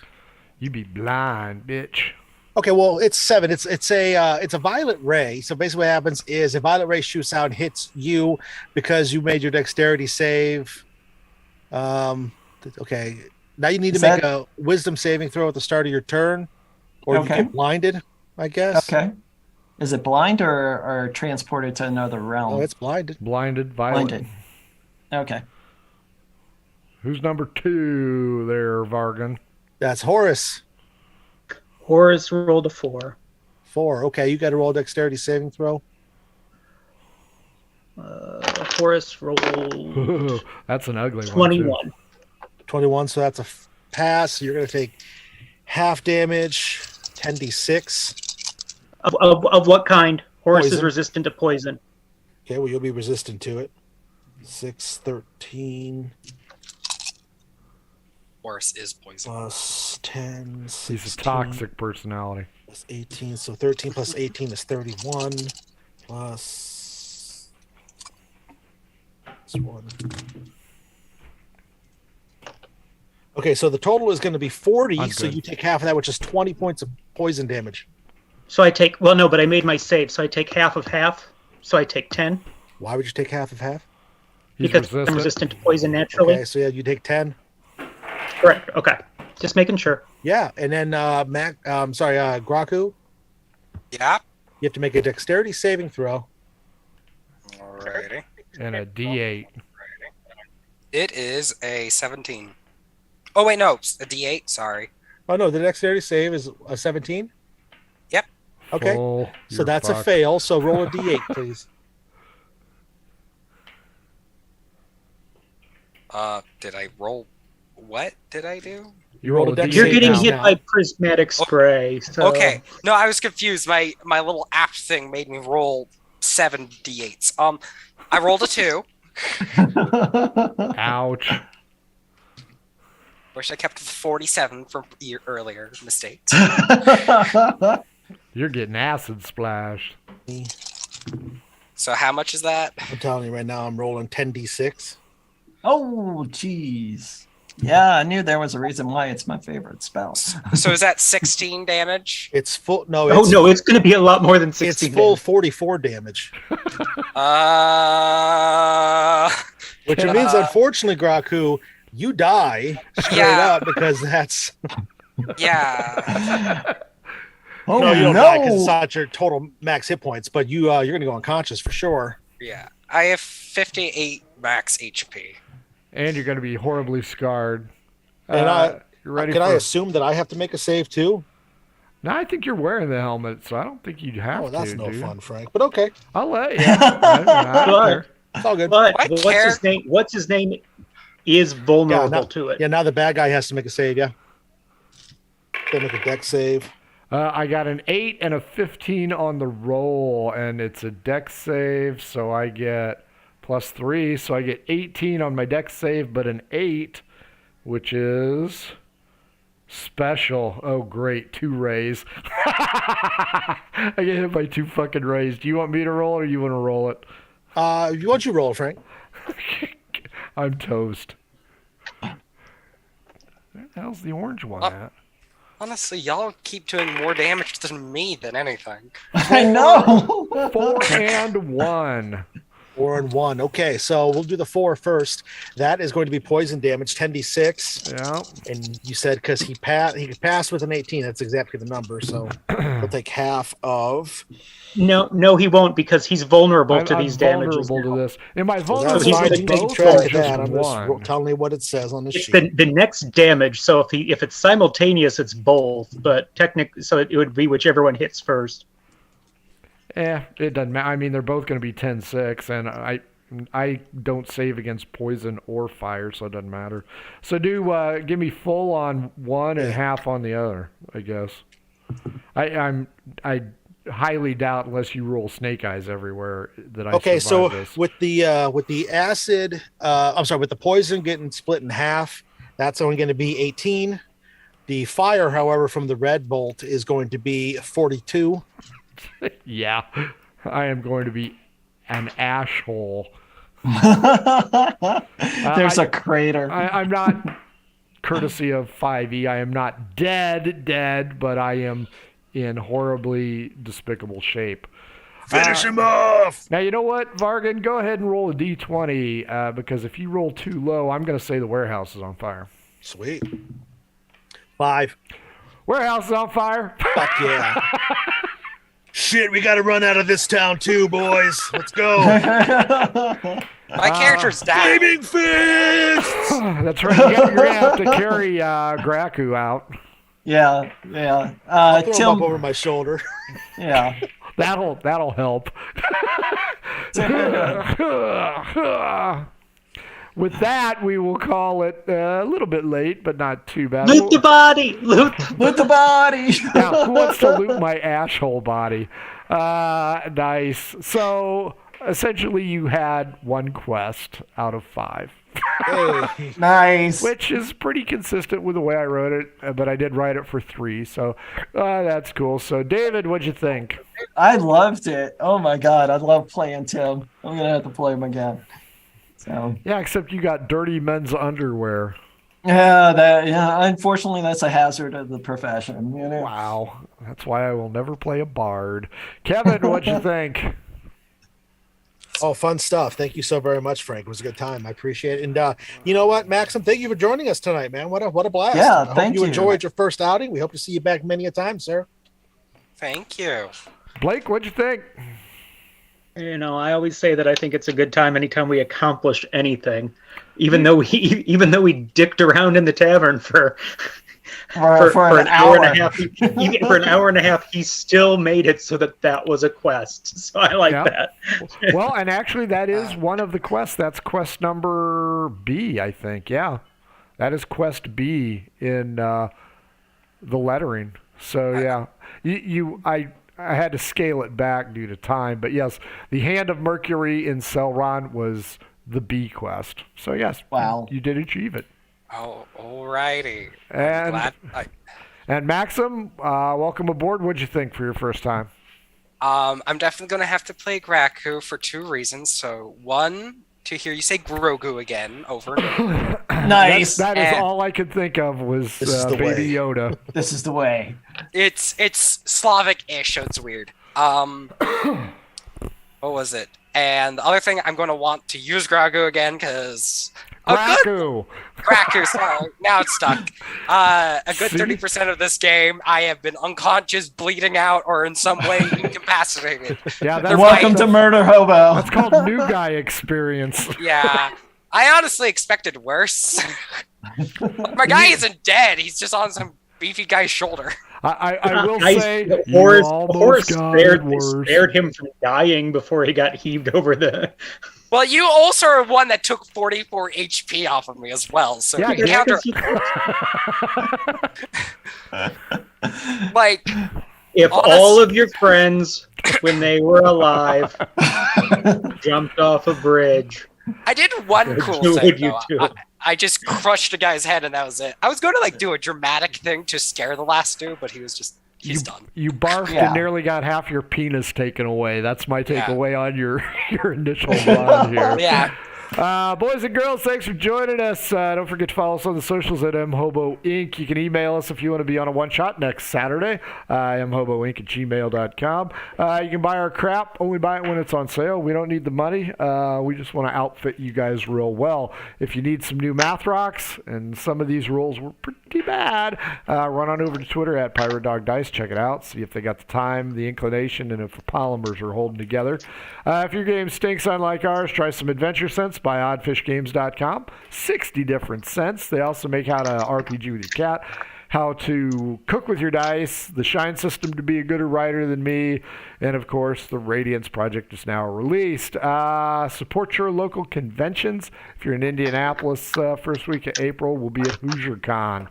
You be blind, bitch. Okay, well, it's 7. It's a violet ray. So basically, what happens is a violet ray shoots out and hits you because you made your dexterity save. Okay, now you need to make a wisdom saving throw at the start of your turn, or you get blinded, I guess. Okay. Is it blind or transported to another realm? Oh, it's blinded. Blinded, violet. Blinded. Okay. Who's number 2 there, Vargan? That's Horace. Horace rolled a 4. 4. Okay, you got to roll a dexterity saving throw. Horace rolled That's an ugly 21. one. 21, so that's a pass. So you're going to take half damage, 10d6. Of what kind? Horace Poison. is resistant to poison. Okay, well, you'll be resistant to it. 6, 13, Horse is poison. plus 10, 16, He's a toxic personality. plus 18. So 13 plus 18 is 31, plus 1. Okay, so the total is going to be 40, I'm so good. you take half of that, which is 20 points of poison damage. So I take but I made my save, so I take half of half. So I take 10 Why would you take half of half? He's because I'm resistant. resistant to poison naturally. Okay, so yeah, you take 10. Correct. Okay. Just making sure. Yeah, and then Graku, Yeah. you have to make a dexterity saving throw. Alrighty. And a D8. It is a 17. Oh wait, no, it's a D8. Sorry. Oh no, the dexterity save is a 17. Yep. Okay, Full, so you're that's a fucked. fail. So roll a d8, please. Did I roll? What did I do? You rolled a dex D8 You're save getting now. hit by prismatic spray. So. Okay. No, I was confused. My little app thing made me roll 7 D8s. I rolled a 2. Ouch. Wish I kept the 47 from earlier mistakes. You're getting acid splashed. So how much is that? I'm telling you right now, I'm rolling 10d6. Oh, jeez. Yeah, I knew there was a reason why it's my favorite spell. So is that 16 damage? It's full. No, Oh it's, no, it's going to be a lot more than it's 16. full 44 damage. Which means, unfortunately, Graku, you die straight Yeah. up because that's. Yeah. Oh, No, you don't no. die because it's not your total max hit points, but you're going to go unconscious for sure. Yeah. I have 58 max HP. And you're going to be horribly scarred. And You ready can I for- assume that I have to make a save too? No, I think you're wearing the helmet, so I don't think you'd have Oh, that's to, no dude. fun, Frank. But okay, I'll let you. I don't care. it's all good. But What what's his name is vulnerable to it. Yeah, now the bad guy has to make a save. Yeah, they make a deck save. I got an 8 and a 15 on the roll, and it's a deck save, so I get +3, so I get 18 on my deck save, but an 8, which is special. Oh, great, 2 rays. I get hit by 2 fucking rays. Do you want me to roll, or you want to roll it? Why don't you roll, Frank? I'm toast. Where the hell's the orange one at? Honestly, y'all keep doing more damage than me than anything. I know. 4 and 1. 4 and 1. Okay, so we'll do the 4 first. That is going to be poison damage, 10d6. Yeah. And you said because he could pass with an 18. That's exactly the number. So we'll take half of. No, he won't because he's vulnerable to I'm these damages. vulnerable to this. Am I So vulnerable that's he's fine. to You taking keep both track or of that. just I'm just one? telling you what it says on the It's sheet. the next damage. So if it's simultaneous, it's both. But technically, so it would be whichever one hits first. It doesn't matter. I mean, they're both going to be 10-6, and I don't save against poison or fire, so it doesn't matter. So give me full on one and half on the other, I guess. I highly doubt, unless you roll snake eyes everywhere, that I Okay, so survive this. with the acid, with the poison getting split in half, that's only going to be 18. The fire, however, from the red bolt is going to be 42. Yeah, I am going to be an ash hole. There's a crater. I'm not, courtesy of 5e, I am not dead, but I am in horribly despicable shape. Finish him off! Now, you know what, Vargan? Go ahead and roll a d20, because if you roll too low, I'm going to say the warehouse is on fire. Sweet. 5. Warehouse is on fire? Fuck yeah. Shit, we got to run out of this town too, boys. Let's go. My character's down. Flaming fists! That's right. You're going to have to carry Graku out. Yeah. I'll throw him Tim. up over my shoulder. Yeah. That'll help. With that, we will call it a little bit late, but not too bad. Loot the body. Loot. Loot the body. Now, who wants to loot my asshole body? Nice. So, essentially, you had 1 quest out of 5. Hey. Nice. Which is pretty consistent with the way I wrote it, but I did write it for 3, so that's cool. So, David, what'd you think? I loved it. Oh my god, I love playing Tim. I'm gonna have to play him again. So Yeah, except you got dirty men's underwear. unfortunately that's a hazard of the profession, you know. Wow. That's why I will never play a bard. Kevin, what'd you think? Oh, fun stuff. Thank you so very much, Frank. It was a good time. I appreciate it. And you know what, Maxim, thank you for joining us tonight, man. What a blast. Yeah, I hope thank you you. enjoyed your first outing. We hope to see you back many a time, sir. Thank you. Blake, what'd you think? You know, I always say that I think it's a good time anytime we accomplish anything, even though we dicked around in the tavern for an hour and a half. Even for an hour and a half, he still made it so that was a quest. So I like that. Well, and actually, that is one of the quests. That's quest number B, I think. Yeah, that is quest B in the lettering. So yeah, I had to scale it back due to time, but yes, the Hand of Mercury in Selron was the B quest. So yes, Wow. you did achieve it. Oh, alrighty. And Maxim, welcome aboard. What'd you think for your first time? I'm definitely going to have to play Graku for 2 reasons. So, 1, to hear you say Grogu again over and over. Nice. That is all I could think of was This is the Baby way. Yoda. This is the way. It's Slavic-ish, so it's weird. What was it? And the other thing, I'm going to want to use Gragu again because Graku. Graku, sorry, now it's stuck. A good See? 30% of this game, I have been unconscious, bleeding out, or in some way incapacitated. Yeah, And welcome to Murder Hobo. That's called new guy experience. Yeah, I honestly expected worse. My guy isn't dead. He's just on some beefy guy's shoulder. I will say, Horace spared him from dying before he got heaved over the. Well, you also are one that took 44 HP off of me as well. So Yeah, you counter. Like, if all of your friends, when they were alive, jumped off a bridge. I did one cool thing. I just crushed a guy's head, and that was it. I was going to do a dramatic thing to scare the last dude, but he's done. You barfed and nearly got half your penis taken away. That's my takeaway on your initial line here. Yeah. Boys and girls, thanks for joining us. Don't forget to follow us on the socials at mhobo inc. You can email us if you want to be on a one-shot next Saturday. mhoboinc@gmail.com. You can buy our crap. Only buy it when it's on sale. We don't need the money. We just want to outfit you guys real well. If you need some new math rocks, and some of these rules were pretty bad, run on over to Twitter at Pirate Dog Dice. Check it out. See if they got the time, the inclination, and if the polymers are holding together. If your game stinks unlike ours, try some Adventure Sense by oddfishgames.com. 60 different scents. They also make how to RPG with your cat, how to cook with your dice, the Shine system to be a gooder writer than me, and of course the Radiance project is now released. Support your local conventions. If you're in Indianapolis, first week of April, we'll be at Hoosier Con.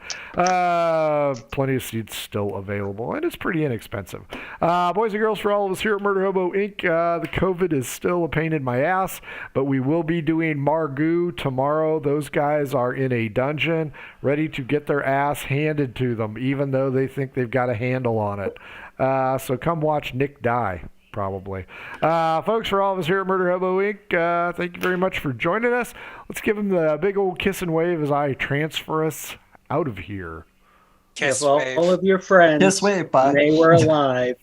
Plenty of seats still available, and it's pretty inexpensive. Boys and girls, for all of us here at Murder Hobo Inc., the COVID is still a pain in my ass, but we will be doing Margoo tomorrow. Those guys are in a dungeon ready to get their ass handed to them, even though they think they've got a handle on it. So come watch Nick die, probably. Folks, for all of us here at Murder Hobo Inc., thank you very much for joining us. Let's give him the big old kiss and wave as I transfer us out of here. Kiss wave. All of your friends, kiss wave, bye. They were alive,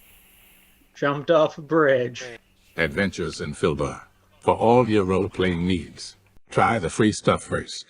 jumped off a bridge. Adventures in Filbar. For all your role-playing needs, try the free stuff first.